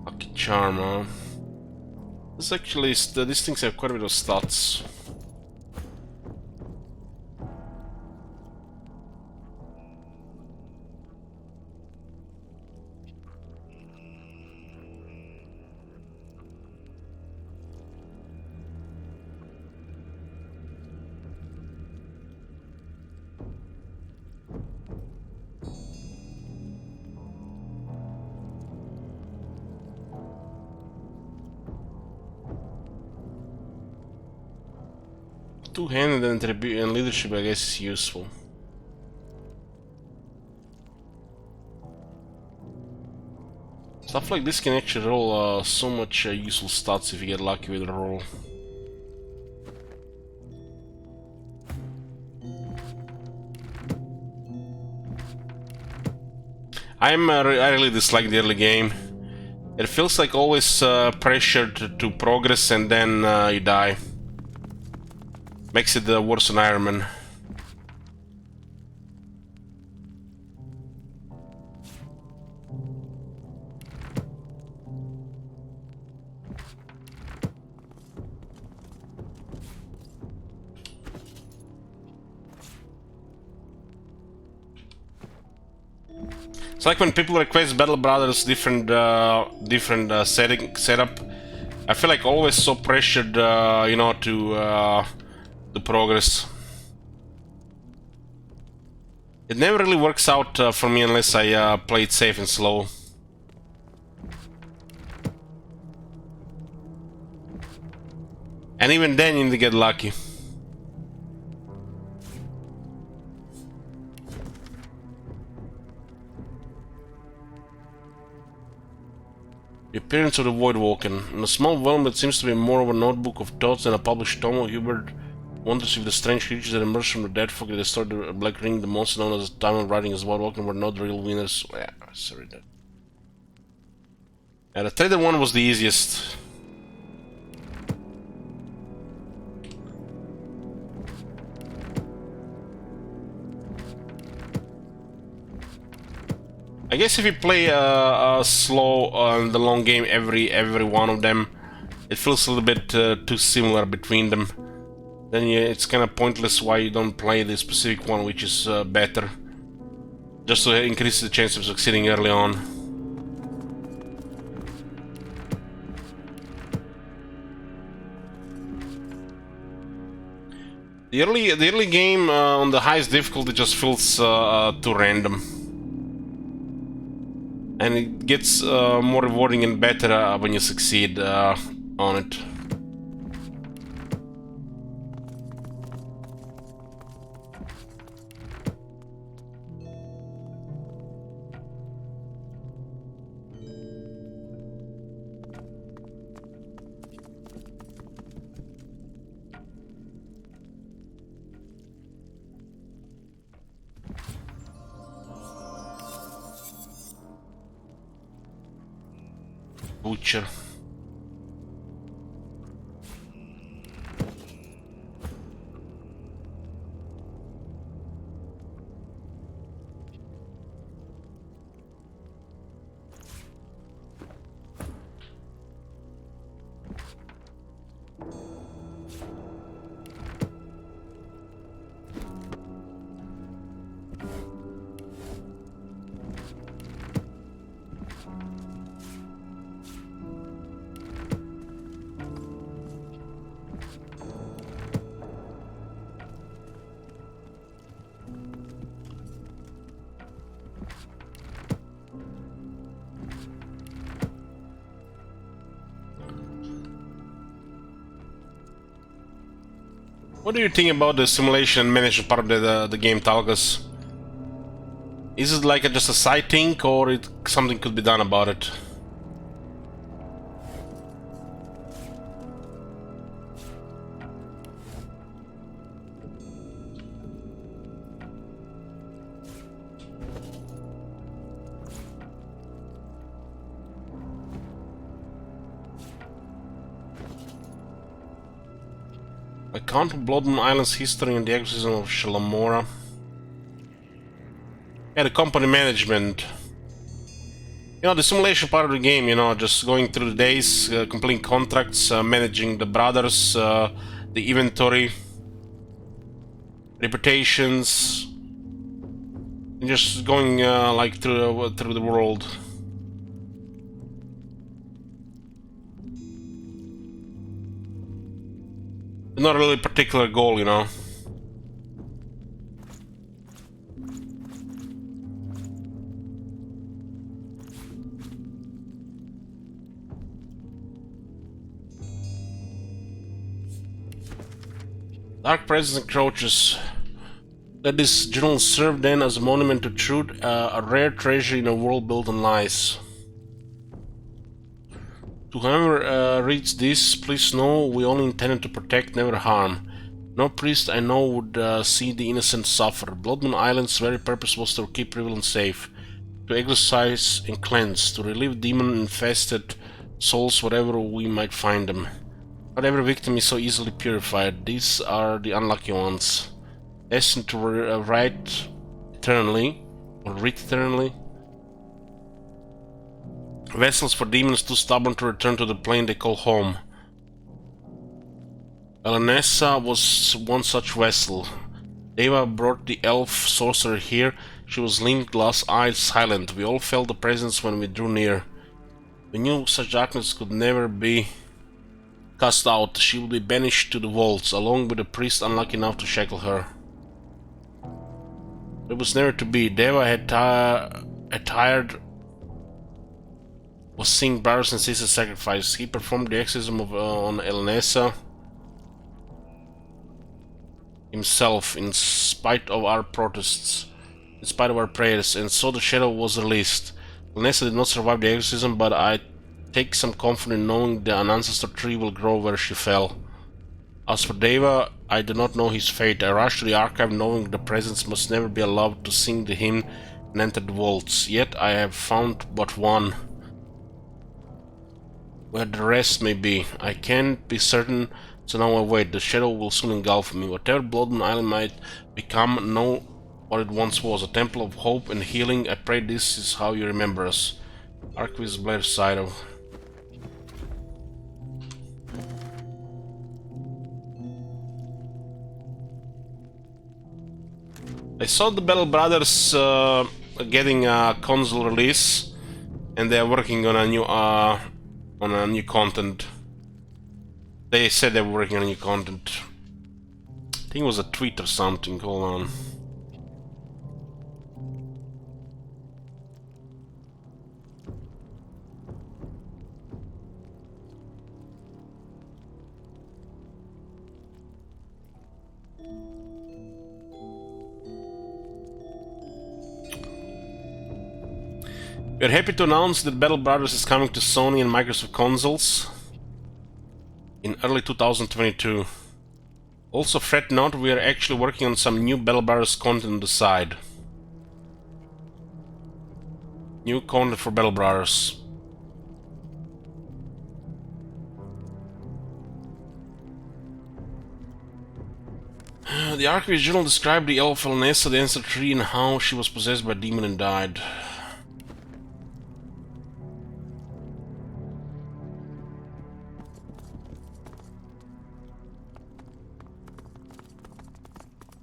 Lucky Charm, huh? This actually is, these things have quite a bit of stats. Two-handed and leadership, I guess, is useful. Stuff like this can actually roll so much useful stats if you get lucky with the roll. I really dislike the early game. It feels like always pressured to progress and then you die. Makes it worse than Iron Man. It's like when people request Battle Brothers different setup. I feel like always so pressured, you know, to progress. It never really works out for me unless I play it safe and slow. And even then you need to get lucky. The appearance of the Void Walken. In a small volume that seems to be more of a notebook of thoughts than a published tome, Hubert wonders if the strange creatures that emerged from the dead folk that destroyed the Black Ring, the monster known as Diamond Riding as Void Walken, were not real winners. Yeah, sorry that. Yeah, the trader one was the easiest. I guess if you play slow on the long game, every one of them, it feels a little bit too similar between them. Then it's kind of pointless why you don't play the specific one, which is better, just to increase the chance of succeeding early on. The early game on the highest difficulty just feels too random. And it gets more rewarding and better when you succeed on it. Butcher. What do you think about the simulation and management part of the game, Talgas? Is it like just a side thing, or something could be done about it? Account of Blood Moon Island's history and the exorcism of Shalamora. Yeah, the company management. You know, the simulation part of the game, you know, just going through the days, completing contracts, managing the brothers, the inventory, reputations, and just going like through the world. Not really a particular goal, you know. Dark presence encroaches. Let this journal serve then as a monument to truth, a rare treasure in a world built on lies. To whoever reads this, please know we only intended to protect, never harm. No priest I know would see the innocent suffer. Blood Moon Island's very purpose was to keep Rivelin safe, to exorcise and cleanse, to relieve demon-infested souls wherever we might find them. Not every victim is so easily purified. These are the unlucky ones, destined to write eternally, or read eternally. Vessels for demons too stubborn to return to the plane they call home. Elenessa was one such vessel. Deva brought the elf sorcerer here. She was lean, glass-eyed, silent. We all felt the presence when we drew near. We knew such darkness could never be cast out. She would be banished to the vaults, along with a priest unlucky enough to shackle her. It was never to be. Deva had tired was seeing brothers and sisters sacrificed. He performed the exorcism on Elenessa himself, in spite of our protests, in spite of our prayers, and so the shadow was released. Elenessa did not survive the exorcism, but I take some comfort in knowing that an ancestor tree will grow where she fell. As for Deva, I do not know his fate. I rushed to the archive knowing the presence must never be allowed to sing the hymn and enter the vaults. Yet I have found but one. Where the rest may be, I can't be certain, so now I wait. The shadow will soon engulf me. Whatever Blood Moon Island might become, know what it once was, a temple of hope and healing. I pray this is how you remember us. Archivist Blair Sido. I saw the Battle Brothers getting a console release, and they are working on a new content. They said they were working on a new content. I think it was a tweet or something. Hold on. We are happy to announce that Battle Brothers is coming to Sony and Microsoft consoles in early 2022. Also, fret not, we are actually working on some new Battle Brothers content on the side. New content for Battle Brothers. The Archivist Journal described the elf Elenessa, the ancestor tree, and how she was possessed by a demon and died.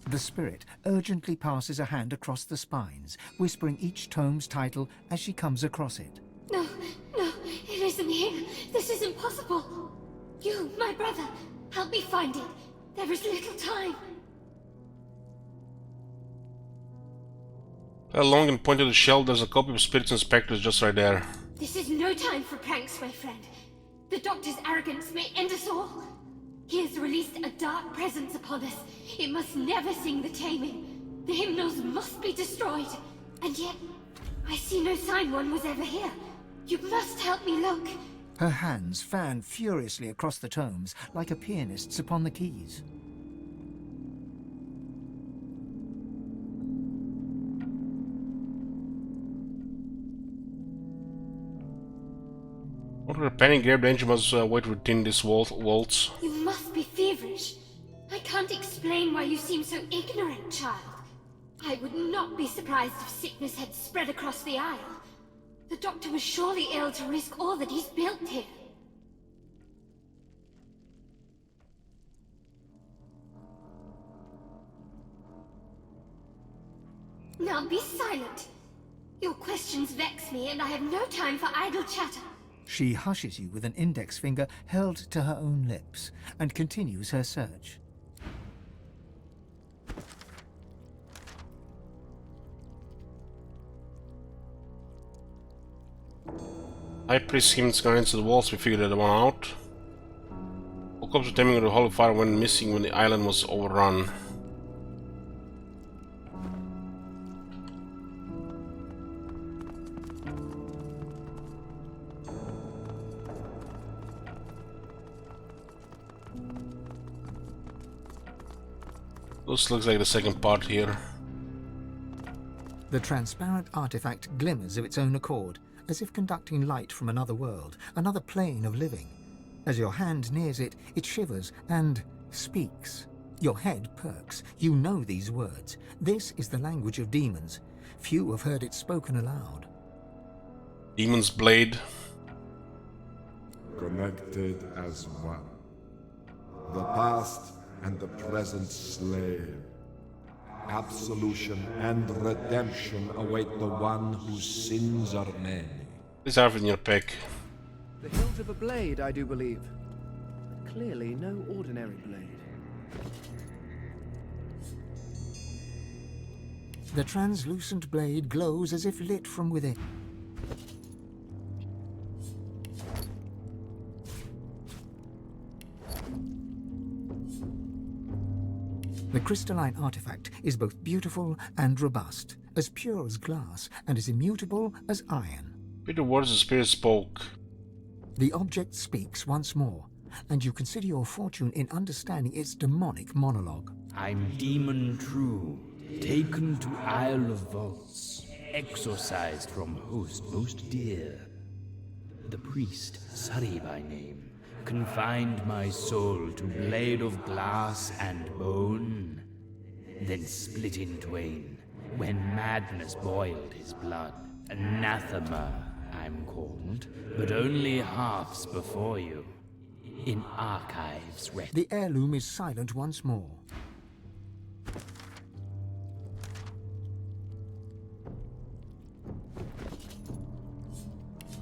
The spirit urgently passes a hand across the spines, whispering each tome's title as she comes across it. No, no, it isn't here. This is impossible. You, my brother, help me find it. There is little time. Long and pointed to the shelf, there's a copy of Spirits and Spectres just right there. This is no time for pranks, my friend. The doctor's arrogance may end us all. He has released a dark presence upon us. It must never sing the taming. The hymnals must be destroyed. And yet, I see no sign one was ever here. You must help me look. Her hands fan furiously across the tomes like a pianist's upon the keys. What a panic grab, the engine must wait within this waltz. You must be feverish. I can't explain why you seem so ignorant, child. I would not be surprised if sickness had spread across the isle. The doctor was surely ill to risk all that he's built here. Now be silent. Your questions vex me, and I have no time for idle chatter. She hushes you with an index finger held to her own lips and continues her search. High Priest Hymns gone into the walls, we figured that one out. Woke up to taming of the holy fire went missing when the island was overrun. This looks like the second part here. The transparent artifact glimmers of its own accord, as if conducting light from another world, another plane of living. As your hand nears it, it shivers and speaks. Your head perks. You know these words. This is the language of demons. Few have heard it spoken aloud. Demon's Blade. Connected as one. The past and the present slave. Absolution and redemption await the one whose sins are many. Please have it in your pack. The hilt of a blade, I do believe. Clearly no ordinary blade. The translucent blade glows as if lit from within. The crystalline artifact is both beautiful and robust, as pure as glass and as immutable as iron. Read the words the spirit spoke. The object speaks once more, and you consider your fortune in understanding its demonic monologue. I'm demon true, taken to Isle of Vaults, exorcised from host most dear. The priest, Sari by name, confined my soul to blade of glass and bone, then split in twain when madness boiled his blood. Anathema, I'm called, but only halves before you. In archives wrecked. The heirloom is silent once more.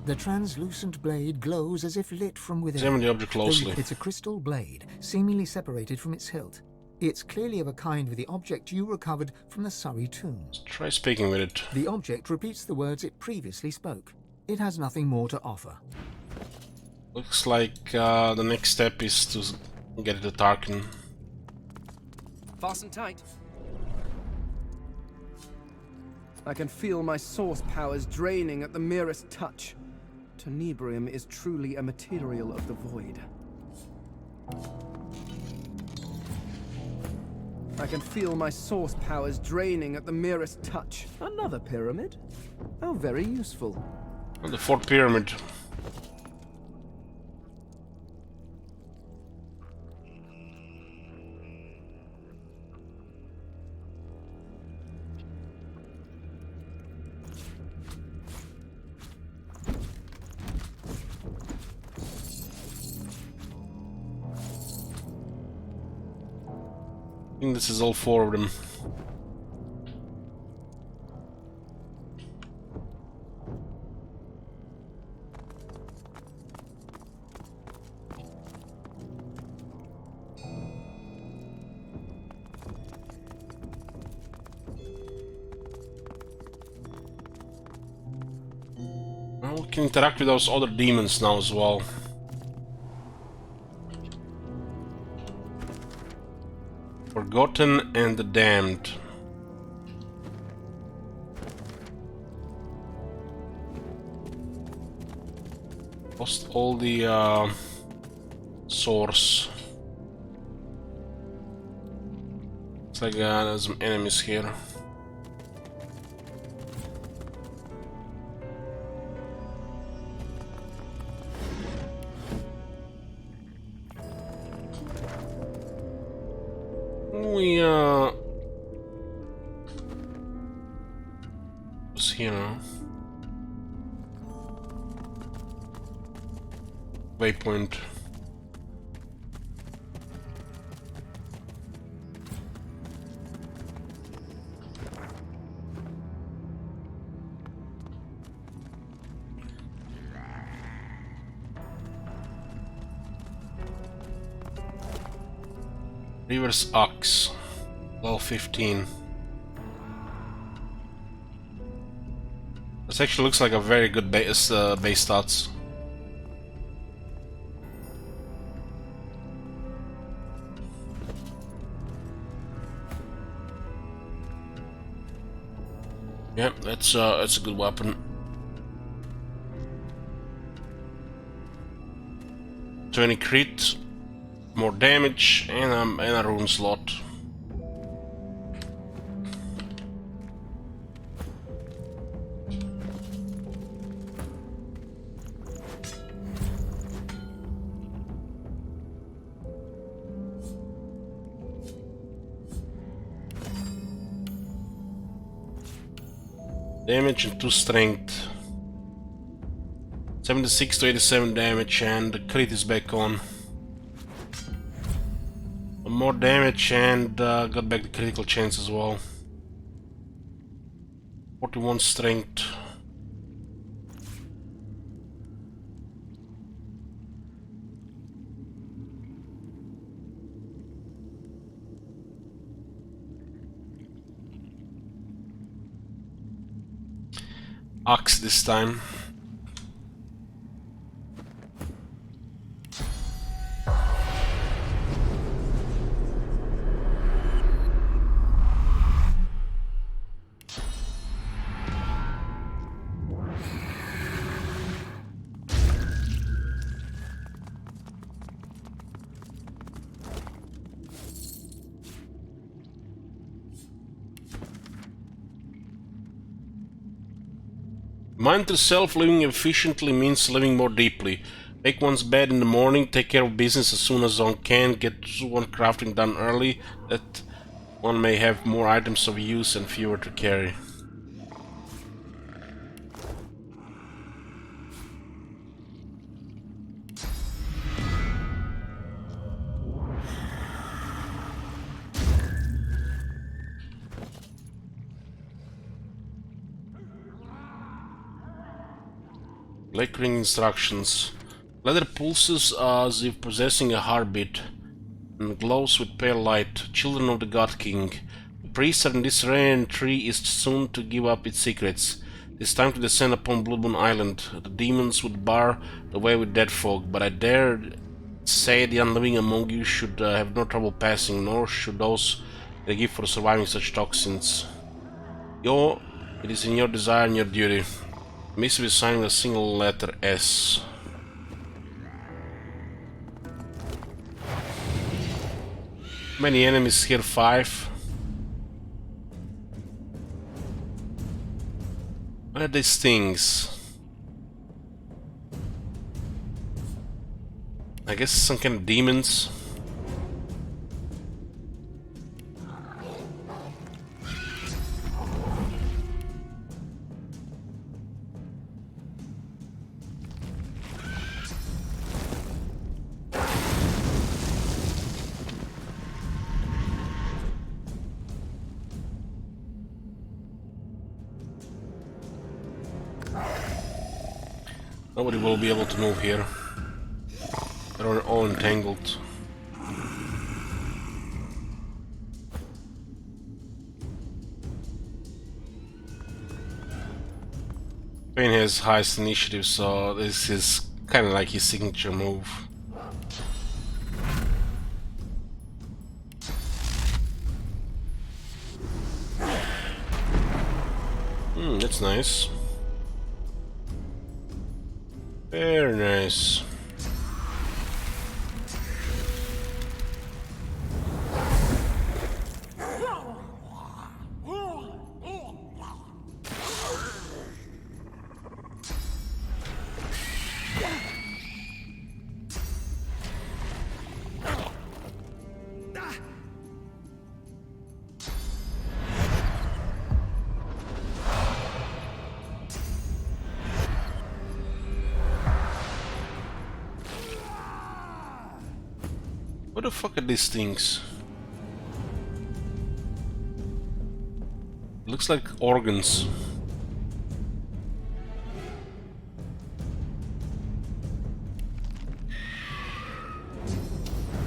The translucent blade glows as if lit from within. Examine the object closely. It's a crystal blade, seemingly separated from its hilt. It's clearly of a kind with the object you recovered from the Surrey tombs. Try speaking with it. The object repeats the words it previously spoke. It has nothing more to offer. Looks like the next step is to get it to Tarkin. Fasten tight. I can feel my source powers draining at the merest touch. Tenebrium is truly a material of the void. I can feel my source powers draining at the merest touch. Another pyramid? How very useful. And the fourth pyramid. I think this is all four of them. Now we can interact with those other demons now as well. Forgotten and the Damned. Lost all the source. Looks like there's some enemies here. We what's here now? Waypoint. River's Ox, level 15. This actually looks like a very good base stats. Yeah, that's a good weapon. 20 crit, more damage, and a rune slot. Damage and 2 strength. 76 to 87 damage, and the crit is back on. More damage and got back the critical chance as well. 41 strength. Axe this time. Mind to self, living efficiently means living more deeply. Make one's bed in the morning, take care of business as soon as one can, get one crafting done early, that one may have more items of use and fewer to carry. Flickering instructions. Leather pulses as if possessing a heartbeat, and glows with pale light. Children of the God King. The priests are in disarray, and tree is soon to give up its secrets. It is time to descend upon Bloodmoon Island. The demons would bar the way with dead folk, but I dare say the unliving among you should have no trouble passing, nor should those they give for surviving such toxins. It is in your desire and your duty. Missive is signed with a single letter S. Many enemies here, 5. What are these things? I guess some kind of demons. Nobody will be able to move here. They're all entangled. Payne has highest initiative, so this is kind of like his signature move. That's nice. Very nice. What the fuck are these things? Looks like organs.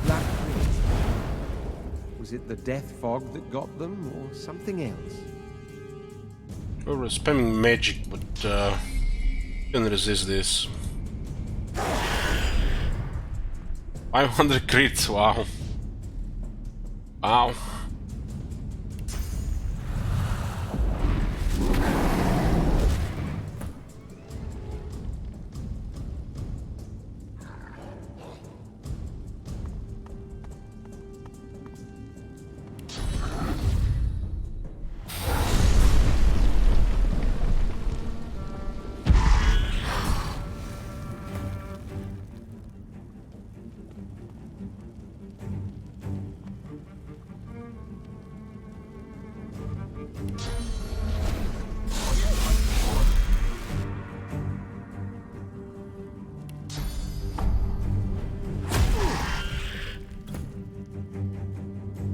Black Prince. Was it the death fog that got them, or something else? Oh, we're spamming magic, but can resist this. 500 crits, wow. Wow.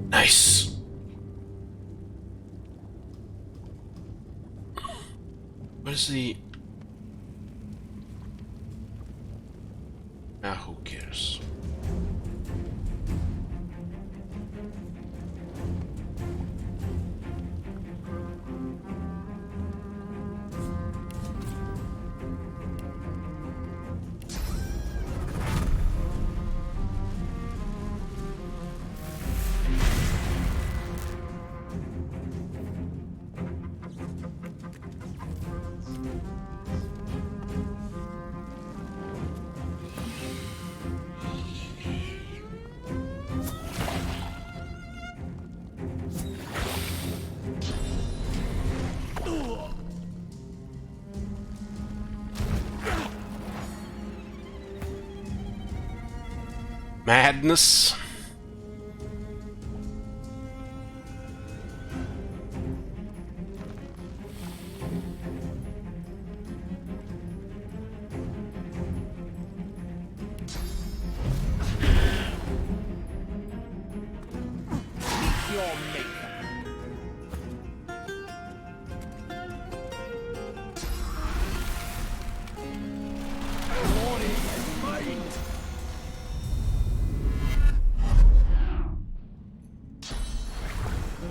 Nice. Where's the... Ah, who cares? Madness.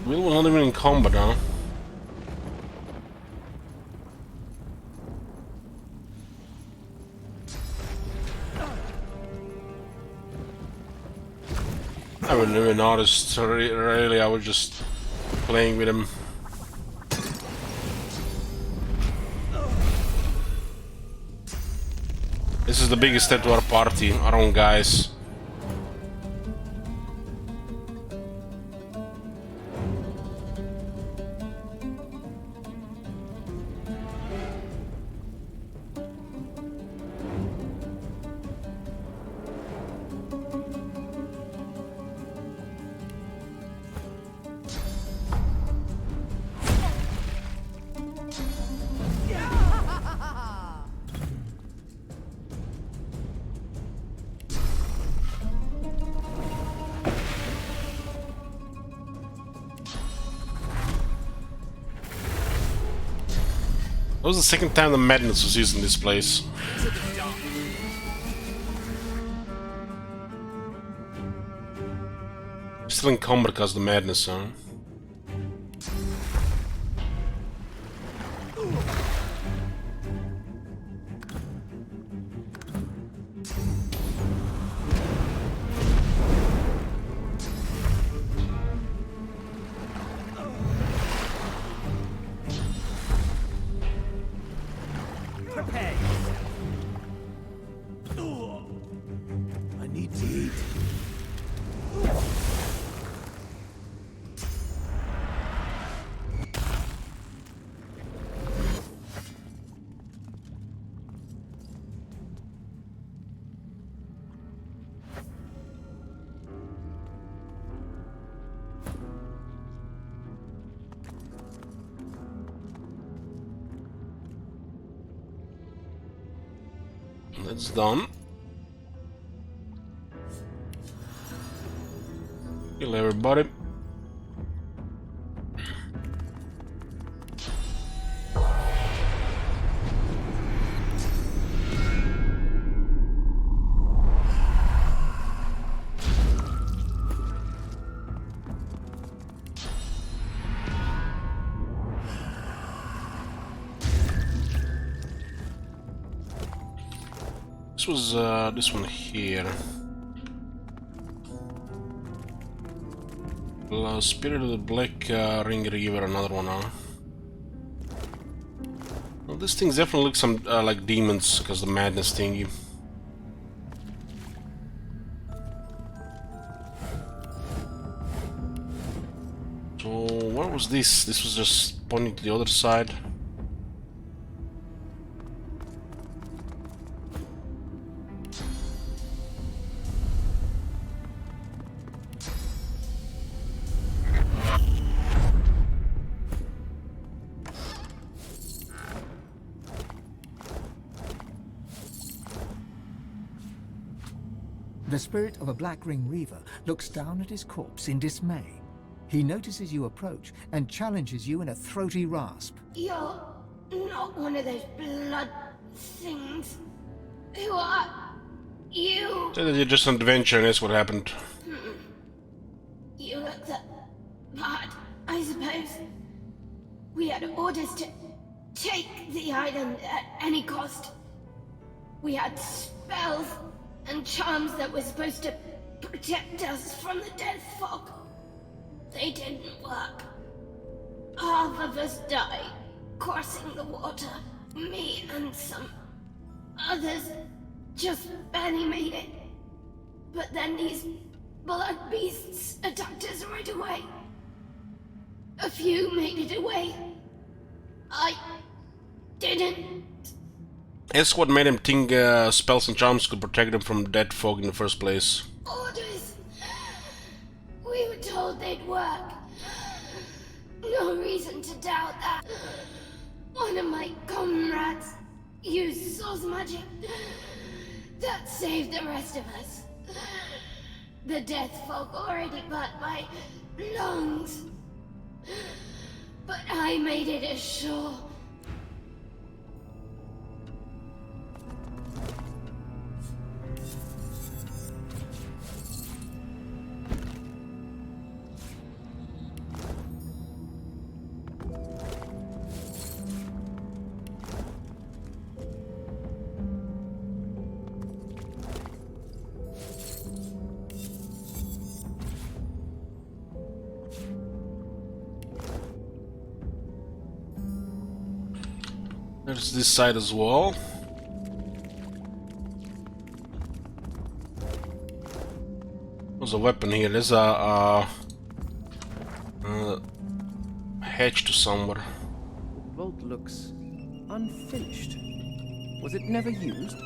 We were not even in combat, huh? I wouldn't even noticed, really, I was just playing with him. This is the biggest threat to our party, our own guys. That was the second time the madness was used in this place. Still in combat because of the madness, huh? That's done. Kill everybody. This was this one here. Spirit of the Black Ring River, another one, huh? Well, this thing definitely looks some like demons, because the madness thingy. So, what was this? This was just pointing to the other side. The spirit of a Black Ring Reaver looks down at his corpse in dismay. He notices you approach and challenges you in a throaty rasp. You're not one of those blood things. Who are you? Say that you're just an adventure and that's what happened. You look the part, I suppose. We had orders to take the island at any cost. We had spells and charms that were supposed to protect us from the death fog. They didn't work. Half of us died crossing the water. Me and some others just barely made it. But then these blood beasts attacked us right away. A few made it away. I didn't. That's what made him think spells and charms could protect him from death fog in the first place. Orders. We were told they'd work. No reason to doubt that. One of my comrades used source magic. That saved the rest of us. The death fog already burnt my lungs. But I made it ashore. There's this side as well. There's a weapon here. There's a hatch to somewhere. The vault looks unfinished. Was it never used?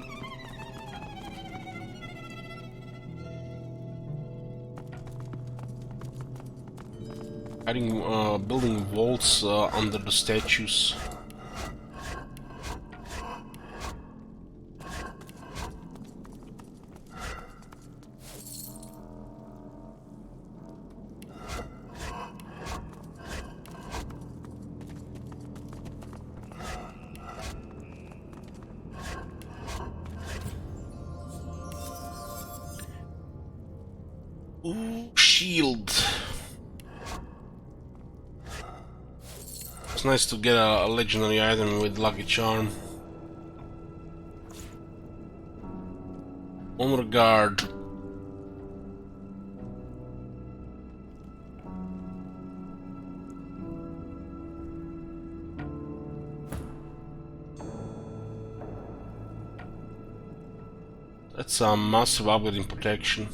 Adding building vaults under the statues. Ooh, shield. It's nice to get a legendary item with lucky charm. Honor guard. That's a massive upgrade in protection.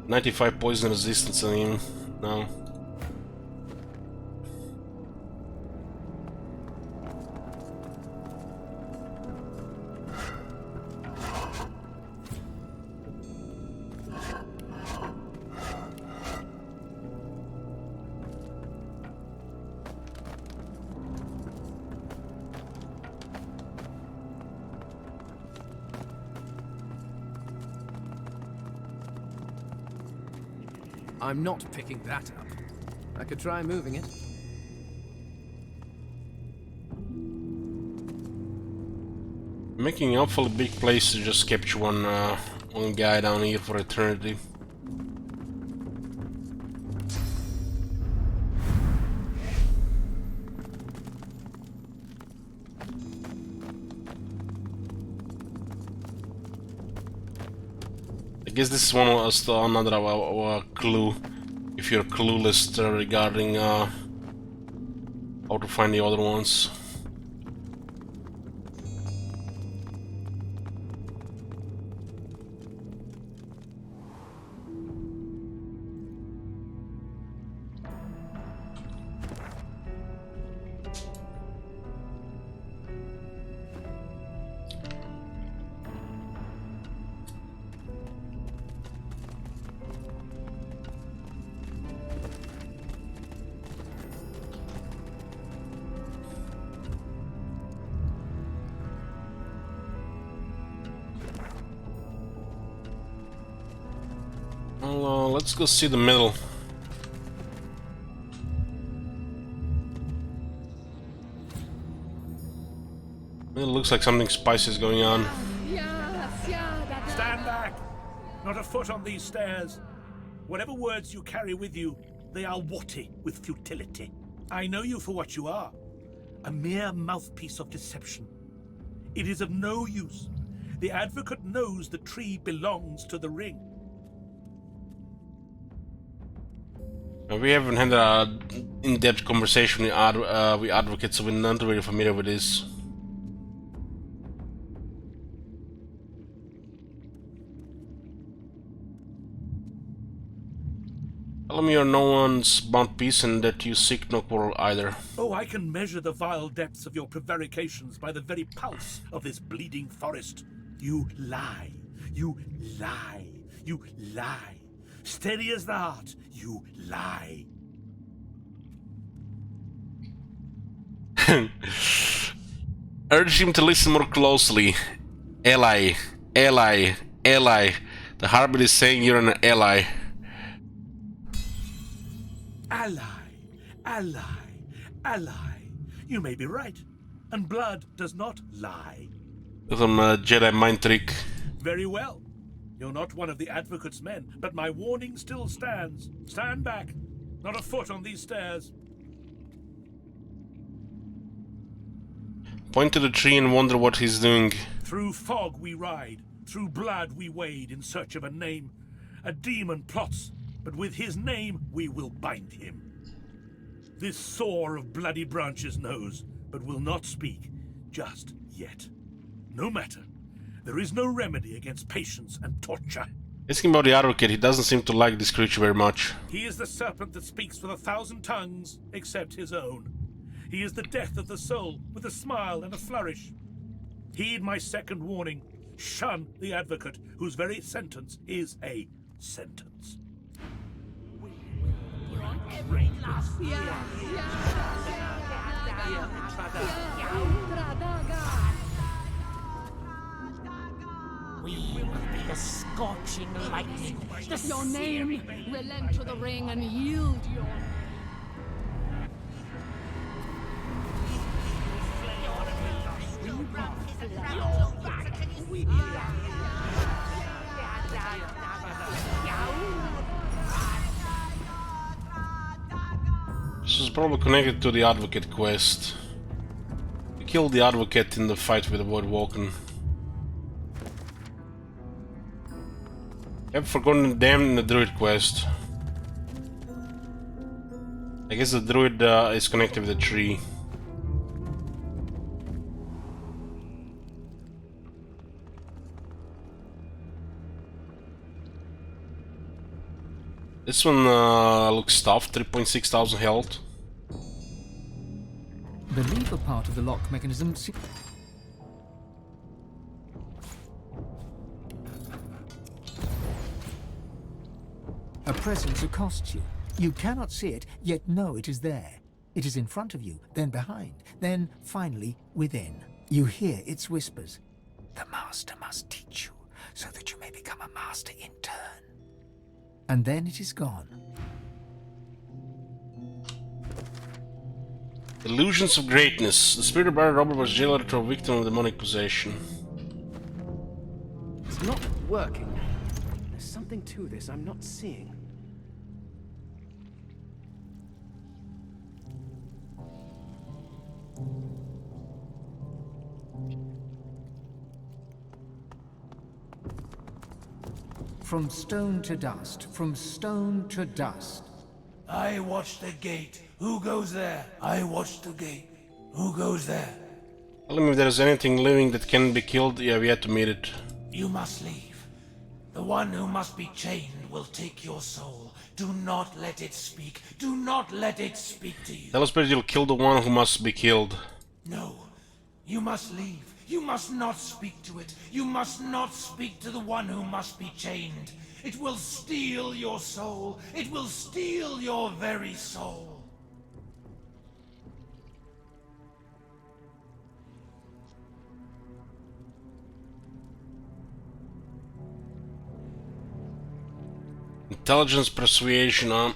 .95 poison resistance on him now. I'm not picking that up. I could try moving it. Making an awfully big place to just capture one guy down here for eternity. I guess this is another clue, if you're clueless regarding how to find the other ones. Well, let's go see the middle. It looks like something spicy is going on. Stand back! Not a foot on these stairs. Whatever words you carry with you, they are warty with futility. I know you for what you are. A mere mouthpiece of deception. It is of no use. The advocate knows the tree belongs to the ring. We haven't had an in-depth conversation with advocates, so we're not really familiar with this. Tell me you're no one's mouthpiece and that you seek no quarrel either. Oh, I can measure the vile depths of your prevarications by the very pulse of this bleeding forest. You lie. You lie. You lie. Steady as the heart, you lie. Urge him to listen more closely. Ally, ally, ally. The heartbeat is saying you're an ally. Ally, ally, ally. You may be right, and blood does not lie. Some Jedi mind trick. Very well. You're not one of the advocate's men, but my warning still stands. Stand back. Not a foot on these stairs. Point to the tree and wonder what he's doing. Through fog we ride, through blood we wade in search of a name. A demon plots, but with his name we will bind him. This soar of bloody branches knows, but will not speak, just yet. No matter. There is no remedy against patience and torture. Asking about the advocate, he doesn't seem to like this creature very much. He is the serpent that speaks with 1,000 tongues, except his own. He is the death of the soul, with a smile and a flourish. Heed my second warning. Shun the advocate, whose very sentence is a sentence. Every last We will be the scorching lightning, the Your name will enter the ring and yield your... This is probably connected to the advocate quest. We killed the advocate in the fight with the Void Walken. I've forgotten the damn in the druid quest. I guess the druid is connected with the tree. This one looks tough, 3,600 health. The lever part of the lock mechanism... A presence accosts you. You cannot see it, yet know it is there. It is in front of you, then behind, then finally within. You hear its whispers. The master must teach you, so that you may become a master in turn. and then it is gone. Illusions of greatness. The spirit of Barry Robert was jailed to a victim of demonic possession. It's not working. There's something to this I'm not seeing. From stone to dust, from stone to dust. I watch the gate. Who goes there? I watch the gate. Who goes there? Tell me if there is anything living that can be killed. You have yet to meet it. You must leave. The one who must be chained will take your soul. Do not let it speak. Do not let it speak to you. Tell us that you'll kill the one who must be killed. No. You must leave. You must not speak to it. You must not speak to the one who must be chained. It will steal your soul. It will steal your very soul. Intelligence persuasion, huh?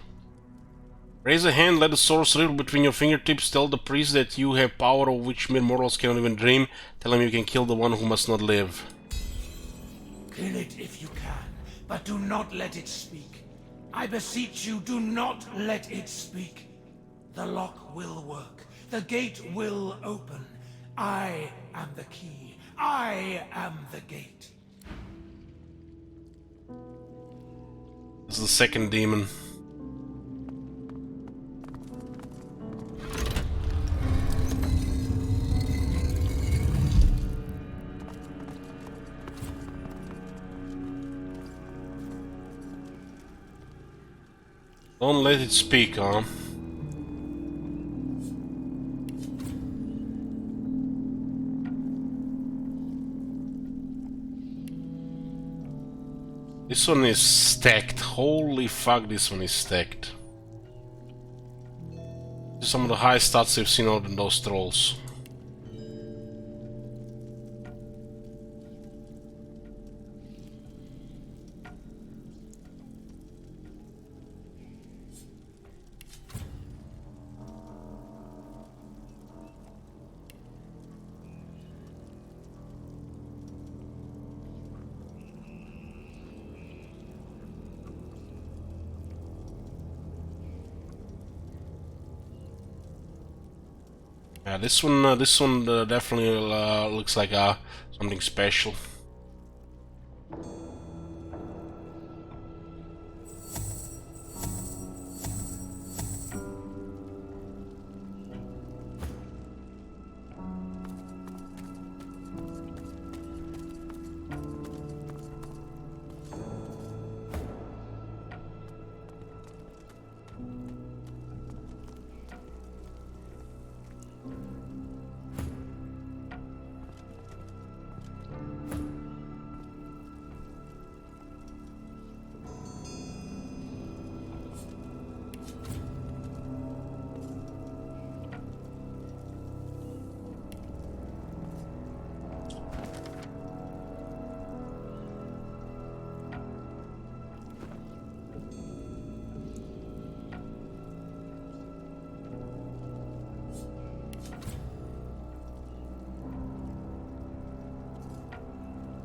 Raise a hand, let the sword slip between your fingertips, tell the priest that you have power of which mere mortals cannot even dream, tell him you can kill the one who must not live. Kill it if you can, but do not let it speak. I beseech you, do not let it speak. The lock will work. The gate will open. I am the key. I am the gate. This is the second demon. Don't let it speak, huh? This one is stacked. Holy fuck, this one is stacked. Some of the highest stats I've seen out in those trolls. Yeah, this one definitely looks like something special.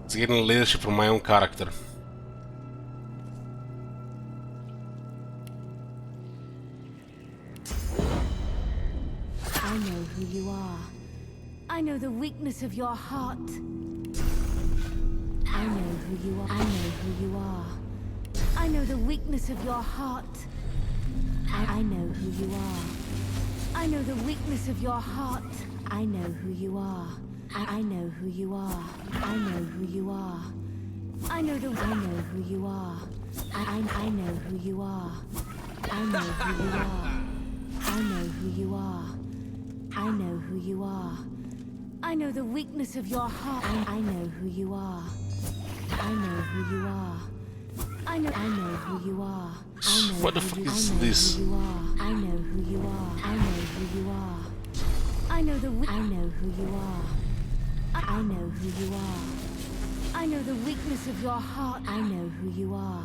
It's getting leadership from my own character. I know who you are. I know the weakness of your heart. I know who you are. I know who you are. I know the weakness of your heart. I know who you are. I know the weakness of your heart. I know who you are. I know who you are. I know who you are. I know who you are. I know who you are. I know who you are. I know who you are. I know who you are. I know the weakness of your heart. I know who you are. I know who you are. I know who you are. What the fuck is this? I know who you are. I know who you are. I know who you are. I know who you are. I know the weakness of your heart. I know who you are.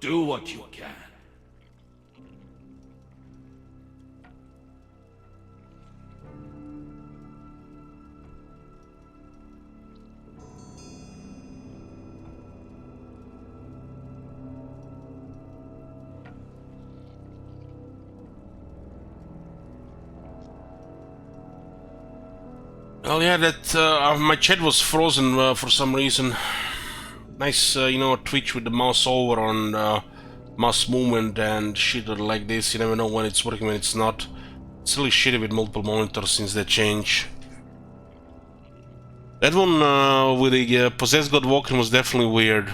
Do what you can. Well, yeah, that my chat was frozen for some reason. Nice, you know, twitch with the mouse over on mouse movement and shit like this. You never know when it's working, when it's not. It's really shitty with multiple monitors since they change. That one with the Possessed God walking was definitely weird.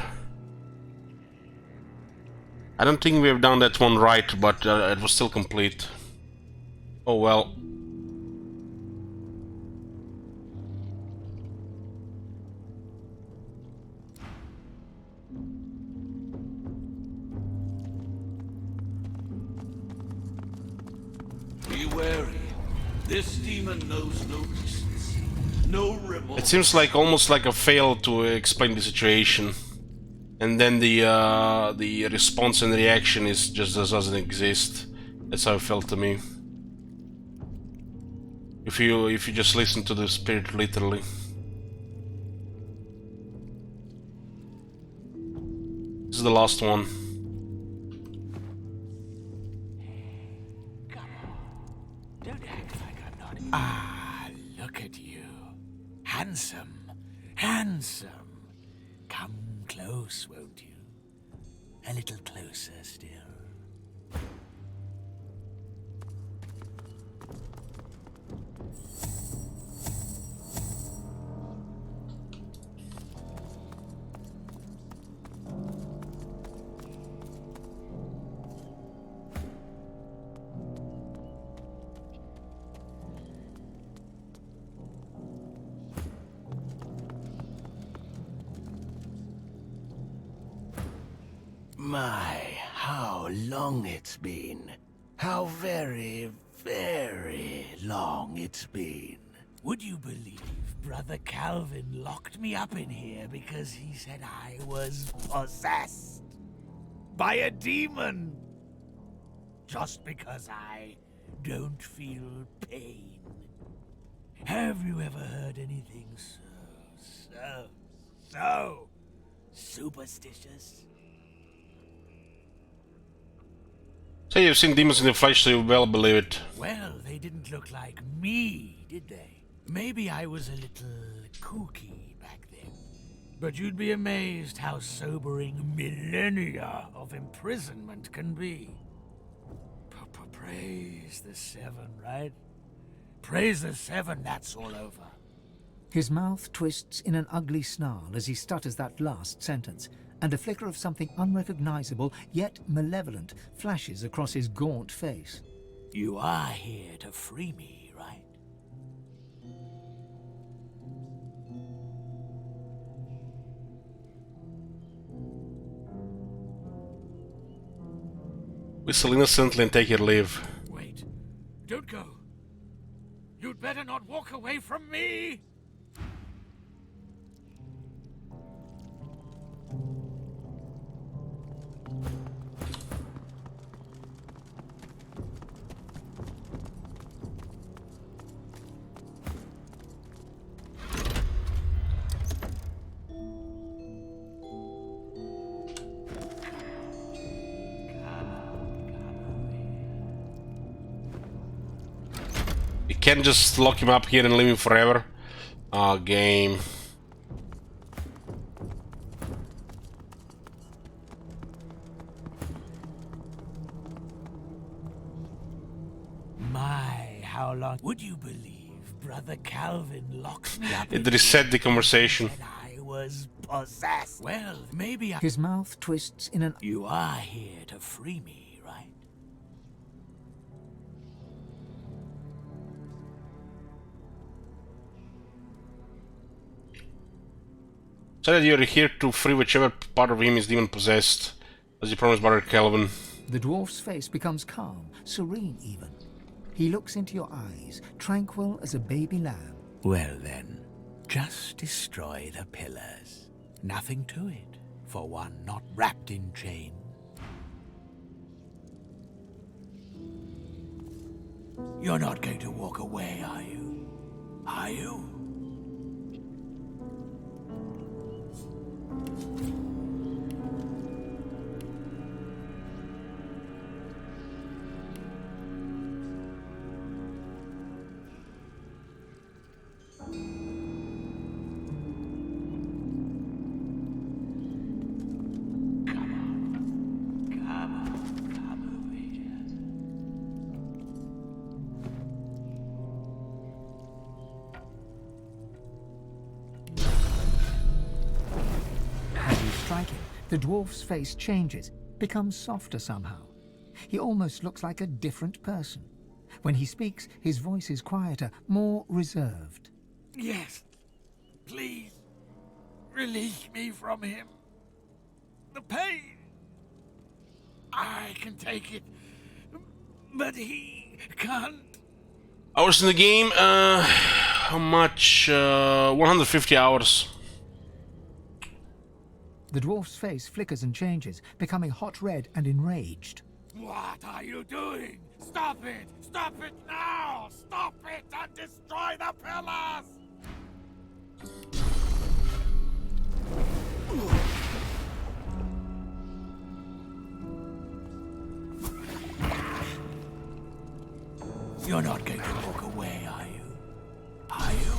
I don't think we have done that one right, but it was still complete. Oh well. Be wary. This demon knows no decency, no remorse. It seems like almost like a fail to explain the situation, and then the response and reaction is just doesn't exist. That's how it felt to me. If you just listen to the spirit literally. This is the last one. Ah, look at you. Handsome, handsome. Come close, won't you? A little closer still. My, how long it's been. How very, very long it's been. Would you believe Brother Calvin locked me up in here because he said I was possessed by a demon? Just because I don't feel pain. Have you ever heard anything so superstitious? So you've seen demons in the flesh, so you well believe it. Well, they didn't look like me, did they? Maybe I was a little kooky back then. But you'd be amazed how sobering millennia of imprisonment can be. Praise the Seven, right? Praise the Seven, that's all over. His mouth twists in an ugly snarl as he stutters that last sentence, and a flicker of something unrecognizable, yet malevolent, flashes across his gaunt face. You are here to free me, right? Whistle innocently and take your leave. Wait, don't go. You'd better not walk away from me! You can't just lock him up here and leave him forever. Game. My, how long would you believe Brother Calvin locked me up? It reset the conversation. I was possessed. Well, maybe I... His mouth twists in an... You are here to free me, right? So that you're here to free whichever part of him is demon possessed, as you promised Brother Calvin. The dwarf's face becomes calm, serene even. He looks into your eyes, tranquil as a baby lamb. Well then, just destroy the pillars. Nothing to it, for one not wrapped in chains. You're not going to walk away, are you? Are you? The dwarf's face changes, becomes softer somehow. He almost looks like a different person. When he speaks, his voice is quieter, more reserved. Yes. Please. Release me from him. The pain. I can take it. But he can't. Hours in the game? How much? 150 hours. The dwarf's face flickers and changes, becoming hot red and enraged. What are you doing? Stop it! Stop it now! Stop it and destroy the pillars! You're not going to walk away, are you? Are you?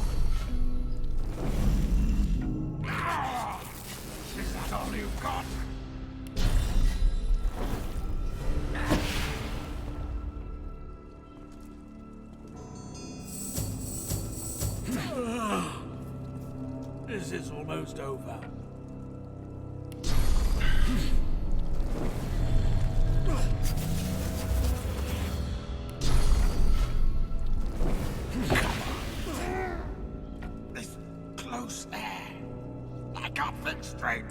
Is that all you've got? This is almost over. This close air. I can't think straight.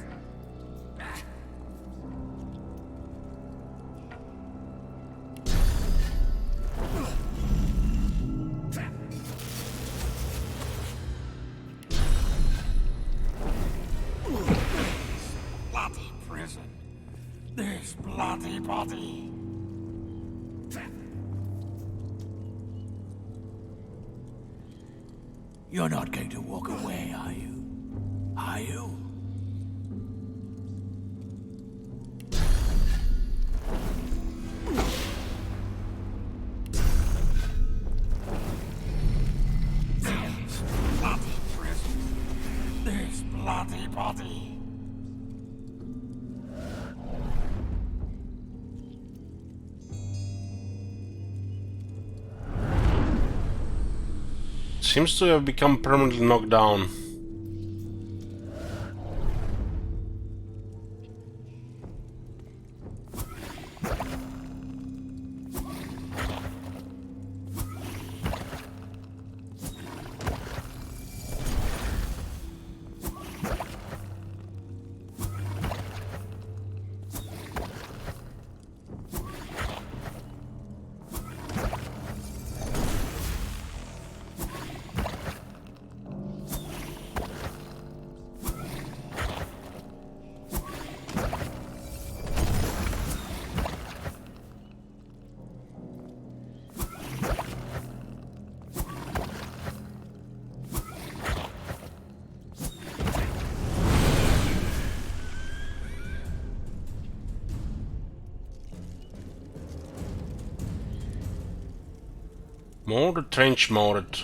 Bloody prison. This bloody body. You're not going to walk away, are you? Are you? This bloody prison. This bloody body. Seems to have become permanently knocked down. More the trench modded.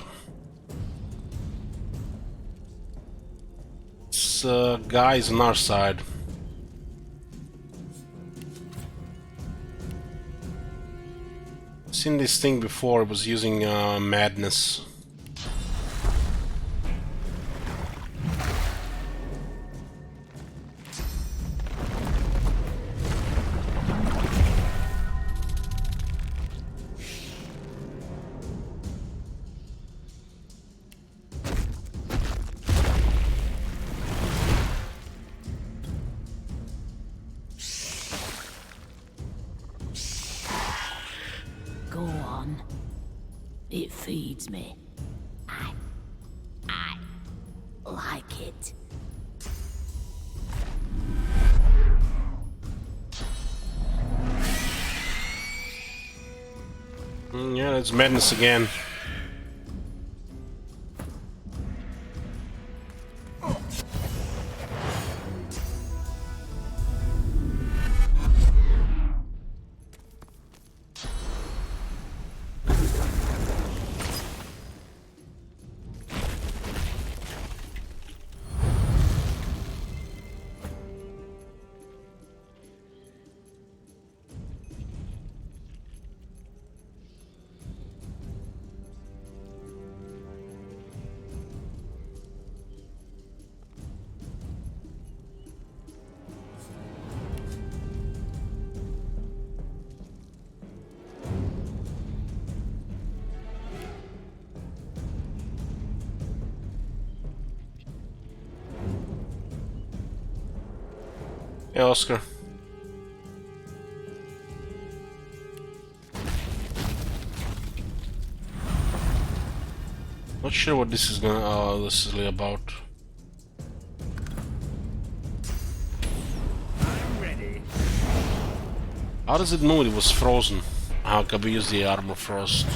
It's guys on our side. Seen this thing before, it was using madness. Go on. It feeds me. I like it. Yeah, it's madness again. Hey, Oscar. Not sure what this is this is really about. I'm ready. How does it know it was frozen? How can we use the armor frost?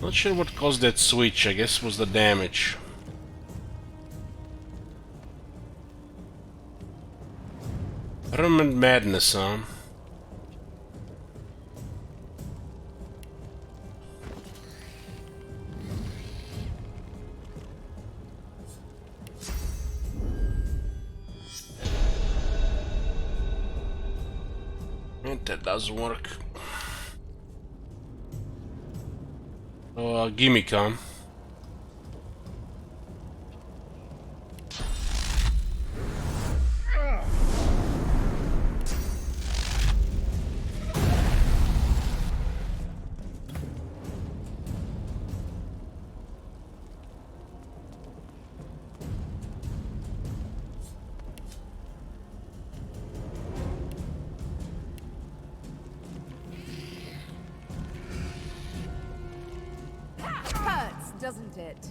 Not sure what caused that switch. I guess was the damage. Remnant madness, huh? That doesn't work. Gimmick, huh? Hurts, doesn't it?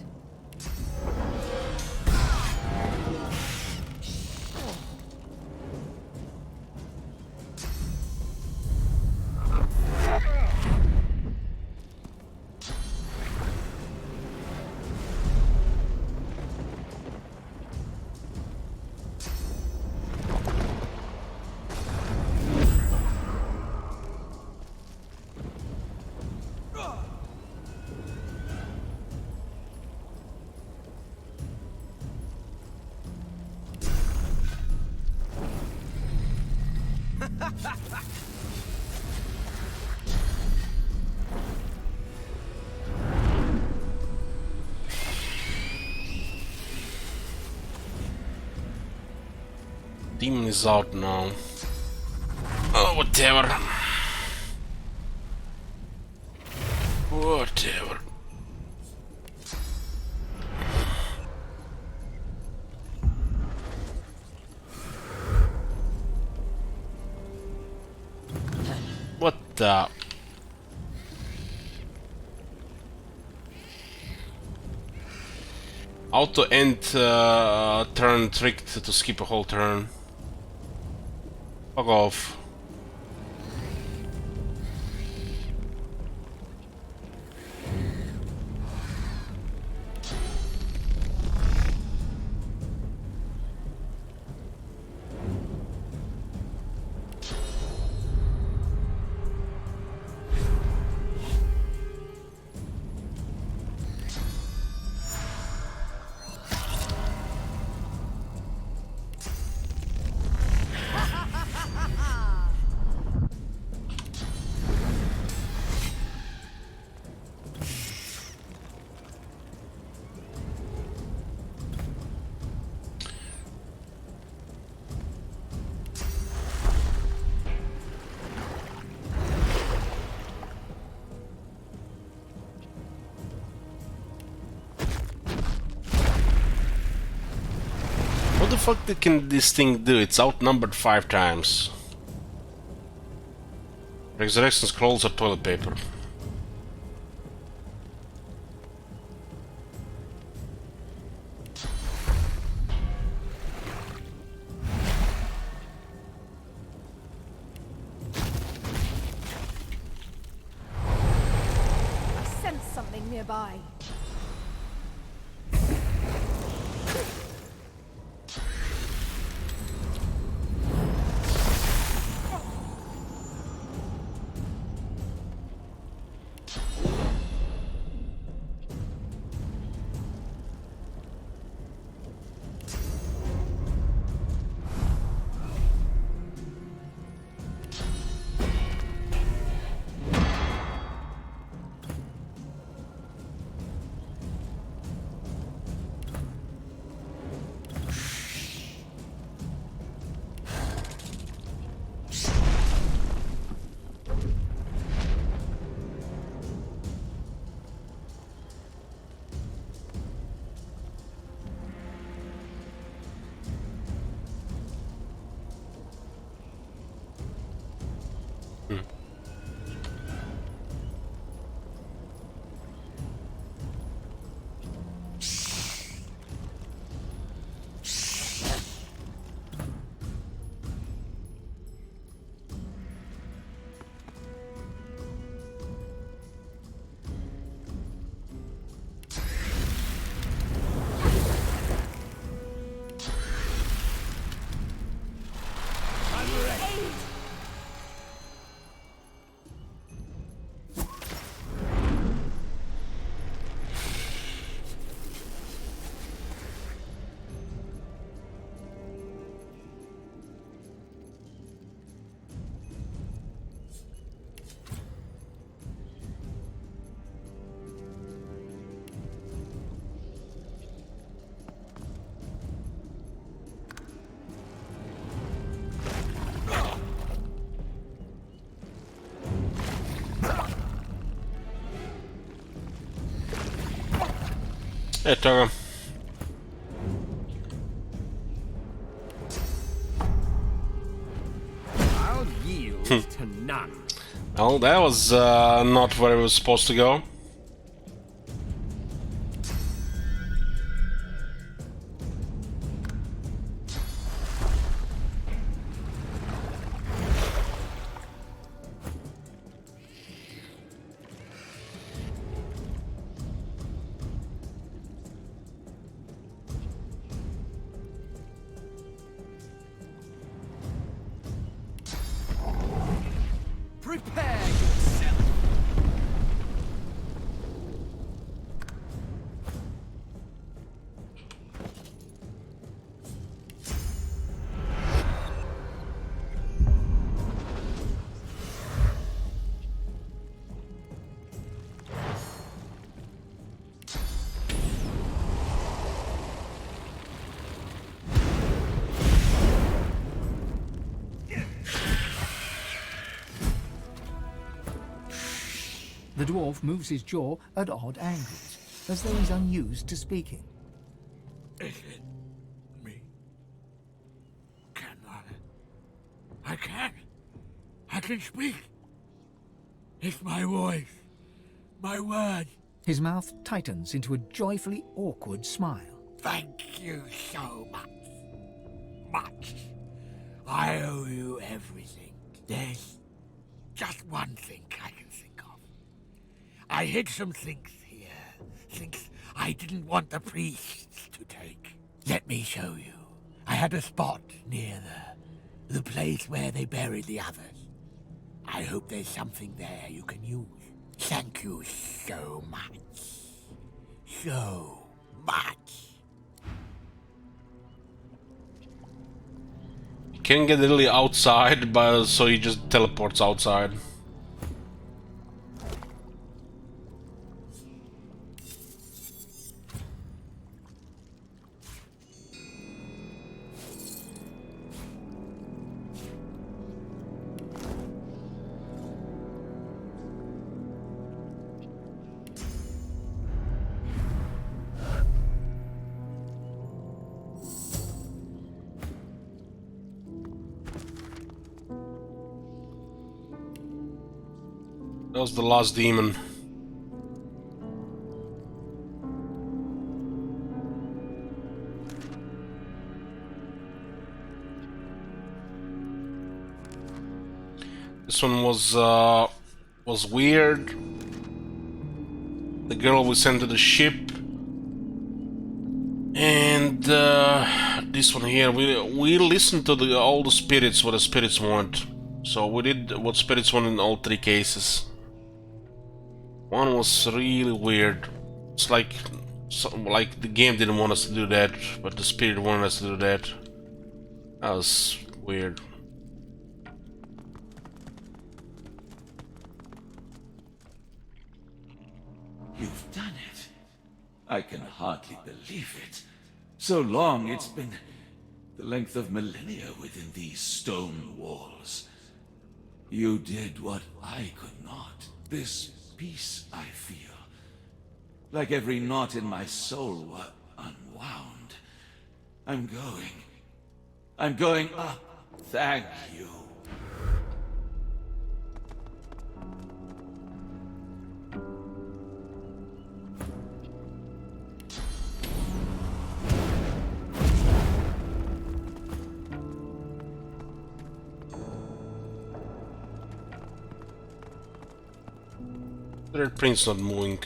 Demon is out now. Oh, whatever. Whatever. What the? Auto end turn tricked to skip a whole turn. Fuck off. What the fuck can this thing do? It's outnumbered 5 times. Resurrection scrolls or toilet paper. nearby. Hey, Toga. I'll yield to none. Well, that was not where it was supposed to go. Prepare yourself. The dwarf moves his jaw at odd angles, as though he's unused to speaking. Is it me? Can I can. I can speak. It's my voice. My word. His mouth tightens into a joyfully awkward smile. Thank you so much. Much. I owe you everything. There's just one thing I can think of. I hid some things here. Things I didn't want the priests to take. Let me show you. I had a spot near the place where they buried the others. I hope there's something there you can use. Thank you so much. So much. He can't get really outside, but so he just teleports outside. That was the last demon. This one was weird. the girl we sent to the ship. And this one here, we listened to all the spirits, what the spirits want. So we did what spirits want in all three cases. One was really weird. It's like the game didn't want us to do that, but the spirit wanted us to do that. That was weird. You've done it. I can hardly believe it. So long it's been the length of millennia within these stone walls. You did what I could not. This peace I feel, like every knot in my soul were unwound. I'm going up. Thank you. The red print's not moving.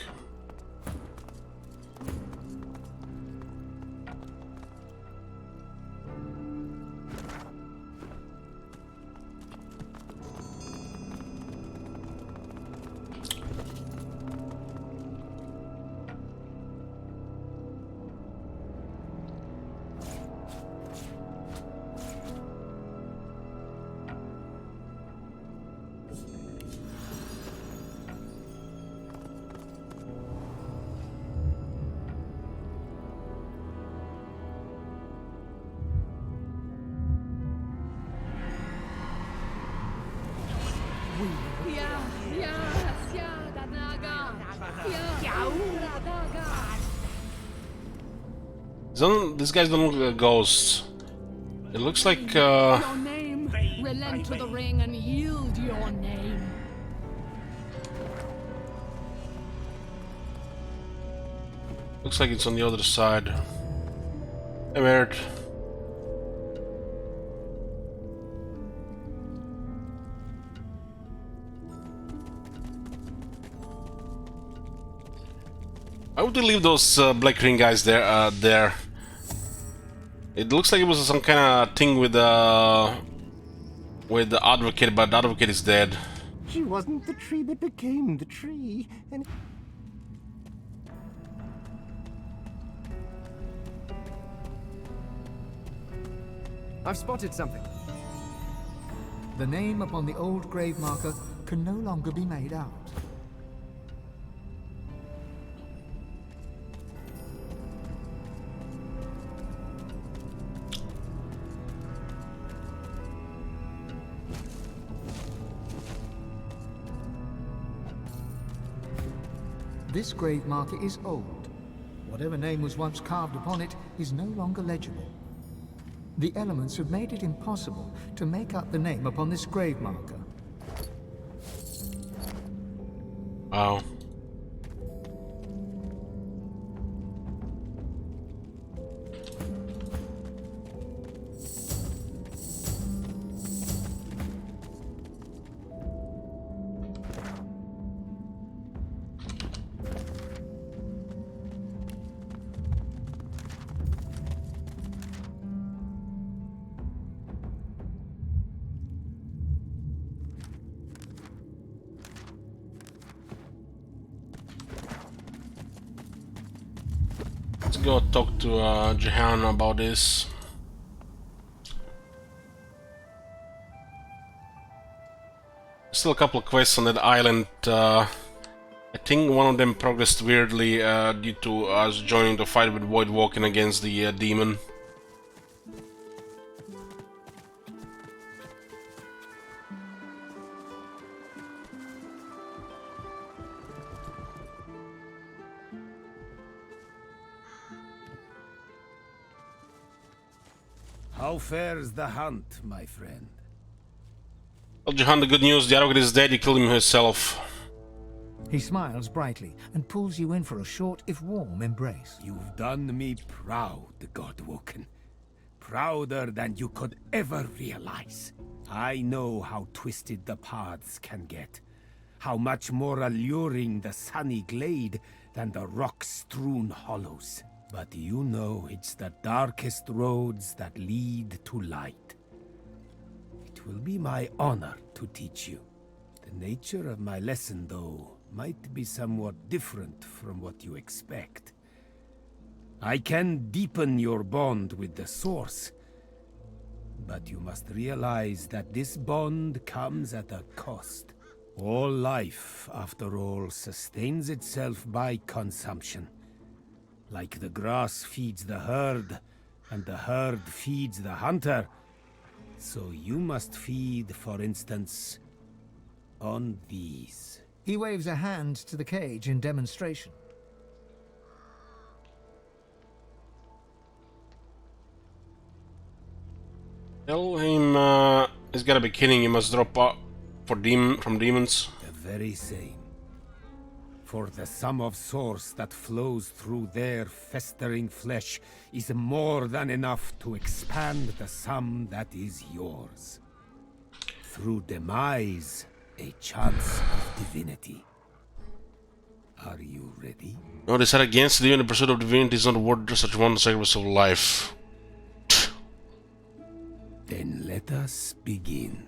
These guys don't look like ghosts. It looks like Your name. Relent to the ring and yield your name. looks like it's on the other side. Hey, Merritt. Why would they leave those black ring guys there? It looks like it was some kind of thing with the advocate, but the advocate is dead. She wasn't the tree that became the tree, and... I've spotted something. The name upon the old grave marker can no longer be made out. This grave marker is old. Whatever name was once carved upon it is no longer legible. The elements have made it impossible to make out the name upon this grave marker. Wow. Let's go talk to Jehan about this. Still a couple of quests on that island. I think one of them progressed weirdly due to us joining the fight with Void Walking against the demon. How fares the hunt, my friend? Well, Jehan, the good news, the advocate is dead, he killed him himself. He smiles brightly and pulls you in for a short, if warm, embrace. You've done me proud, Godwoken. Prouder than you could ever realize. I know how twisted the paths can get. How much more alluring the sunny glade than the rock-strewn hollows. But you know it's the darkest roads that lead to light. It will be my honor to teach you. The nature of my lesson, though, might be somewhat different from what you expect. I can deepen your bond with the Source, but you must realize that this bond comes at a cost. All life, after all, sustains itself by consumption. Like the grass feeds the herd, and the herd feeds the hunter, so you must feed, for instance, on these. He waves a hand to the cage in demonstration. Tell him he's gotta be kidding. You must drop out from demons. The very same. For the sum of source that flows through their festering flesh is more than enough to expand the sum that is yours. Through demise, a chance of divinity. Are you ready? No, they said against the pursuit of divinity is not worth such one sacrifice of life. Then let us begin.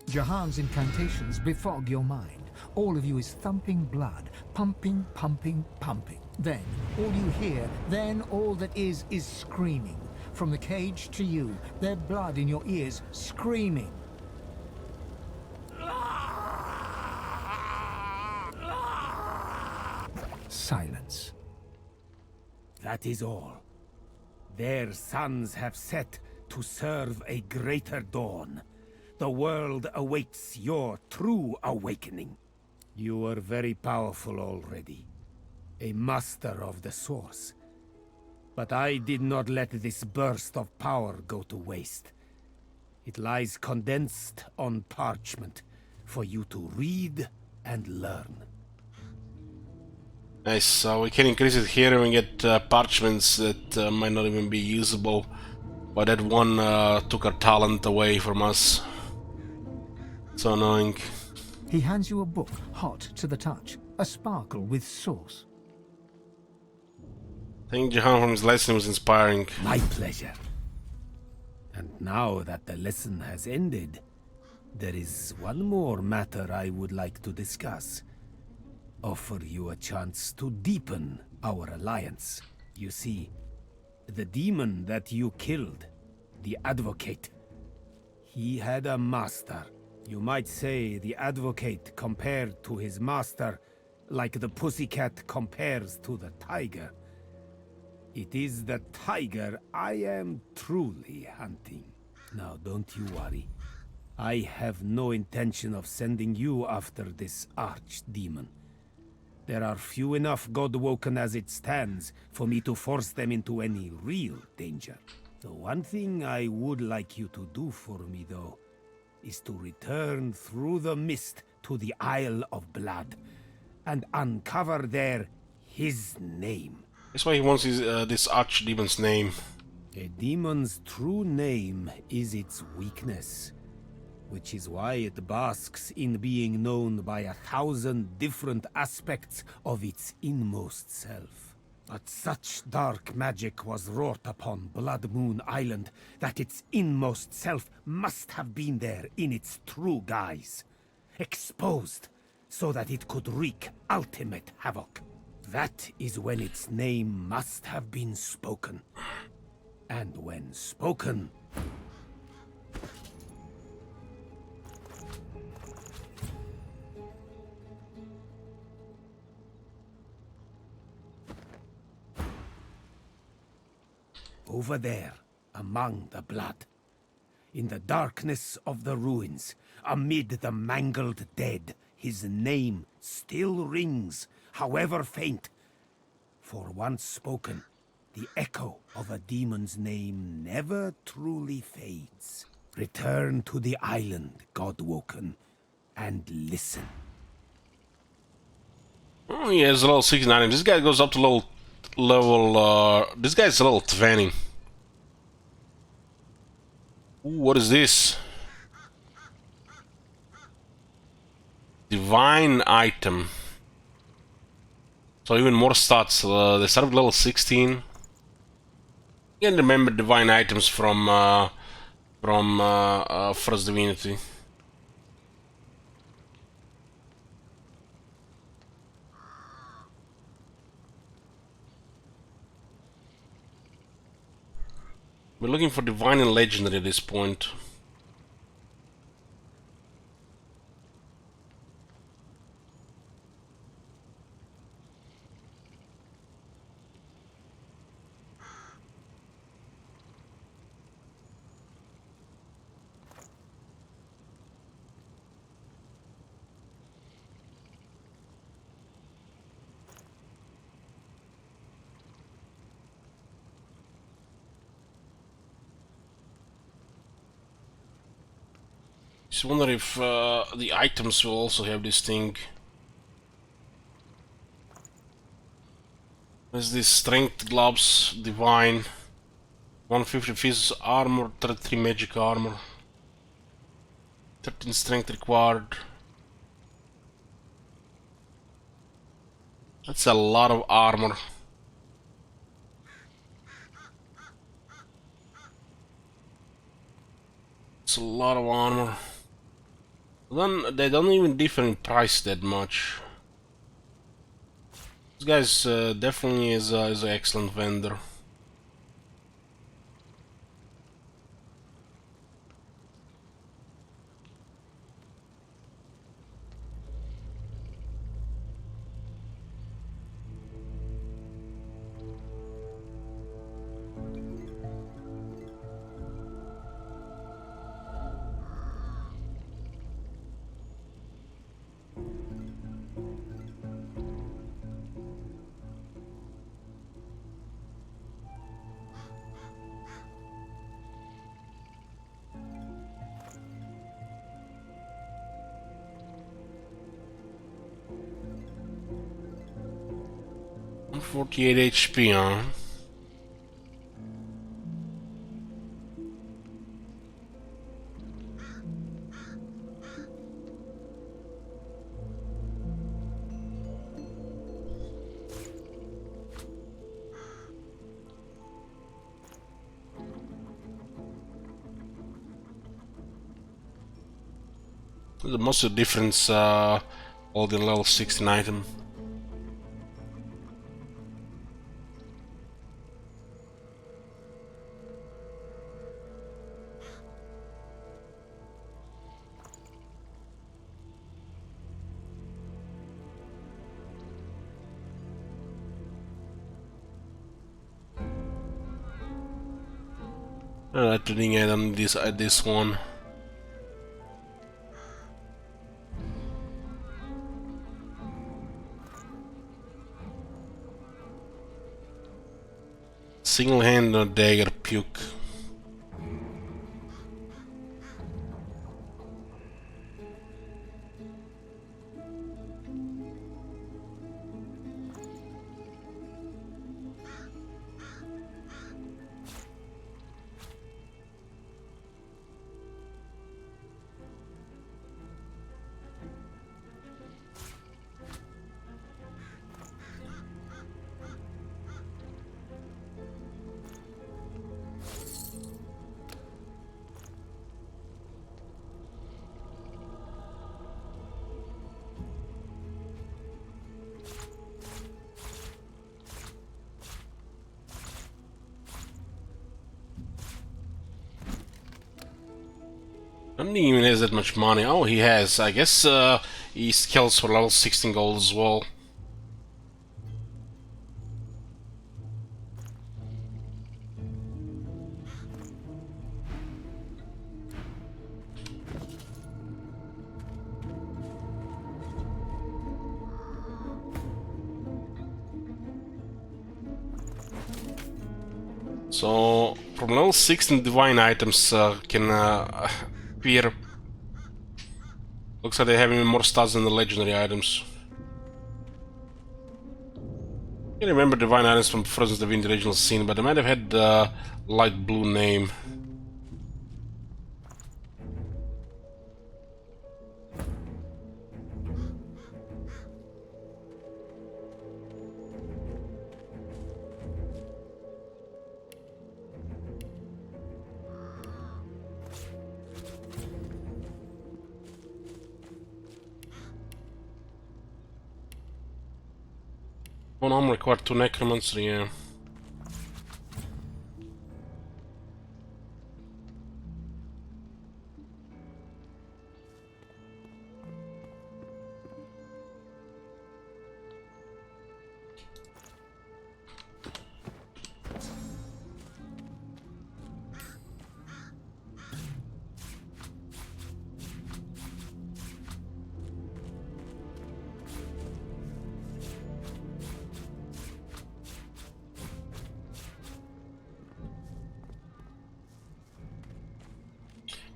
Jahan's incantations befog your mind. All of you is thumping blood, pumping, pumping, pumping. Then, all you hear, then all that is screaming. From the cage to you, their blood in your ears, screaming. Silence. That is all. Their suns have set to serve a greater dawn. The world awaits your true awakening. You are very powerful already, a master of the Source. But I did not let this burst of power go to waste. It lies condensed on parchment for you to read and learn. Nice, so we can increase it here and we get parchments that might not even be usable. But that one took our talent away from us. So annoying. He hands you a book, hot to the touch, a sparkle with source. I think Jahan from his lesson was inspiring. My pleasure. And now that the lesson has ended, there is one more matter I would like to discuss. Offer you a chance to deepen our alliance. You see, the demon that you killed, the Advocate, he had a master. You might say the Advocate compared to his master, like the pussycat compares to the tiger. It is the tiger I am truly hunting. Now don't you worry. I have no intention of sending you after this archdemon. There are few enough God-woken as it stands for me to force them into any real danger. The one thing I would like you to do for me, though, is to return through the mist to the Isle of Blood and uncover there his name. That's why he wants his, this archdemon's name. A demon's true name is its weakness, which is why it basks in being known by 1,000 different aspects of its inmost self. But such dark magic was wrought upon Blood Moon Island that its inmost self must have been there in its true guise, exposed so that it could wreak ultimate havoc. That is when its name must have been spoken. And when spoken, over there, among the blood, in the darkness of the ruins, amid the mangled dead, his name still rings, however faint. For once spoken, the echo of a demon's name never truly fades. Return to the island, God-woken, and listen. Oh, he has a level 69. This guy goes up to level, this guy's level 20. Ooh, what is this? Divine item. So even more stats. They start with level 16. You can remember divine items from First Divinity. We're looking for divine and legendary at this point. Just wonder if the items will also have this thing. There's this strength gloves, divine, 150 physical armor, 33 magic armor, 13 strength required. That's a lot of armor. It's a lot of armor. Then they don't even differ in price that much. This guy's definitely is an excellent vendor. I'm 48 HP, huh? The most of the difference, all the level 16 item. I think I don't need this one. Single hand or dagger puke. I don't think he even has that much money. Oh, he has. I guess he scales for level 16 gold as well. So, from level 16 divine items can appear. Looks like they have even more stats than the legendary items. I can remember divine items from Frozen Divinity original scene, but they might have had light blue name. One armor required 2 necromancer, yeah.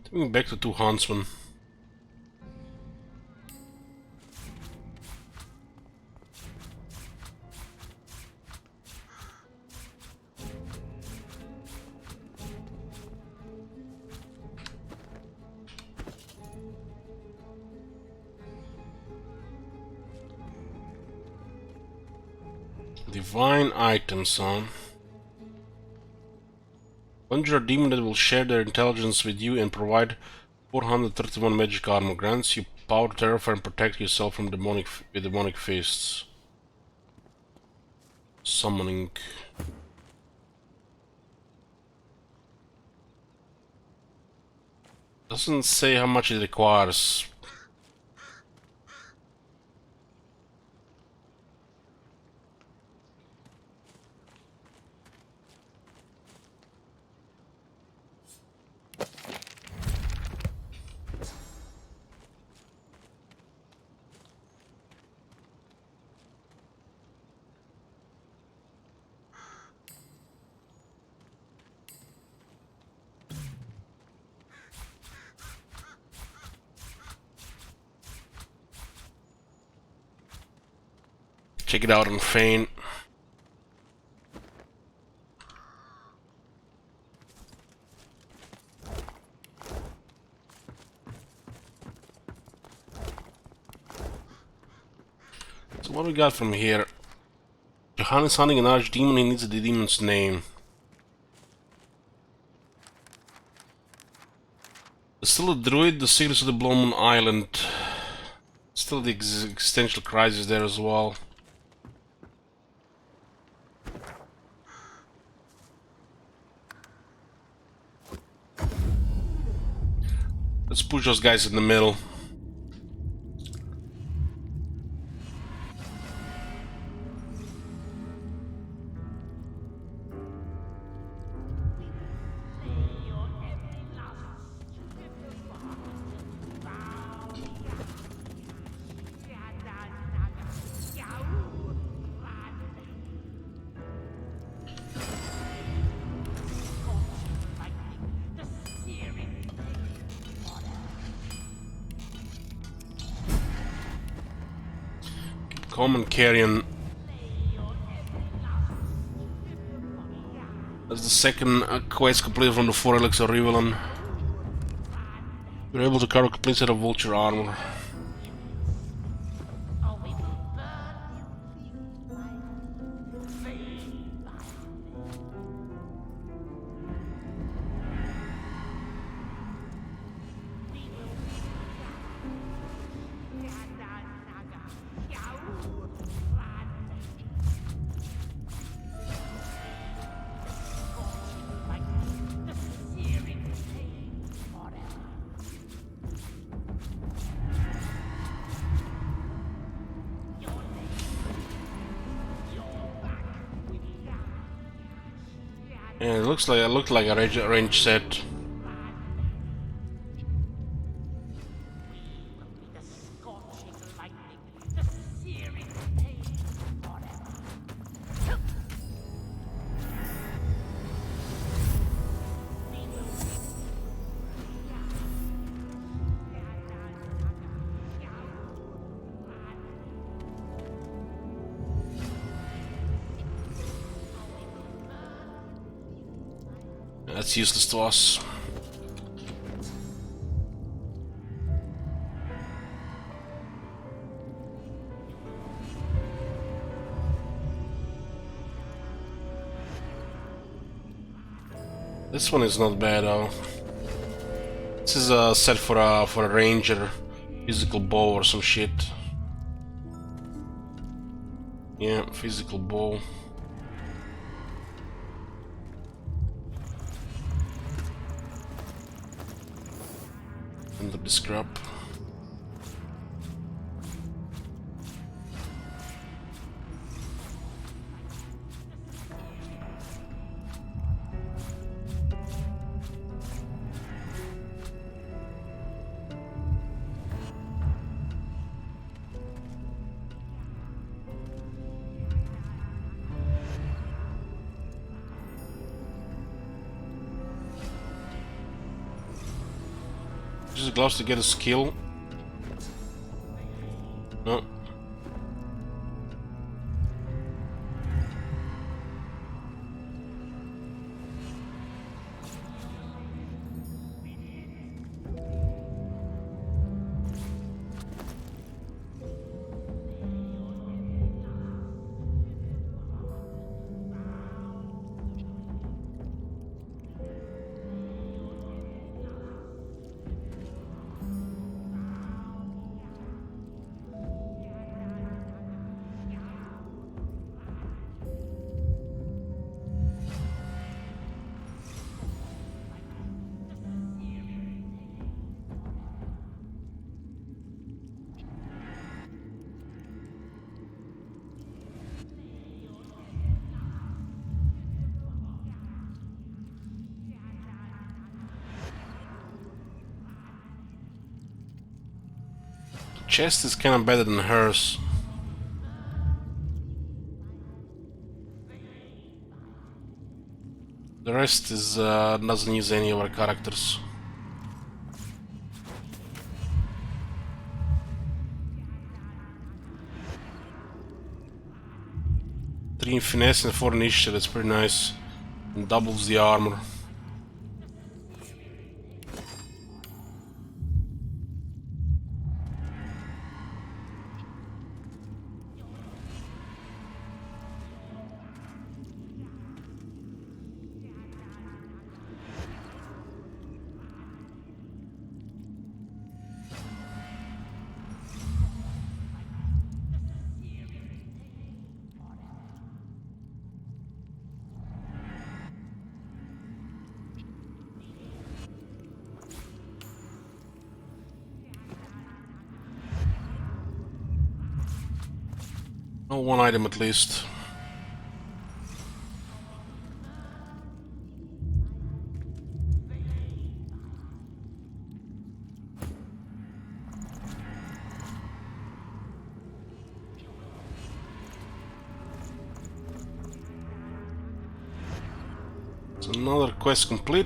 Taking back to 2 huntsmen. Divine items, huh? Conjure a demon that will share their intelligence with you and provide 431 magic armor. Grants you power to terrify and protect yourself from with demonic fists. Summoning. Doesn't say how much it requires. Check it out on Feign. So what do we got from here? Johan is hunting an archdemon, he needs the demon's name. There's still a druid, the secrets of the Blood Moon Island. Still the existential crisis there as well. Let's push those guys in the middle. Common carrion. That's the second quest completed from the 4 Elixir Rivelin. We're able to carry a complete set of vulture armor. Yeah, it looked like a range set. That's useless to us. This one is not bad though. This is a set for a ranger, physical bow or some shit. Yeah, physical ball. Under the scrap. Use the gloves to get a skill. No. Chest is kind of better than hers. The rest is doesn't use any of our characters. Three in finesse and 4 initiative. That's pretty nice. And doubles the armor. Oh, one item at least. So another quest complete.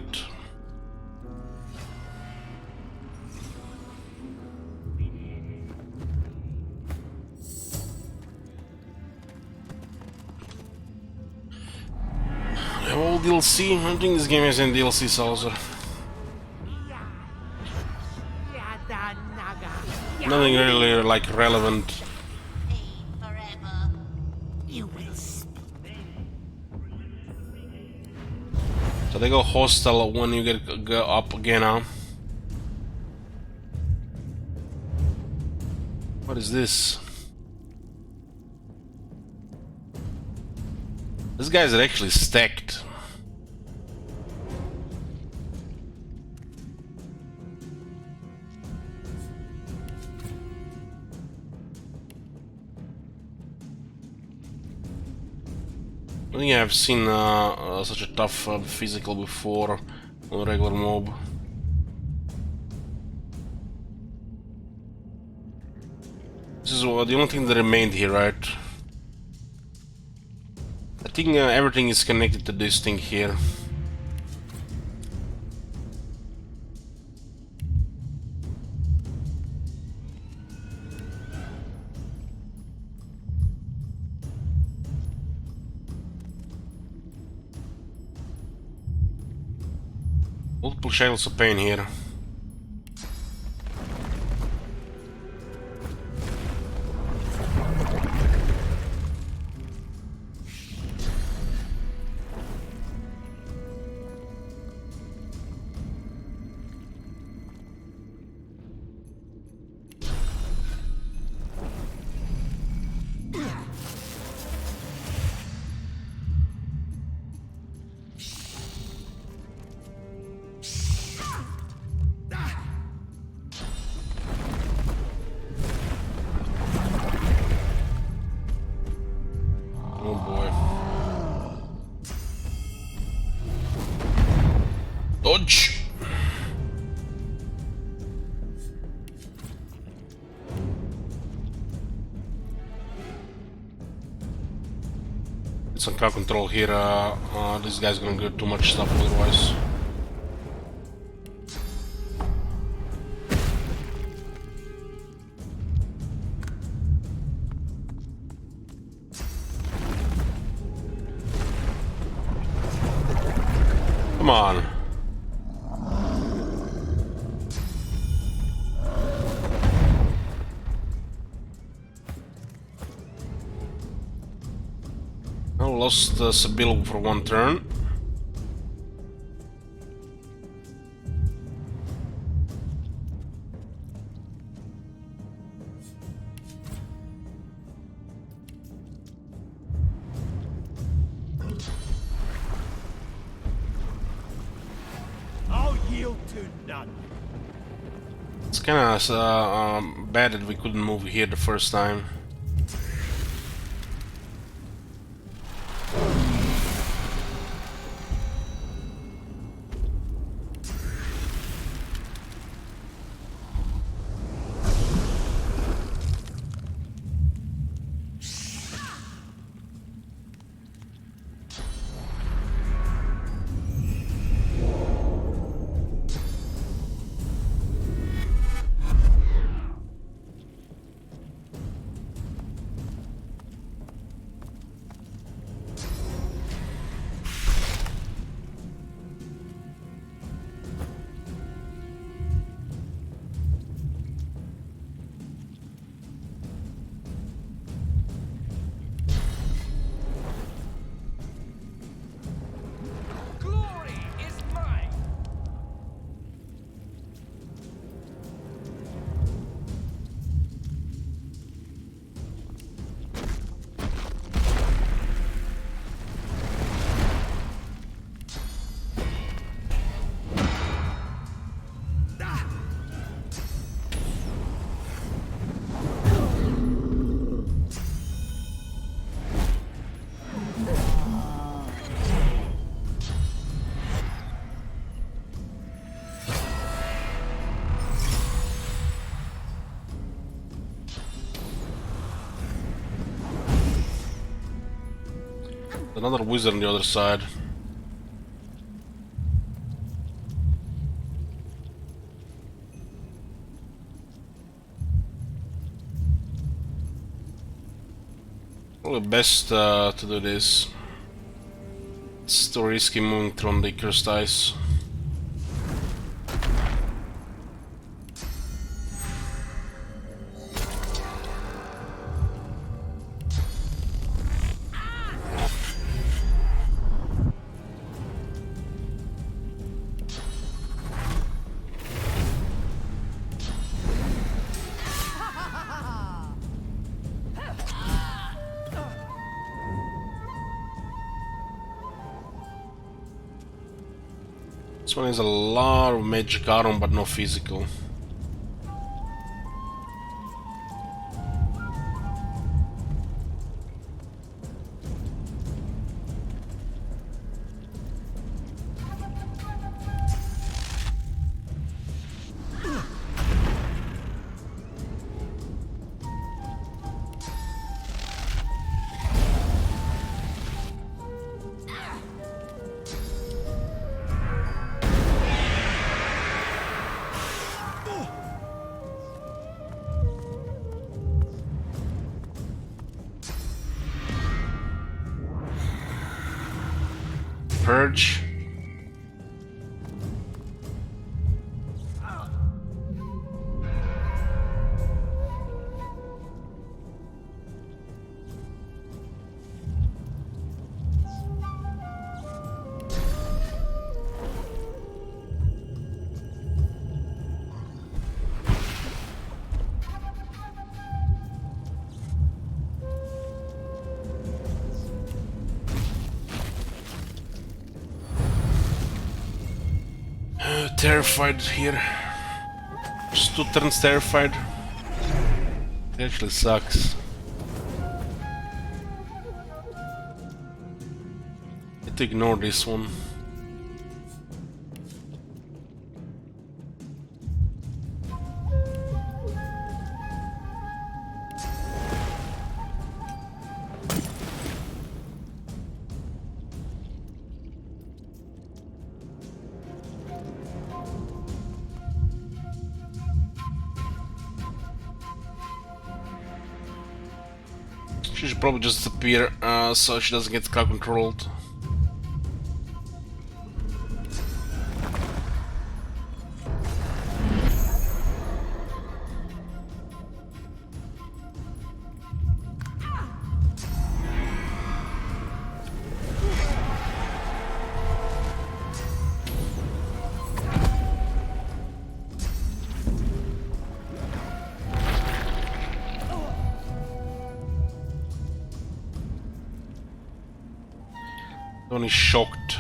All DLC. I don't think this game has any DLC, Salazar. Nothing really like relevant. So they go hostile when you go up again, huh? What is this? These guys are actually stacked. I think I've seen such a tough physical before on a regular mob. This is the only thing that remained here, right? I think everything is connected to this thing here. Multiple shadows of pain here. Dodge! Some car control here. This guy's gonna get too much stuff otherwise. Come on. I lost Sibyl for one turn. I'll yield to none. It's kinda bad that we couldn't move here the first time. Another wizard on the other side. Probably best to do this. It's too risky moving from the cursed ice. This one has a lot of magic iron, but no physical. Purge. Terrified here. Just 2 turns terrified. It actually sucks. I have to ignore this one. She should probably just disappear so she doesn't get crowd controlled. Tony's shocked.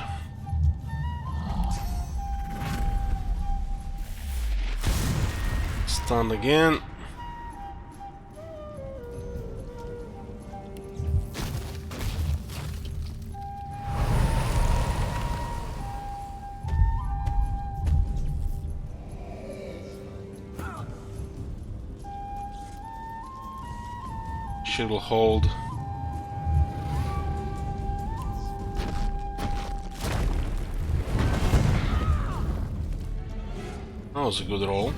Stunned again. She will hold. That was a good roll.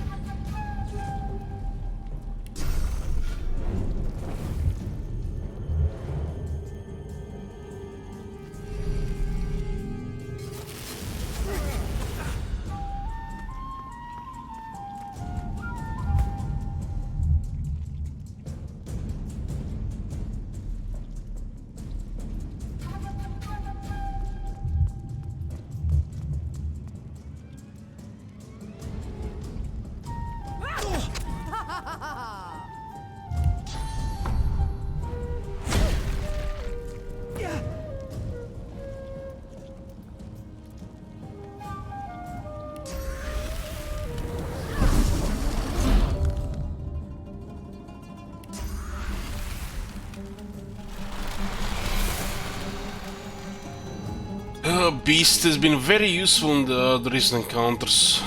Beast has been very useful in the recent encounters.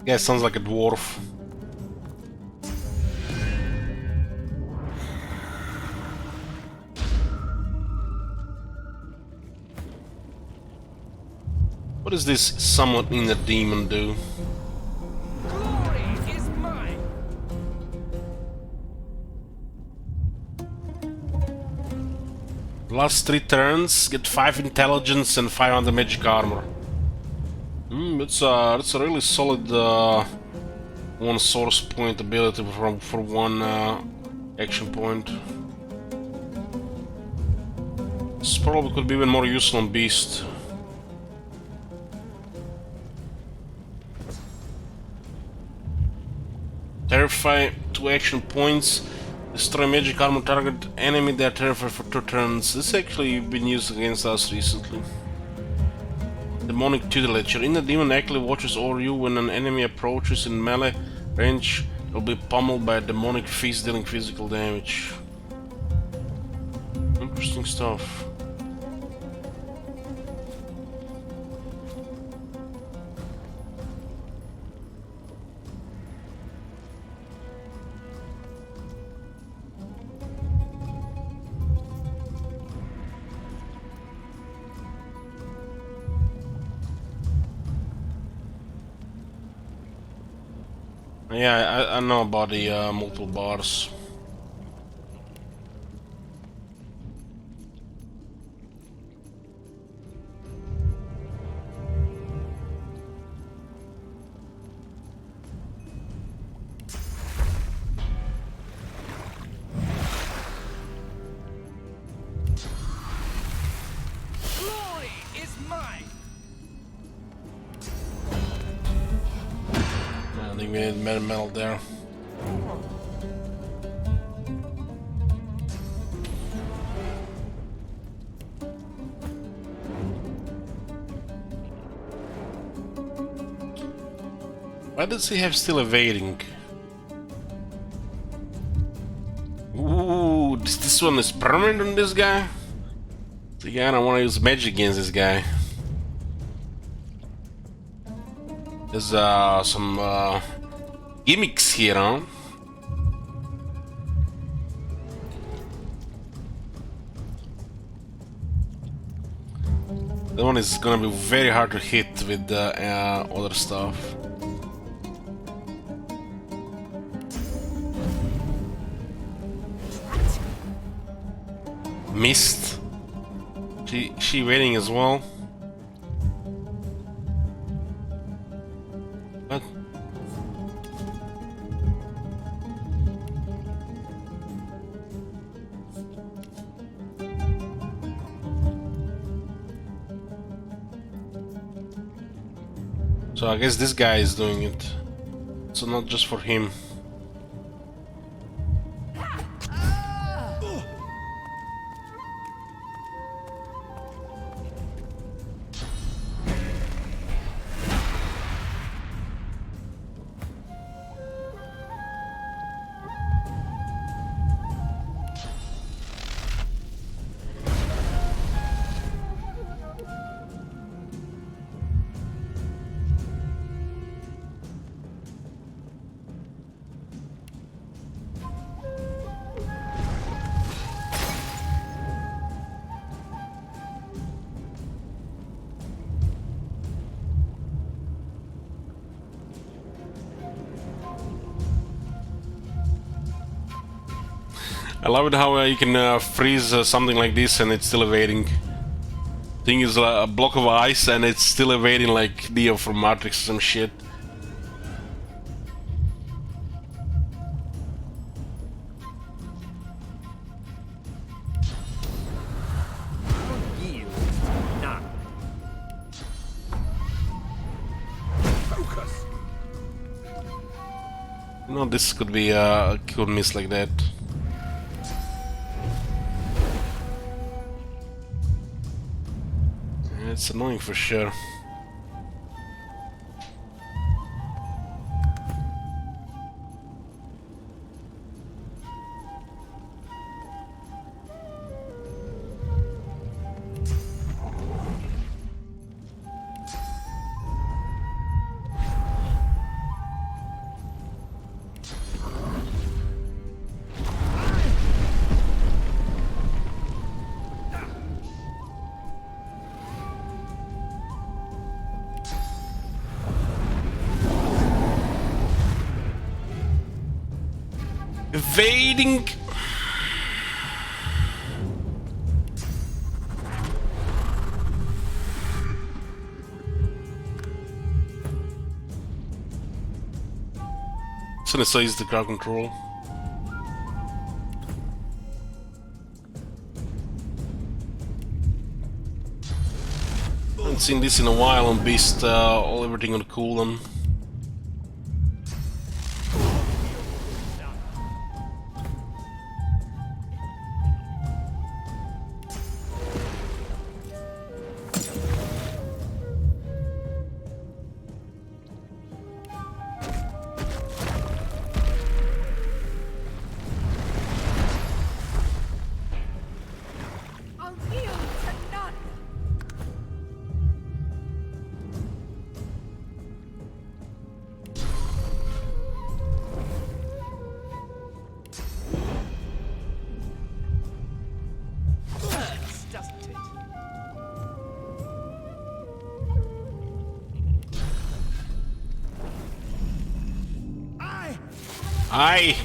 Yeah, sounds like a dwarf. What does this summon in the demon do? Last 3 turns, get 5 intelligence and 500 magic armor. It's a really solid 1 source point ability for 1 action point. This probably could be even more useful on Beast. Terrify, 2 action points. Destroy magic armor target enemy they are terrified for 2 turns. This actually been used against us recently. Demonic tutelage. Your inner demon actively watches over you when an enemy approaches in melee range. It will be pummeled by a demonic fist dealing physical damage. Interesting stuff. Yeah, I know about the multiple bars. Glory is mine. I think we need metal there. Why does he have still evading? Ooh, this one is permanent on this guy? So yeah, I don't want to use magic against this guy. There's some gimmicks here, huh? That one is gonna be very hard to hit with other stuff. Mist. She waiting as well. What? So I guess this guy is doing it. So not just for him. I love it how you can freeze something like this and it's still evading. Thing is a block of ice and it's still evading like Neo from Matrix or some shit. You know, this could be a cool miss like that. It's annoying for sure. Evading. Synthesize the crowd control. Haven't seen this in a while on Beast. All everything on cooldown. Aye.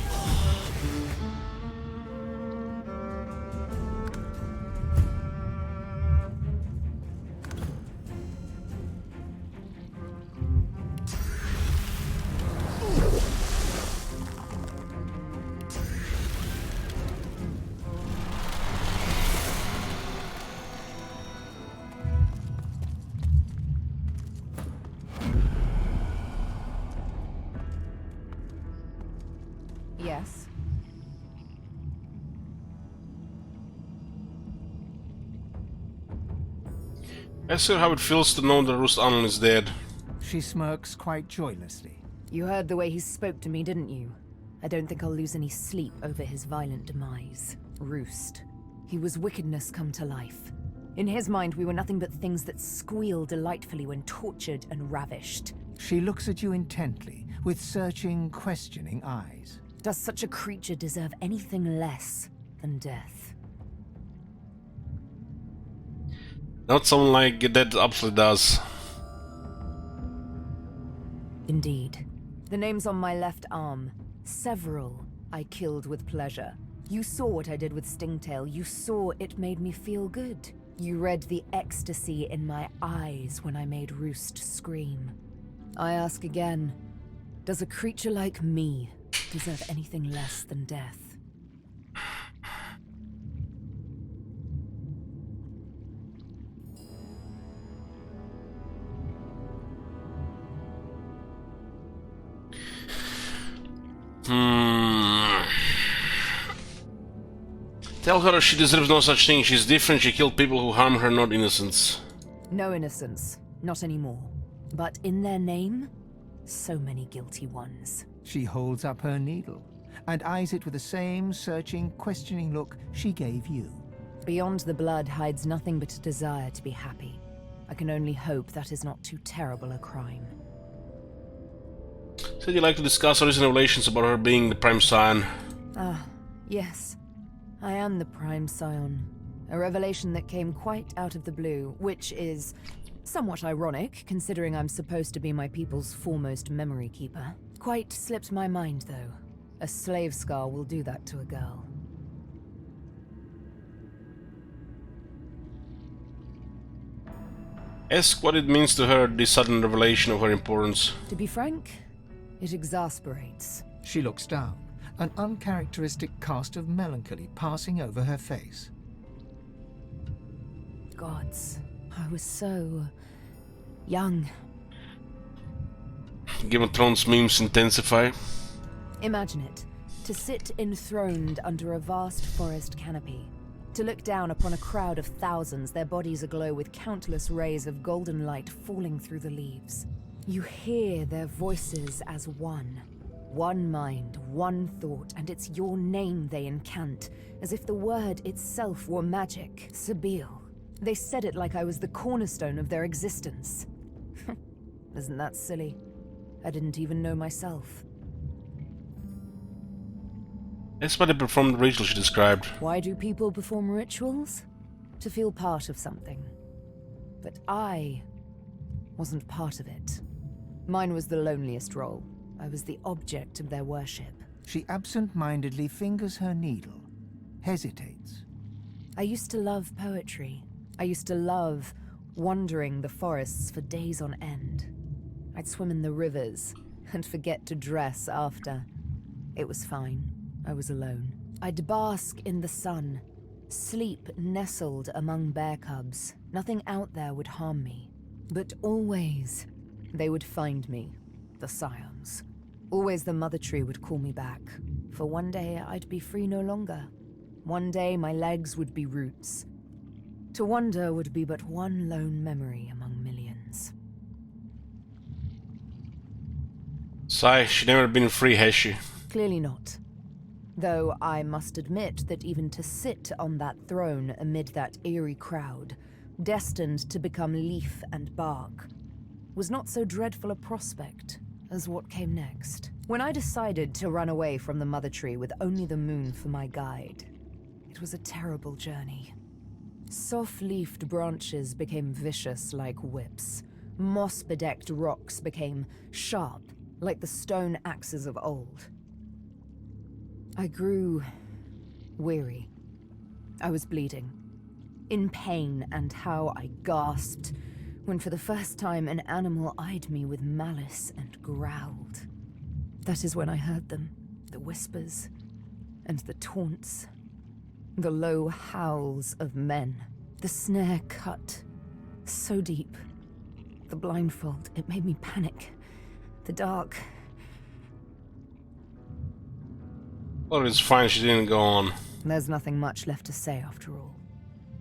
Yes. I see how it feels to know that Rust Anlin is dead. She smirks quite joylessly. You heard the way he spoke to me, didn't you? I don't think I'll lose any sleep over his violent demise. Roost. He was wickedness come to life. In his mind, we were nothing but things that squeal delightfully when tortured and ravished. She looks at you intently, with searching, questioning eyes. Does such a creature deserve anything less than death? Not someone like that absolutely does. Indeed. The name's on my left arm. Several I killed with pleasure. You saw what I did with Stingtail. You saw it made me feel good. You read the ecstasy in my eyes when I made Roost scream. I ask again, does a creature like me deserve anything less than death? Tell her she deserves no such thing. She's different. She killed people who harm her, not innocents. No innocence. Not anymore. But in their name, so many guilty ones. She holds up her needle and eyes it with the same searching, questioning look she gave you. Beyond the blood hides nothing but a desire to be happy. I can only hope that is not too terrible a crime. Said you'd like to discuss her recent revelations about her being the Prime Scion. Ah, yes. I am the Prime Scion. A revelation that came quite out of the blue, which is somewhat ironic, considering I'm supposed to be my people's foremost memory keeper. Quite slipped my mind, though. A slave scar will do that to a girl. Ask what it means to her, this sudden revelation of her importance. To be frank, it exasperates. She looks down, an uncharacteristic cast of melancholy passing over her face. Gods, I was so young. Game of Thrones memes intensify. Imagine it. To sit enthroned under a vast forest canopy. To look down upon a crowd of thousands, their bodies aglow with countless rays of golden light falling through the leaves. You hear their voices as one. One mind, one thought, and it's your name they incant, as if the word itself were magic. Sabil. They said it like I was the cornerstone of their existence. Isn't that silly? I didn't even know myself. That's why they performed the ritual she described. Why do people perform rituals? To feel part of something. But I wasn't part of it. Mine was the loneliest role. I was the object of their worship. She absent-mindedly fingers her needle, hesitates. I used to love poetry. I used to love wandering the forests for days on end. I'd swim in the rivers and forget to dress after. It was fine. I was alone. I'd bask in the sun, sleep nestled among bear cubs. Nothing out there would harm me. But always, they would find me, the scions. Always the mother tree would call me back, for one day I'd be free no longer. One day my legs would be roots. To wander would be but one lone memory among millions. Sigh, she never been free, has she? Clearly not. Though I must admit that even to sit on that throne amid that eerie crowd, destined to become leaf and bark, was not so dreadful a prospect as what came next. When I decided to run away from the Mother Tree with only the moon for my guide, it was a terrible journey. Soft-leafed branches became vicious like whips. Moss-bedecked rocks became sharp like the stone axes of old. I grew weary. I was bleeding, in pain, and how I gasped when for the first time an animal eyed me with malice and growled. That is when I heard them, the whispers and the taunts, the low howls of men, the snare cut so deep, the blindfold, it made me panic, the dark. Well, it's fine she didn't go on. There's nothing much left to say after all.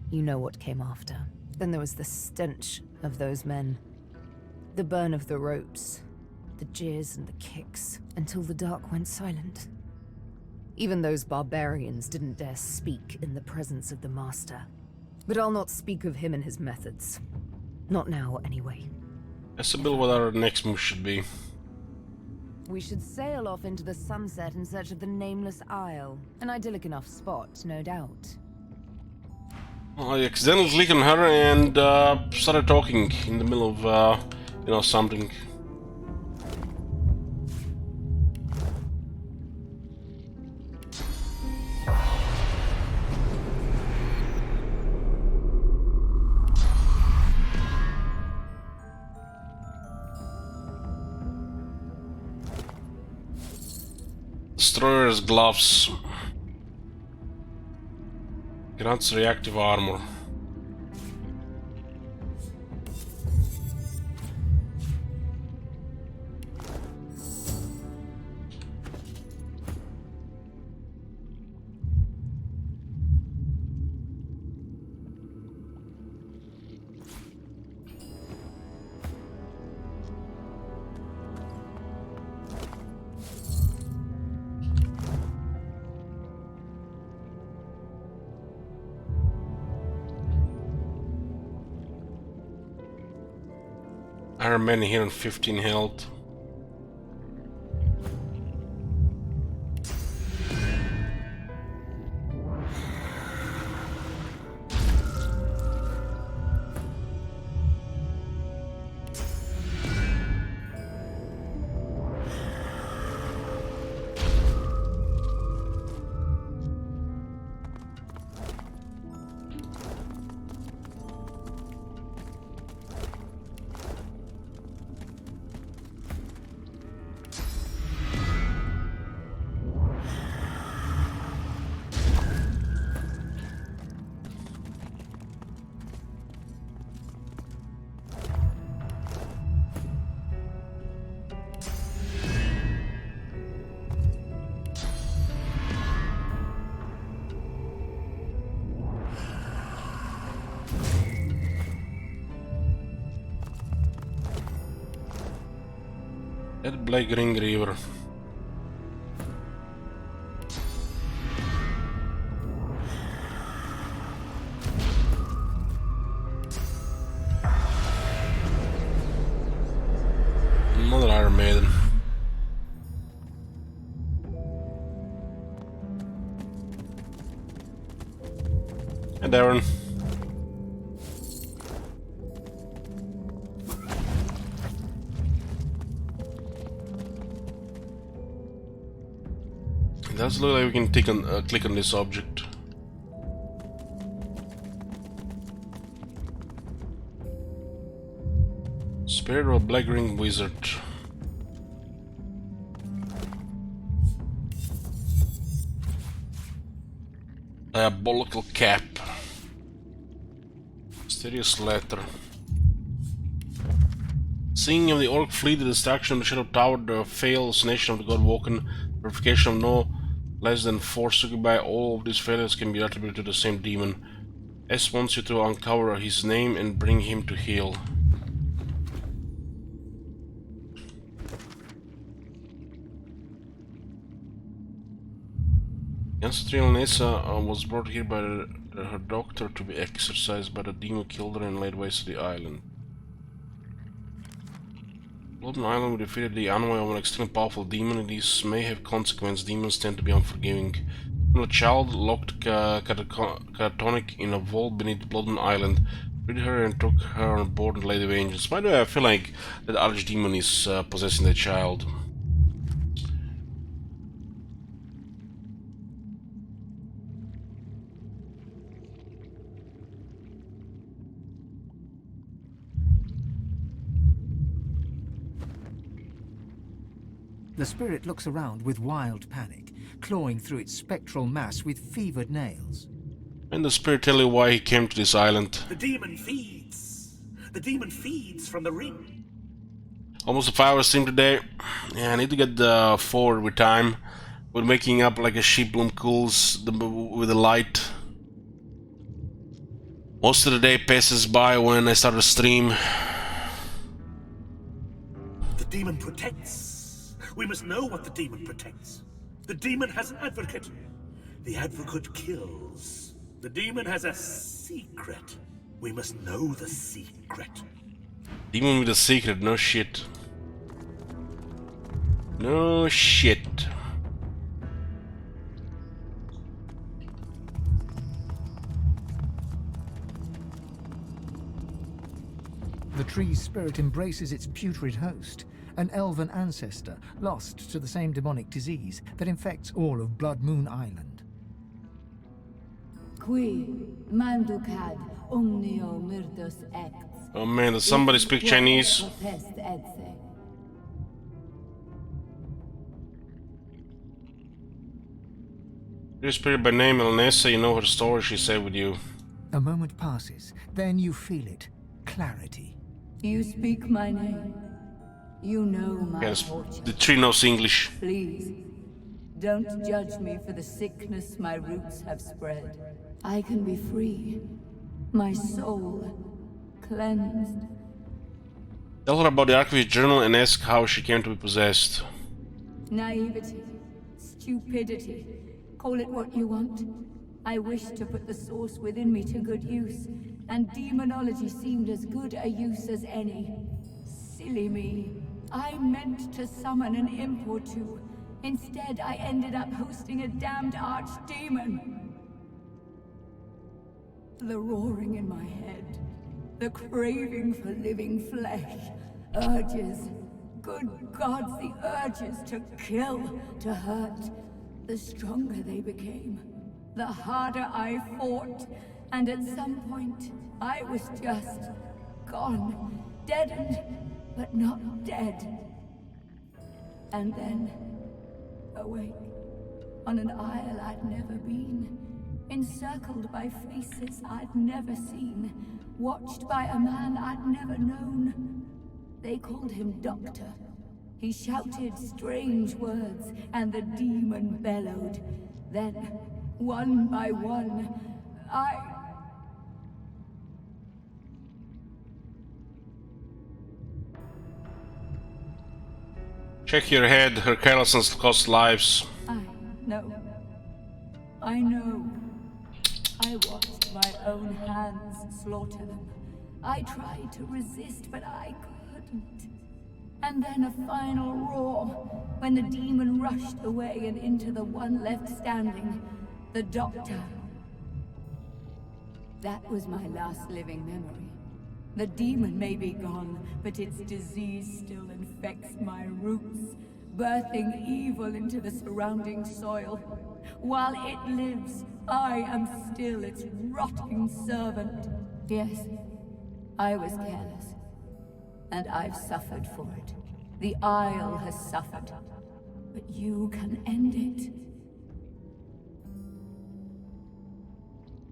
You know what came after. Then there was the stench of those men. The burn of the ropes. The jeers and the kicks. Until the dark went silent. Even those barbarians didn't dare speak in the presence of the Master. But I'll not speak of him and his methods. Not now, anyway. That's a bit what our next move should be. We should sail off into the sunset in search of the Nameless Isle. An idyllic enough spot, no doubt. Well, I accidentally clicked on her and started talking in the middle of, something. Destroyer's gloves. Grants reactive armor. Iron Man here on 15 health. That Black Ring River. Another Iron Maiden. And Darren. It does look like we can click on this object. Spirit of Black Ring Wizard. Diabolical Cap. Mysterious Letter. Singing of the Orc fleet, the destruction of the Shadow Tower, the failed nation of the God Woken, purification of no less than 4 succubi, all of these failures can be attributed to the same demon. S wants you to uncover his name and bring him to heal. Ancestral Nessa was brought here by her doctor to be exorcised, but the demon killed her and laid waste to the island. Bloodman Island, we defeated the envoy of an extremely powerful demon. These may have consequences. Demons tend to be unforgiving. A child locked catatonic in a vault beneath Bloodman Island. Freed her and took her on board and laid the vengeance. By the way, I feel like that archdemon is possessing the child. The spirit looks around with wild panic, clawing through its spectral mass with fevered nails. And the spirit tell you why he came to this island. The demon feeds. The demon feeds from the ring. Almost a 5-hour stream today. Yeah, I need to get forward with time. We're making up like a sheep bloom cools with the light. Most of the day passes by when I start a stream. The demon protects. We must know what the demon protects. The demon has an advocate. The advocate kills. The demon has a secret. We must know the secret. Demon with a secret, no shit. No shit. The tree's spirit embraces its putrid host, an elven ancestor lost to the same demonic disease that infects all of Blood Moon Island. Oh man, does somebody speak Chinese? Dear spirit by name Elnessa, you know her story, she said with you. A moment passes, then you feel it. Clarity. You speak my name. You know my Yes, torture. the tree knows English. Please, don't judge me for the sickness my roots have spread. I can be free. My soul cleansed. Tell her about the Archivist Journal and ask how she came to be possessed. Naivety, stupidity, call it what you want. I wished to put the source within me to good use, and demonology seemed as good a use as any. Silly me. I meant to summon an imp or two. Instead, I ended up hosting a damned archdemon. The roaring in my head, the craving for living flesh, urges. Good gods, the urges to kill, to hurt. The stronger they became, the harder I fought. And at some point, I was just gone, deadened, but not dead. And then, awake, on an isle I'd never been, encircled by faces I'd never seen, watched by a man I'd never known. They called him Doctor. He shouted strange words, and the demon bellowed. Then, one by one, Check your head, her carelessness cost lives. I know. I watched my own hands slaughter them. I tried to resist, but I couldn't. And then a final roar, when the demon rushed away and into the one left standing, the Doctor. That was my last living memory. The demon may be gone, but its disease still infects my roots, birthing evil into the surrounding soil. While it lives, I am still its rotting servant. Yes, I was careless, and I've suffered for it. The Isle has suffered, but you can end it.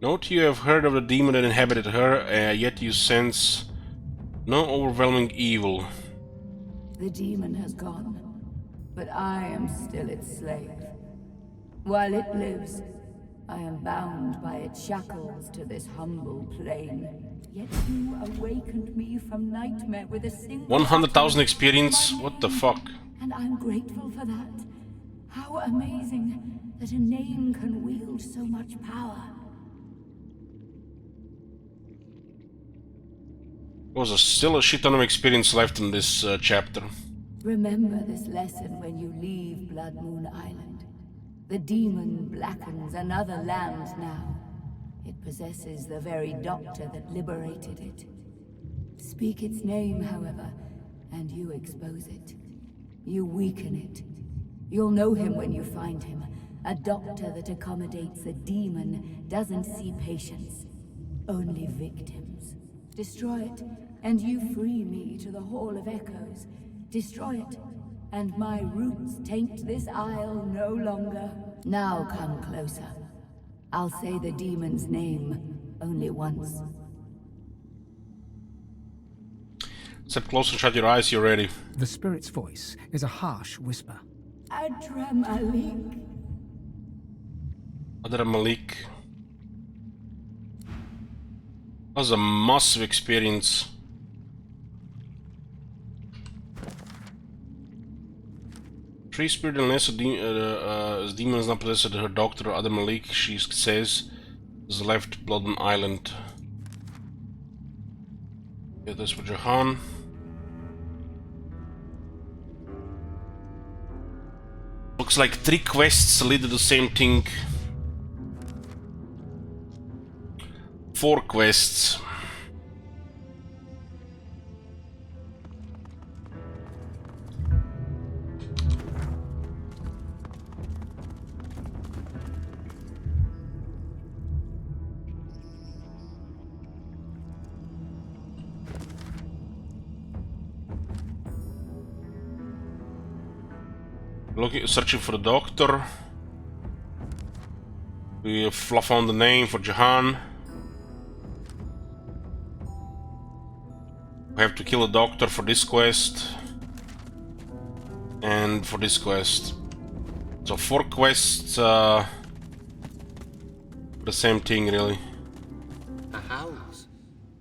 Note you have heard of the demon that inhabited her, yet you sense no overwhelming evil. The demon has gone, but I am still its slave. While it lives, I am bound by its shackles to this humble plane. Yet you awakened me from nightmare with a single 100,000 experience? What the fuck? And I'm grateful for that. How amazing that a name can wield so much power. There was still a shit ton of experience left in this chapter. Remember this lesson when you leave Blood Moon Island. The demon blackens another land now. It possesses the very doctor that liberated it. Speak its name, however, and you expose it. You weaken it. You'll know him when you find him. A doctor that accommodates a demon doesn't see patients, only victims. Destroy it, and you free me to the Hall of Echoes. Destroy it, and my roots taint this isle no longer. Now come closer. I'll say the demon's name only once. Step closer, shut your eyes, you're ready. The spirit's voice is a harsh whisper. Adra Malik. Adra Malik. That was a massive experience. Tree spirit unless a demon is not possessed her doctor Adra Malik, she says, has left Blood Moon Island. Yeah, that's for Jahan. Looks like 3 quests lead to the same thing. 4 quests. Searching for the doctor. We fluff on the name for Jahan. We have to kill a doctor for this quest. And for this quest. So 4 quests, the same thing really. The howls.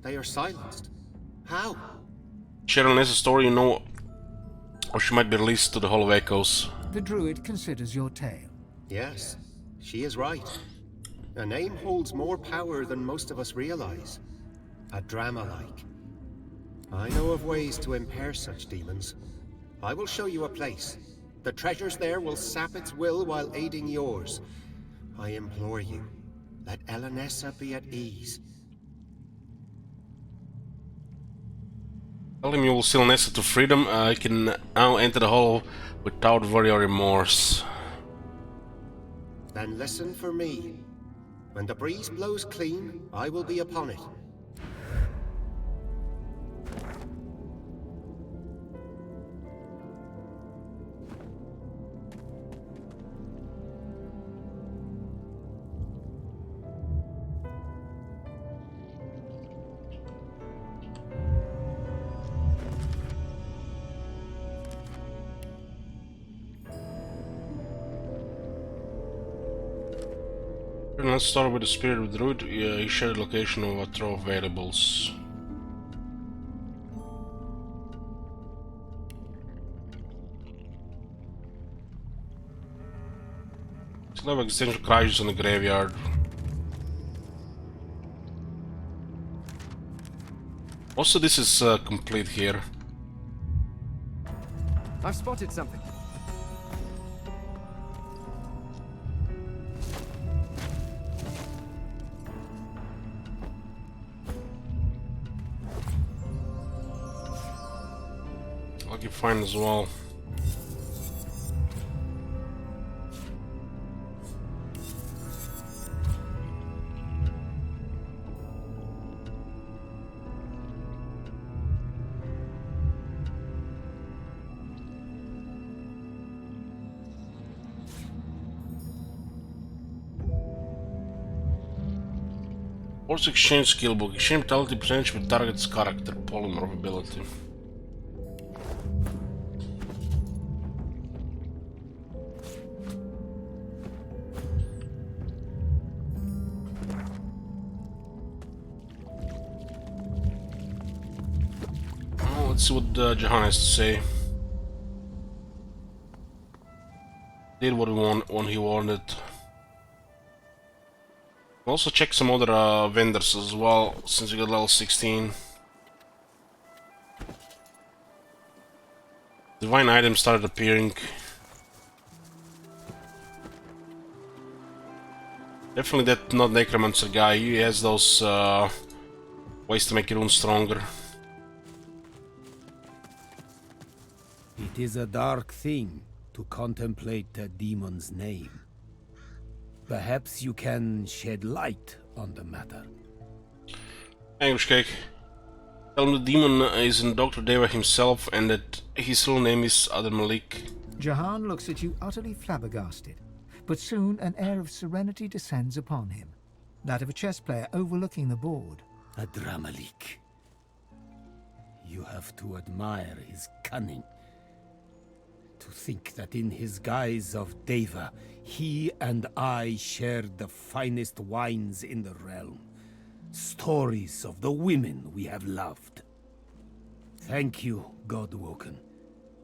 They are silenced. How? Cheryl has a story, you know, or she might be released to the Hall of Echoes. The druid considers your tale. Yes, she is right. A name holds more power than most of us realize. A drama-like. I know of ways to impair such demons. I will show you a place. The treasures there will sap its will while aiding yours. I implore you, let Elenessa be at ease. Tell him you will seal Nessa to freedom. I can now enter the hall without worry or remorse. Then listen for me. When the breeze blows clean, I will be upon it. Let's start with the spirit of the druid. He shared the location of a trove of variables. Still have existential crisis on the graveyard. Also, this is complete here. I've spotted something. Lucky find as well. Force exchange skill book. Exchange vitality percentage with target's character, polymorph ability. Let's see what Jahan has to say. Did what he wanted. Also check some other vendors as well, since we got level 16. Divine items started appearing. Definitely that not necromancer guy. He has those ways to make your runes stronger. It is a dark thing to contemplate a demon's name. Perhaps you can shed light on the matter. English cake. Tell him the demon is in Dr. Deva himself and that his real name is Adar Malik. Jahan looks at you utterly flabbergasted, but soon an air of serenity descends upon him, that of a chess player overlooking the board. Adar Malik. You have to admire his cunning. To think that in his guise of Deva, he and I shared the finest wines in the realm. Stories of the women we have loved. Thank you, Godwoken.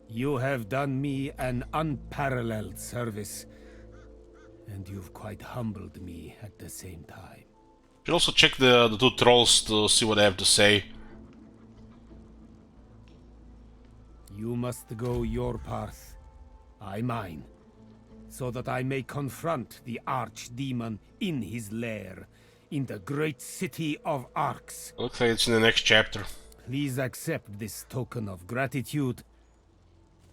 You have done me an unparalleled service, and you've quite humbled me at the same time. You should also check the 2 trolls to see what they have to say. You must go your path, I mine, so that I may confront the archdemon in his lair, in the great city of Arx. Looks like it's in the next chapter. Please accept this token of gratitude,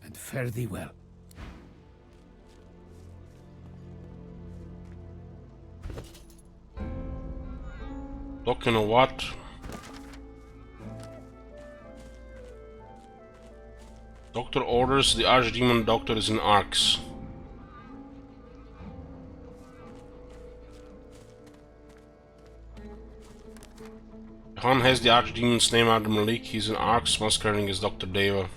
and fare thee well. Token of what? Doctor orders the archdemon doctor is in Arx. Han has the archdemon's name Adam Malik. He's an Arx masquerading as Dr. Deva.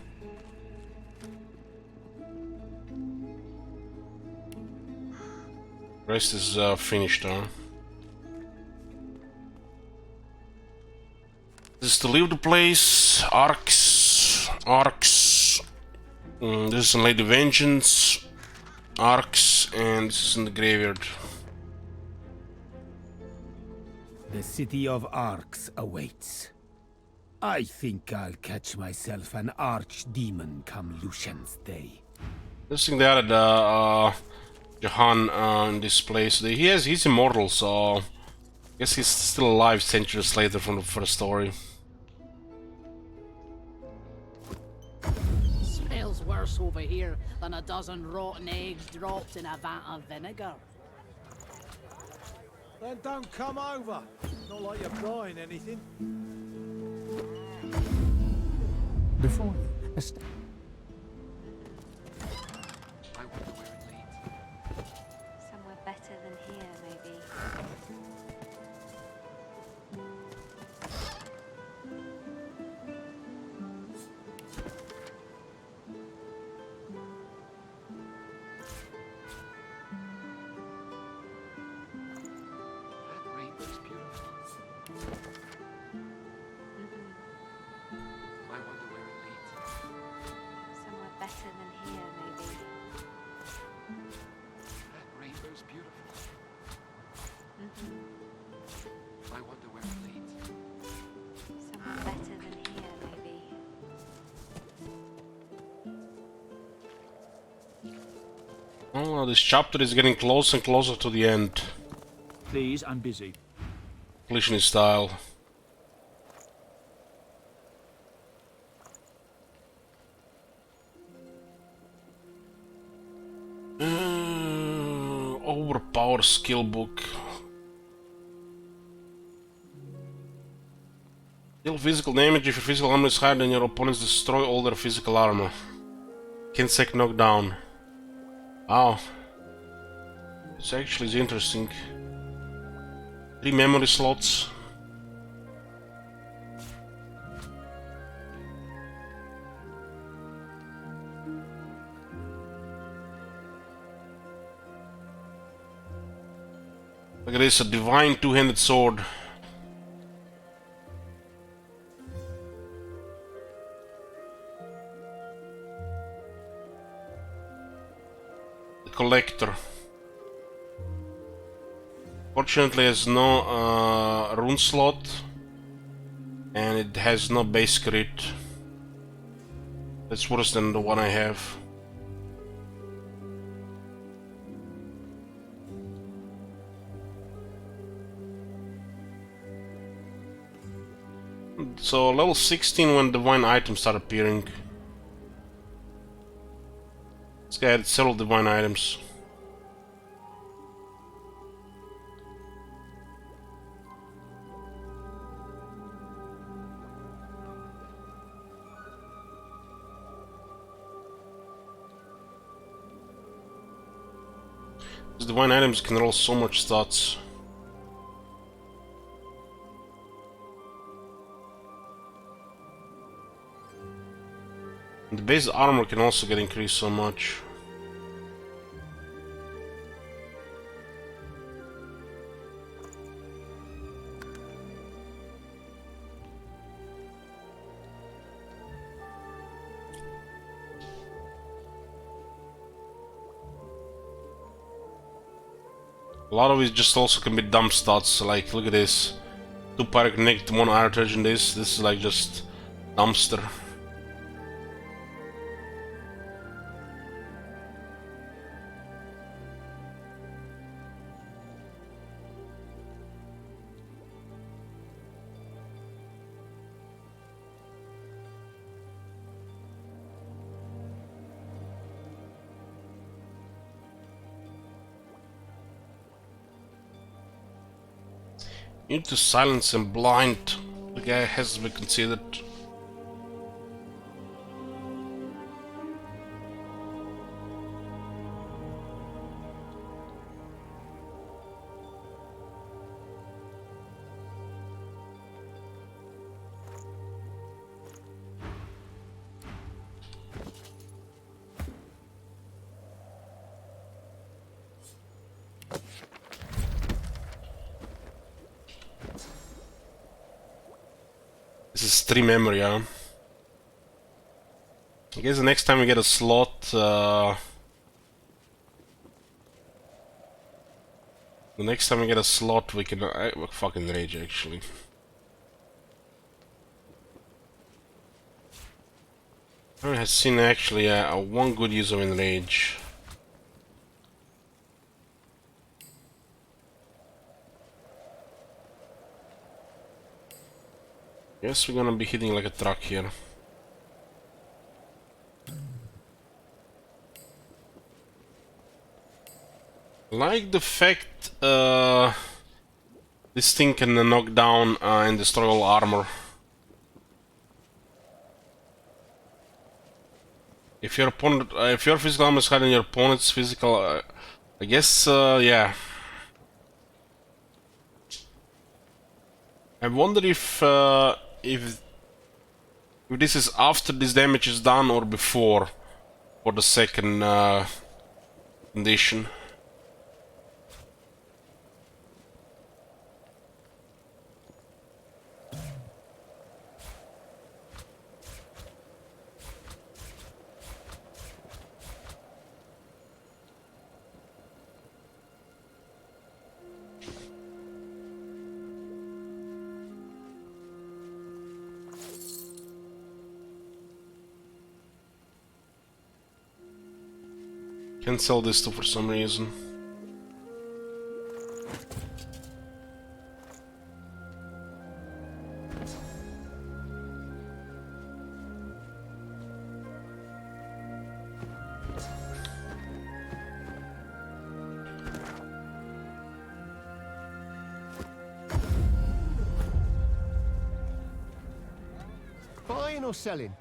Rest is finished, huh? This is to leave the place. Arx. This is in Lady Vengeance. Arx, and this is in the graveyard. The city of Arx awaits. I think I'll catch myself an archdemon come Lucian's Day. This thing they added Jahan in this place. He's immortal, so I guess he's still alive centuries later from the first story. Smells worse over here than a dozen rotten eggs dropped in a vat of vinegar. Then don't come over. Not like you're buying anything. Before you, I wonder where it leads. Somewhere better than here, maybe. That rainbow's beautiful. I wonder where it leads. Somewhere better than here, maybe. That rainbow's beautiful. I wonder where it leads. Somewhere better than here, maybe. Oh, this chapter is getting closer and closer to the end. Please, I'm busy. Completion style. Overpower skill book. Deal physical damage if your physical armor is higher than your opponents. Destroy all their physical armor. Kinsec knockdown. Wow. This actually is interesting. 3 memory slots. Look at this, a divine two-handed sword. The collector. Fortunately, it has no rune slot, and it has no base crit. That's worse than the one I have. So level 16 when divine items start appearing. This guy had several divine items. These divine items can roll so much stats. The base armor can also get increased so much. A lot of it just also can be dump stats, like look at this. 2 pyroconnect, 1 artifact in this is like just dumpster. You need to silence and blind. The guy has to be considered. is 3 memory, huh? I guess the next time we get a slot, the next time we get a slot, we can fucking rage actually. I have seen actually one good use of enrage. Guess we're gonna be hitting like a truck here. Like the fact this thing can knock down and destroy all armor. If your opponent, if your physical armor is higher than your opponent's physical, I guess, yeah. I wonder if this is after this damage is done or before for the second condition. Can't sell this too for some reason. Buying or selling?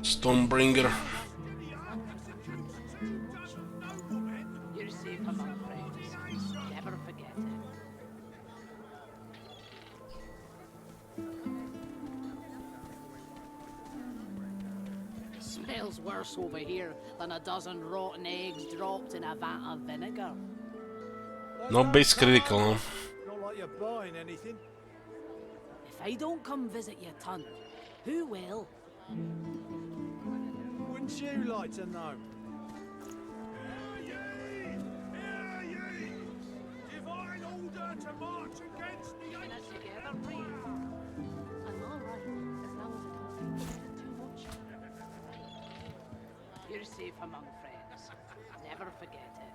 Stonebringer. You're safe among friends. Never forget it. Smells worse over here than a dozen rotten eggs dropped in a vat of vinegar. No base critical, huh? Not like you're buying anything. If I don't come visit your ton, who will? Wouldn't you like to know? Divine order to march against the together, please. I'm all right, as long as I don't think too much. You're safe among friends. Never forget it.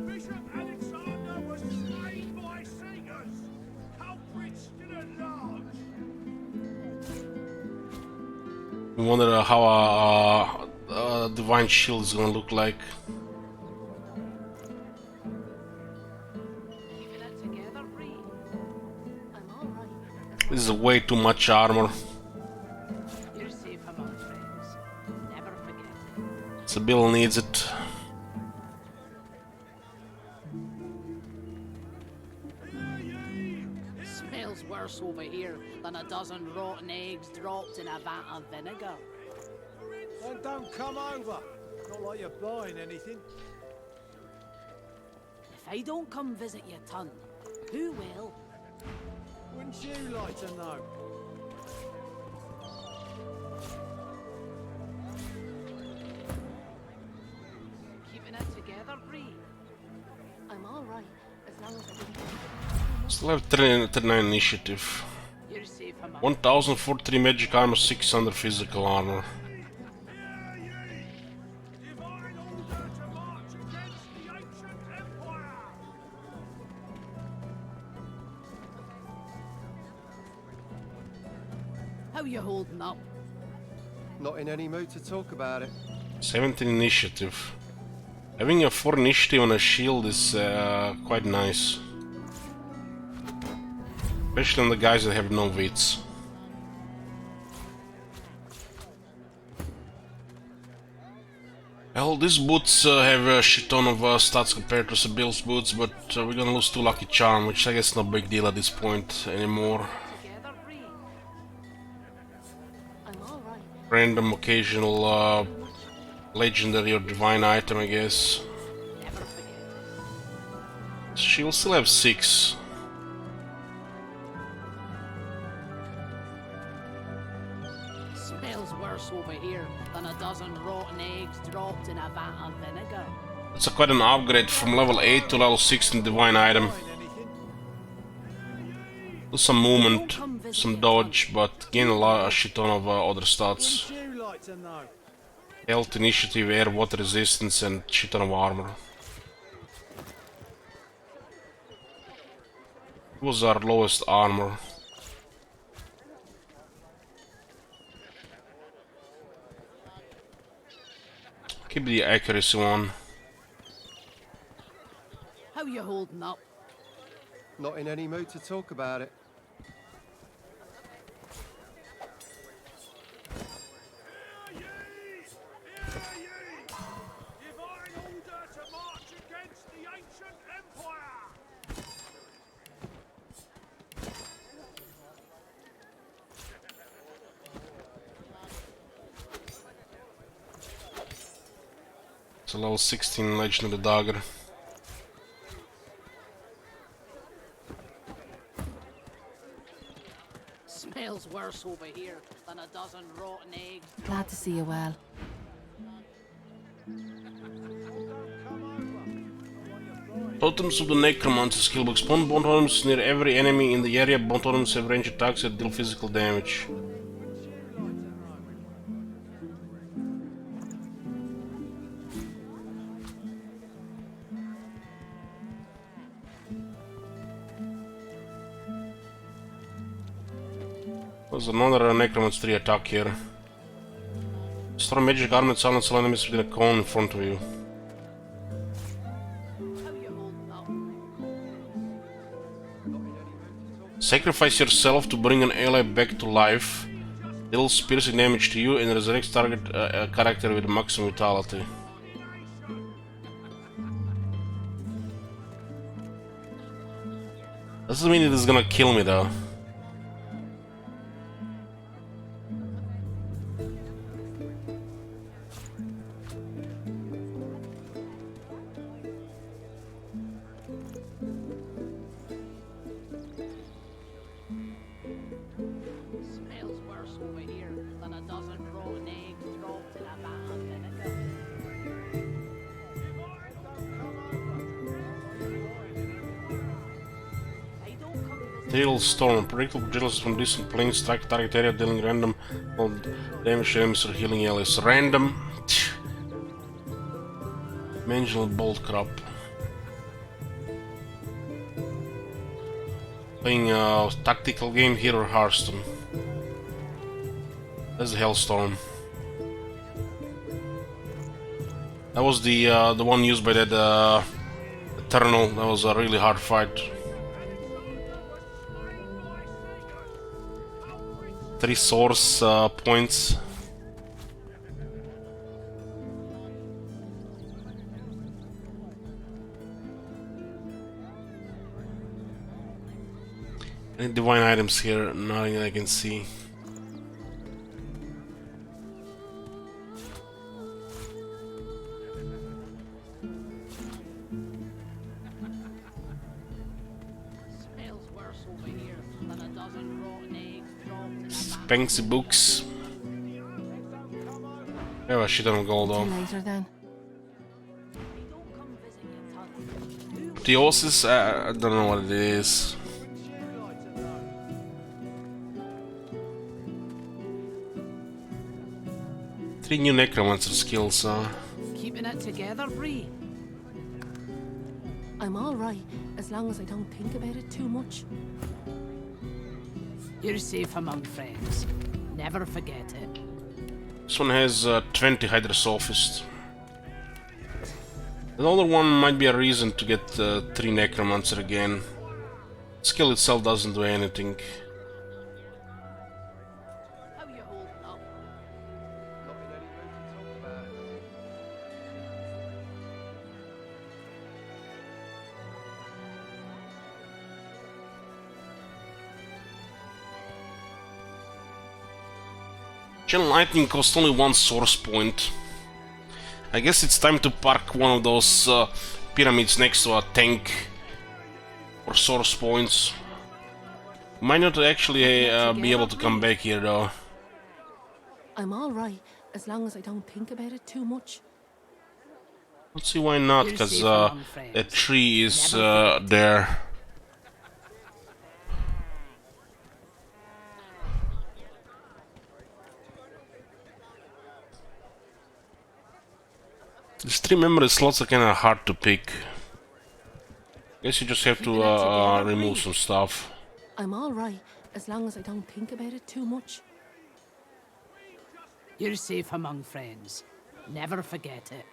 Bishop Alexander was slain by singers. Culprits still at large. I wonder how a divine shield is gonna look like. This is way too much armor. You're safe among friends. Never forget it. Sibyl needs it. Smells worse over here than a dozen rotten eggs dropped in a vat of vinegar. Then don't come over. Not like you're buying anything. If I don't come visit your ton, who will? Wouldn't you like to know? Keeping it together, Bree. I'm all right, as long as I don't. Still have 39 initiative. You're safe among 1043 magic armor, 600 physical armor. How you holding up? Not in any mood to talk about it. 17 initiative. Having a 4 initiative on a shield is quite nice. Especially on the guys that have no wits. Well, these boots have a shit ton of stats compared to Sibyl's boots, but we're gonna lose 2 lucky charm, which I guess is no big deal at this point anymore. Random occasional legendary or divine item, I guess. She'll still have 6. Smells worse over here than a dozen rotten eggs dropped in a vat of vinegar. It's quite an upgrade from level 8 to level 16 divine item. With some movement, some dodge, but gain a shit ton of other stats. Health, initiative, air, water resistance, and shit ton of armor. What was our lowest armor? Keep the accuracy one. How you holding up? Not in any mood to talk about it. It's a level 16 legendary dagger. Smells worse over here than a dozen rotten eggs. Glad to see you well. Totems of the Necromancer skillbook. Spawn bone totems near every enemy in the area. Bone totems have range attacks that deal physical damage. There's another Necromancer 3 attack here. Storm magic armor silence all enemies within a cone in front of you. Sacrifice yourself to bring an ally back to life. Deals piercing damage to you and resurrects target character with maximum vitality. Doesn't mean it is gonna kill me though. Smells worse over here than a dozen rotten eggs dropped in a vat of vinegar. Tail Storm. Predictable projectiles from distant planes strike target area, dealing random damage to enemies or healing allies. Random. Dimensional bolt crap. Playing a tactical game here or Hearthstone. That's the Hellstorm. That was the one used by that Eternal. That was a really hard fight. 3 source points. Any divine items here? Nothing I can see. Smells worse over here than a dozen rotten eggs dropped in a vat. Fancy books. I have a shit ton of gold though. Later then. Theosis? I don't know what it is. Three new necromancer skills. Keeping it together, Bree. I'm all right, as long as I don't think about it too much. You're safe among friends. Never forget it. This one has 20 Hydrosophist. Another one might be a reason to get 3 Necromancer again. Skill itself doesn't do anything. Channel lightning costs only 1 source point. I guess it's time to park one of those pyramids next to a tank for source points. Might not actually be able to come back here though. I'm alright, as long as I don't think about it too much. Let's see why not, because a tree is there. These 3 memory slots are kinda hard to pick. Guess you just have to remove some stuff. I'm alright, as long as I don't think about it too much. You're safe among friends. Never forget it.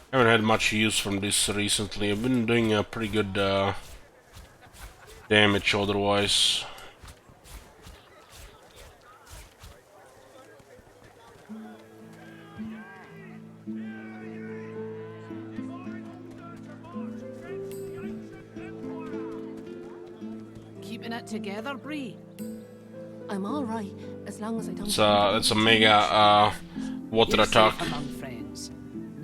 I haven't had much use from this recently. I've been doing a pretty good damage otherwise. Keeping it together, Bree? I'm alright, as long as I don't... That's a mega water attack.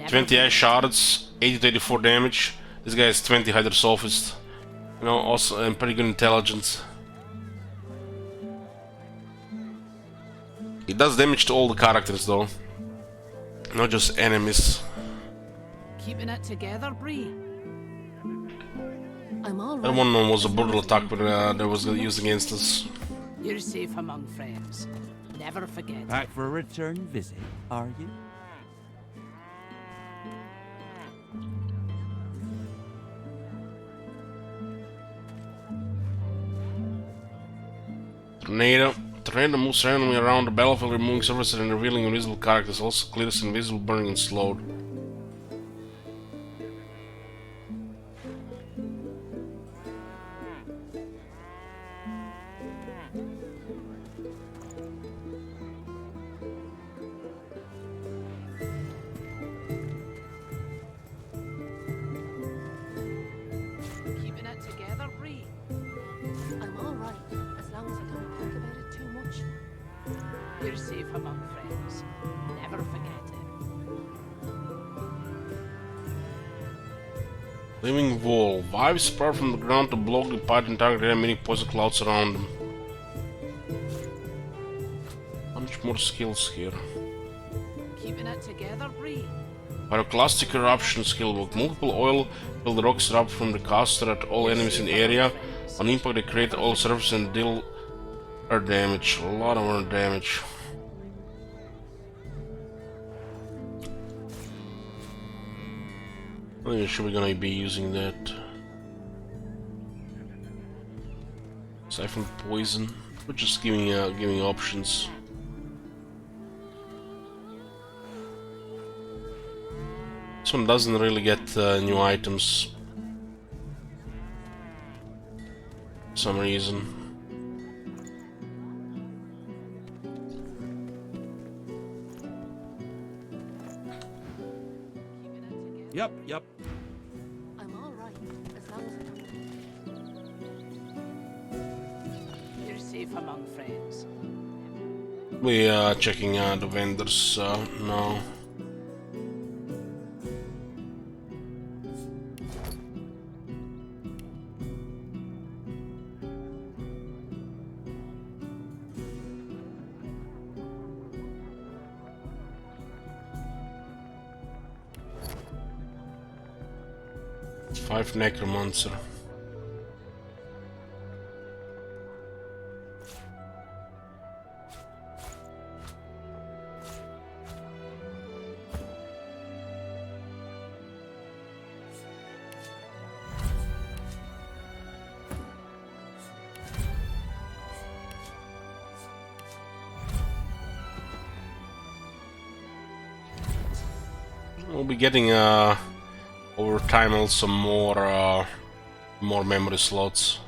20 ice shards, 80 to 84 damage. This guy has 20 hydrosophist. You know, also and pretty good intelligence. It does damage to all the characters though, not just enemies. Keeping it together, Bree? I'm alright. That one was a brutal attack, but that was used against us. You're safe among friends. Never forget. Back for a return visit, are you? Tornado. Tornado moves randomly around the battlefield, removing surfaces and revealing invisible characters. Also clears invisible, burning, and slowed. Keeping it together, Bree? I'm alright, as long as I don't think about it too much. You're safe among friends. Never forget it. Living wall. Vibes sprout from the ground to block the path and target emitting poison clouds around them. Much more skills here. Keeping it together, Bree? Pyroclastic eruption skill book. Multiple oil-filled rocks erupt from the caster at all enemies in the area. On impact, they create oil surface and deal earth damage. A lot of earth damage. I'm not even sure we're gonna be using that. Siphon poison. We're just giving options. This one doesn't really get new items for some reason. Yep. I'm alright, as long as I don't... You're safe among friends. We are checking the vendors now. Five necromancer. We'll be getting over time also more memory slots.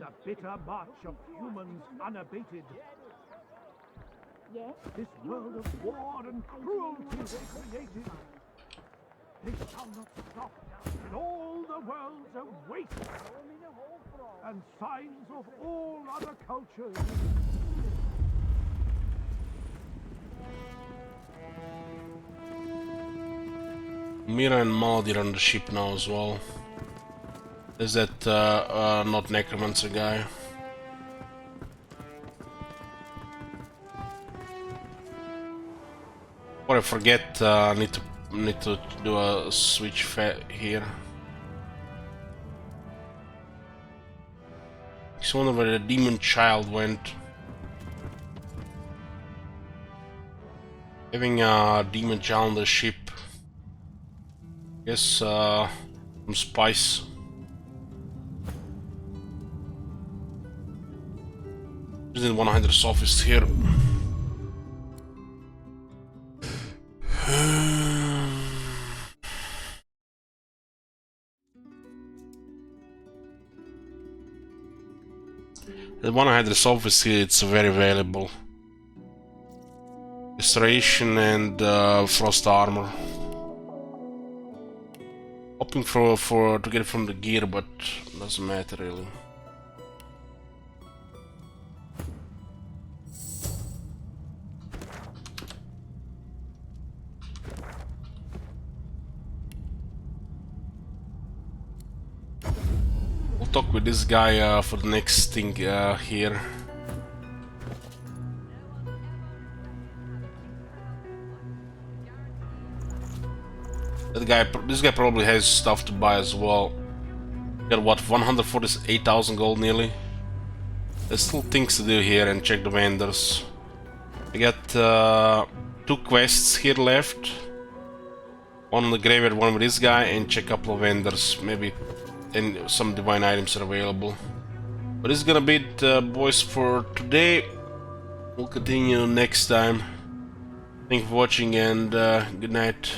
the bitter march of humans unabated. Yes? This world of war and cruelty they created, they shall not stop till all the worlds are wasted, and signs of all other cultures. Mira and Maldir on the ship now as well. There's that not necromancer guy. Or I forget, need to do a switch here. I just wonder where the demon child went. Having a demon child on the ship. Guess some spice. Just need 100 sophists here. The 100 sophists here, it's very valuable. Restoration and frost armor. Hoping to get it from the gear, but doesn't matter really. We'll talk with this guy for the next thing here. This guy probably has stuff to buy as well. Got what, 148,000 gold nearly? There's still things to do here and check the vendors. I got 2 quests here left. One on the graveyard, one with this guy, and check a couple of vendors. Maybe and some divine items are available. But this is gonna be it, boys, for today. We'll continue next time. Thank you for watching and good night.